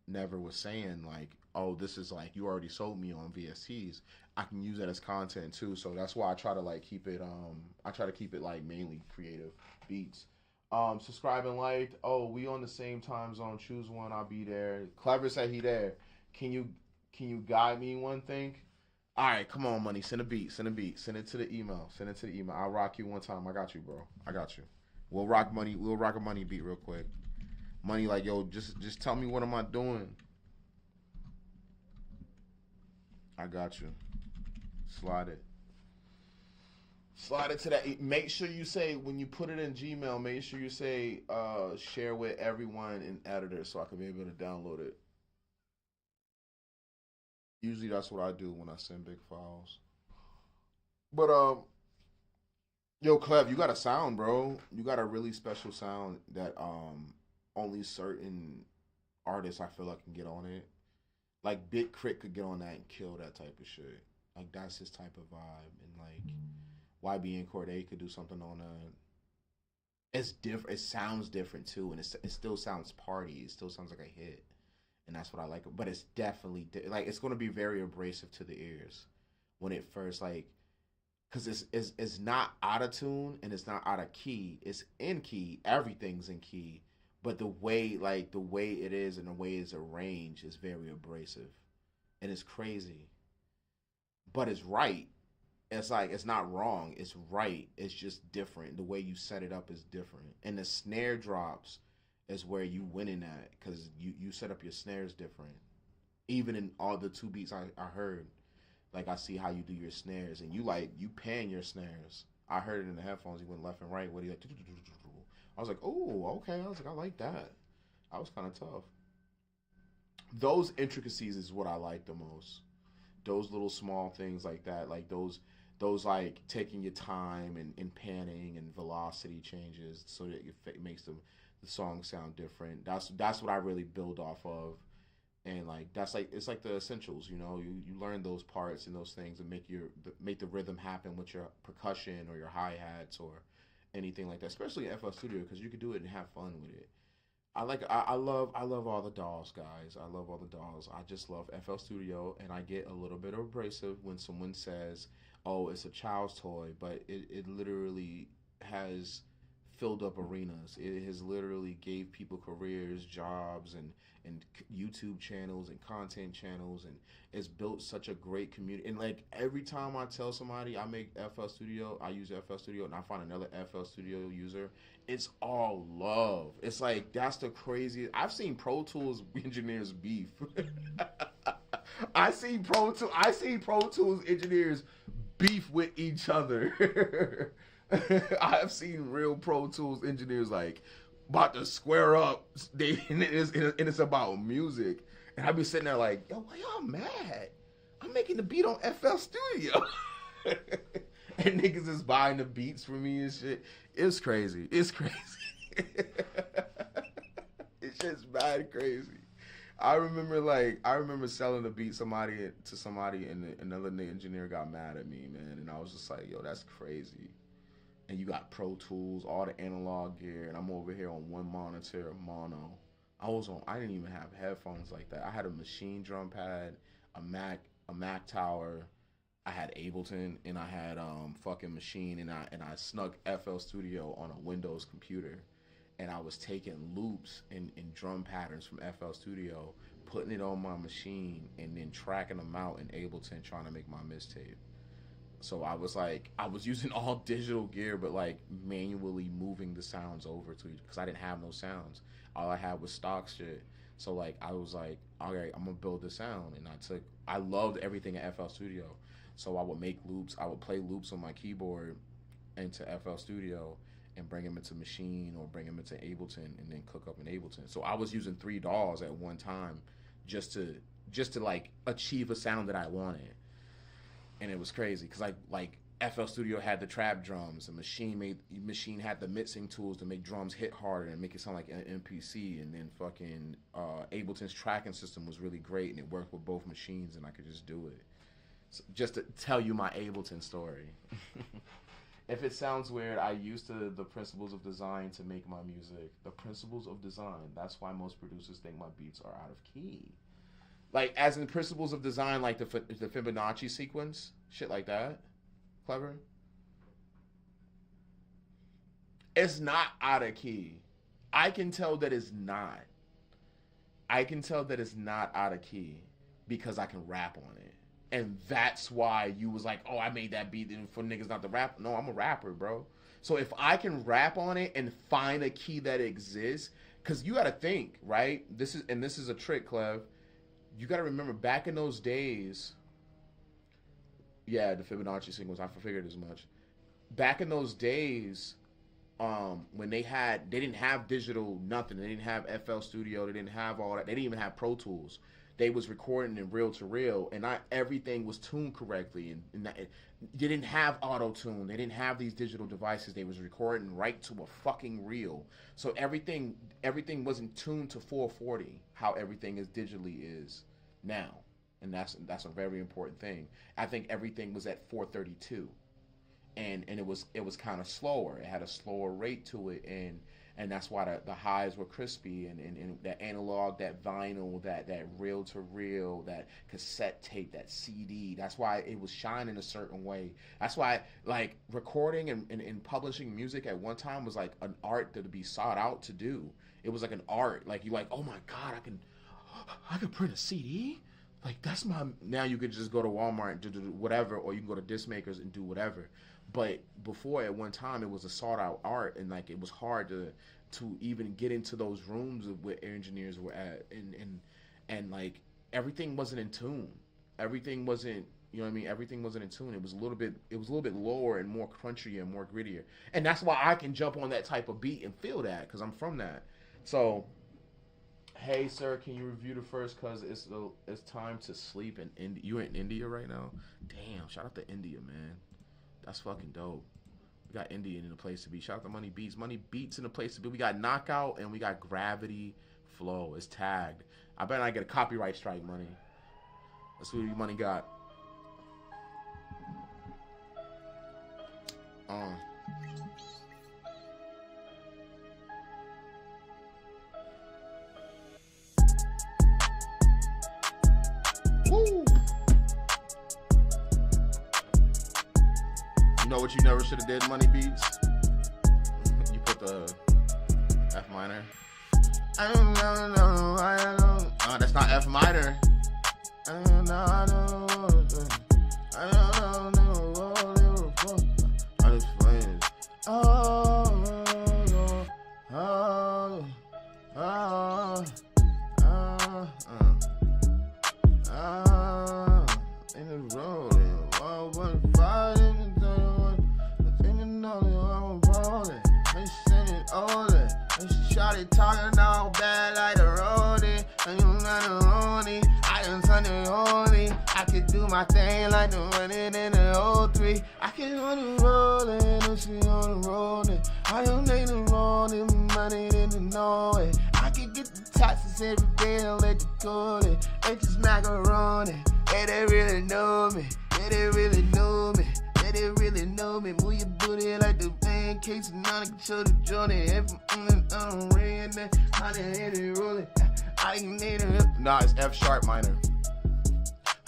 Never was saying, like, oh, this is like you already sold me on VSTs. I can use that as content too. So that's why I try to like keep it. I try to keep it like mainly creative beats. Subscribe and like. Oh, we on the same time zone. Choose one. I'll be there. Clever said he there. Can you guide me one thing? All right, come on, money. Send a beat. Send it to the email. I'll rock you one time. I got you, bro. I got you. We'll rock money. We'll rock a money beat real quick. Money, like, yo, just tell me what am I doing. I got you. Slide it. Slide it to that. Make sure you say, when you put it in Gmail, make sure you say share with everyone in editor so I can be able to download it. Usually that's what I do when I send big files. But Yo, Clev, you got a sound, bro. You got a really special sound that only certain artists I feel like can get on it. Like Big Crit could get on that and kill that type of shit. Like that's his type of vibe, and like YB and Corday could do something on a. It's different. It sounds different too, and it still sounds party. It still sounds like a hit, and that's what I like. But it's definitely like it's going to be very abrasive to the ears when it first like because it's not out of tune and it's not out of key. It's in key. Everything's in key, but the way it is and the way it's arranged is very abrasive, and it's crazy. But it's right. It's like it's not wrong. It's right. It's just different. The way you set it up is different, and the snare drops is where you winning at because you set up your snares different. Even in all the two beats I heard, like I see how you do your snares, and you pan your snares. I heard it in the headphones. He went left and right. What he like? I was like, oh, okay. I was like, I like that. I was kind of tough. Those intricacies is what I like the most. Those little small things like that, like those like taking your time and panning and velocity changes so that it makes the song sound different. That's what I really build off of, and like that's like it's like the essentials. You learn those parts and those things and make the rhythm happen with your percussion or your hi hats or anything like that. Especially in FL Studio because you could do it and have fun with it. I love all the dolls, guys. I love all the dolls. I just love FL Studio, and I get a little bit abrasive when someone says, "Oh, it's a child's toy," but it literally has filled up arenas. It has literally gave people careers, jobs, and YouTube channels and content channels, and it's built such a great community. And like every time I tell somebody I make FL Studio, I use FL Studio, and I find another FL Studio user, it's all love. It's like that's the craziest. I've seen Pro Tools engineers beef. I see Pro Tools engineers beef with each other. I've seen real Pro Tools engineers like about to square up. And it's about music, and I be sitting there like, yo, why y'all mad? I'm making the beat on FL Studio. And niggas is buying the beats for me and shit. It's crazy. It's crazy. It's just bad crazy. I remember selling the beat to somebody and another engineer got mad at me, man, and I was just like, yo, that's crazy. And you got Pro Tools, all the analog gear, and I'm over here on one monitor, mono. I didn't even have headphones like that. I had a machine drum pad, a Mac Tower. I had Ableton, and I had fucking Machine, and I snuck FL Studio on a Windows computer, and I was taking loops and drum patterns from FL Studio, putting it on my machine, and then tracking them out in Ableton, trying to make my mixtape. So I was using all digital gear, but like manually moving the sounds over to it because I didn't have no sounds. All I had was stock shit. So like I was like, okay, I'm gonna build the sound, and I loved everything in FL Studio. So I would make loops. I would play loops on my keyboard into FL Studio and bring them into Machine or bring them into Ableton and then cook up in Ableton. So I was using three DAWs at one time just to like achieve a sound that I wanted, and it was crazy because like FL Studio had the trap drums, and Machine had the mixing tools to make drums hit harder and make it sound like an MPC, and then fucking Ableton's tracking system was really great and it worked with both machines and I could just do it. So just to tell you my Ableton story. If it sounds weird, I used the principles of design to make my music. The principles of design. That's why most producers think my beats are out of key. Like as in principles of design, like the Fibonacci sequence, shit like that. Clever. It's not out of key. I can tell that it's not. I can tell that it's not out of key because I can rap on it. And that's why you was like, oh, I made that beat for niggas not to rap. No, I'm a rapper, bro. So if I can rap on it and find a key that exists, because you got to think, right? This is a trick, Clev. You got to remember back in those days. Yeah, the Fibonacci sequence. I figured as much. Back in those days, when they didn't have digital nothing. They didn't have FL Studio. They didn't have all that. They didn't even have Pro Tools. they was recording in reel to reel, and not everything was tuned correctly, and they didn't have auto tune. They didn't have these digital devices. They was recording right to a fucking reel. So everything wasn't tuned to 440, how everything is digitally is now, and that's a very important thing. I think everything was at 432, and it was kind of slower. It had a slower rate to it, and that's why the highs were crispy, and that analog, that vinyl, that reel to reel, that cassette tape, that CD. That's why it was shining a certain way. That's why, like, recording and publishing music at one time was like an art that to be sought out to do. It was like an art. Like, you like, oh my God, I can print a CD. Like, that's my. Now you could just go to Walmart and do whatever, or you can go to disc makers and do whatever. But before, at one time, it was a sought out art, and like it was hard to even get into those rooms where engineers were at, and like everything wasn't in tune. Everything wasn't, you know what I mean? Everything wasn't in tune. It was a little bit lower and more crunchier and more grittier. And that's why I can jump on that type of beat and feel that, because I'm from that. So, hey sir, can you review the first? Cause it's time to sleep in India. You in India right now? Damn! Shout out to India, man. That's fucking dope. We got India in the place to be. Shout out to Money Beats. Money Beats in the place to be. We got Knockout and we got Gravity Flow. It's tagged. I bet I get a copyright strike, Money. Let's see what Money got. Woo! You know what you never should have did, Money Beats? You put the F minor. I don't know. That's not F minor. I don't know. I just playing. In the road, Shawty talking all bad like the roadie, and you not the roadie. I am Sunday holy. I could do my thing like the running in the 03. I can on the rolling, and she on the rolling. I don't need the rolling, money didn't know it. I can get the taxes every day and let you call it. It's just macaroni. They really know me. They really know me. They really know me. Move your booty like the pancakes and I can show the journey. If I'm reading that, I didn't hit it rolling. I didn't need it. Nah, it's F sharp minor.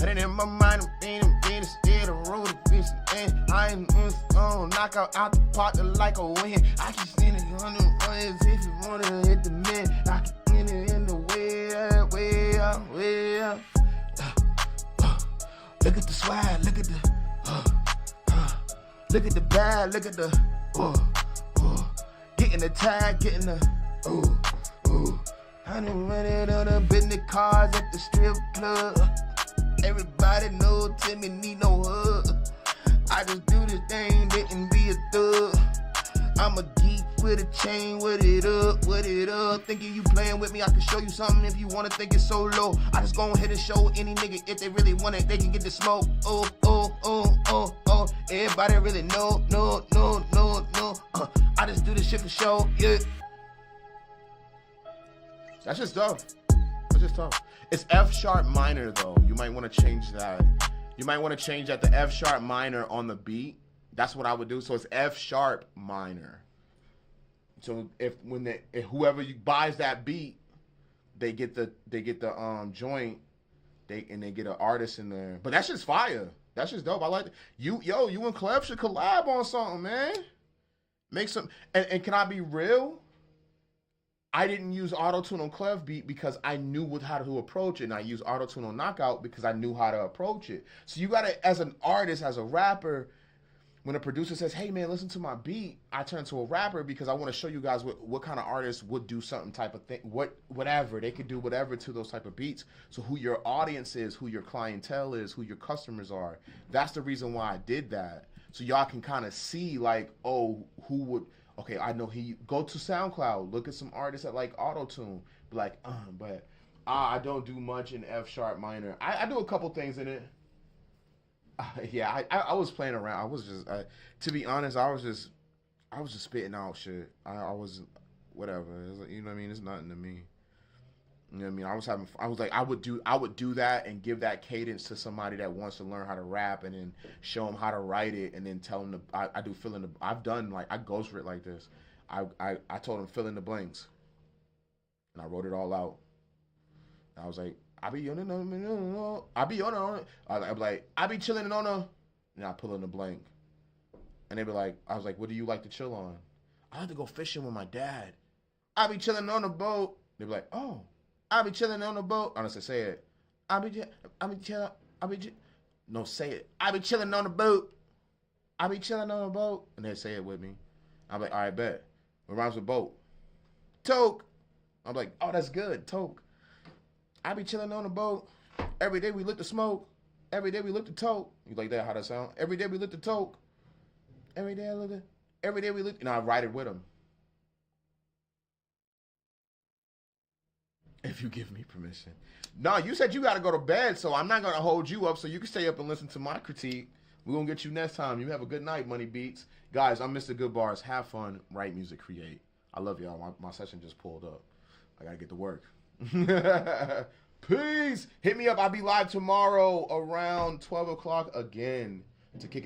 I didn't in my mind, I'm being scared of road of fish. And I am on knockout out the park like a win. I can stand it on the runs if you want to hit the man. I can get it in the way up. Look at the swag, look at the. Look at the bag, look at the, getting the tag, getting the, I done rented on the business cars at the strip club. Everybody know Timmy need no hug. I just do this thing, didn't be a thug. I'm a geek with a chain, with it up. Thinking you playing with me, I can show you something if you wanna think it's so low. I just go ahead and show any nigga if they really want it, they can get the smoke. Everybody really know. I just do this shit for show, yeah. That's just tough. It's F sharp minor though. You might want to change that. You might want to change that to F sharp minor on the beat. That's what I would do. So it's F sharp minor. So if whoever buys that beat, they get the joint, they get an artist in there. But that's just fire. That's just dope. I like it. You and Clef should collab on something, man. Make some. And can I be real? I didn't use auto-tune on Clef beat because I knew how to approach it, and I used auto-tune on Knockout because I knew how to approach it. So you gotta, as an artist, as a rapper, when a producer says, hey man, listen to my beat, I turn to a rapper because I want to show you guys what kind of artist would do something type of thing, whatever. They could do whatever to those type of beats. So who your audience is, who your clientele is, who your customers are. That's the reason why I did that. So y'all can kind of see like, oh, who would, okay, I know go to SoundCloud, look at some artists that like auto-tune, be like, but I don't do much in F sharp minor. I do a couple things in it. Yeah, I was playing around. I was just, to be honest, I was just spitting out shit. I was, whatever. It was like, you know what I mean? It's nothing to me. You know what I mean? I was like, I would do that and give that cadence to somebody that wants to learn how to rap, and then show them how to write it, and then tell them I do fill in the, I've done like, I ghostwrit like this. I told them fill in the blanks, and I wrote it all out. And I was like, I be on it, I be on it. I be like, I be chilling on a, and I pull in the blank. And they be like, I was like, what do you like to chill on? I like to go fishing with my dad. I be chilling on the boat. They be like, oh, I be chilling on the boat. I don't say it. I be chilling. No, say it. I be chilling on the boat. I be chilling on the boat. And they say it with me. I'm like, all right, bet. What rhymes with boat? Toke. I'm like, oh, that's good. Toke. I be chilling on the boat. Every day we look to smoke. Every day we look to toke. You like that? How that sound? Every day we look to toke. Every day I look at. Every day we look. And I write it with him. If you give me permission. No, you said you got to go to bed, so I'm not going to hold you up so you can stay up and listen to my critique. We're going to get you next time. You have a good night, Money Beats. Guys, I'm Mr.Goodbarz. Have fun, write music, create. I love y'all. My session just pulled up. I got to get to work. Peace. Hit me up. I'll be live tomorrow around 12 o'clock again to kick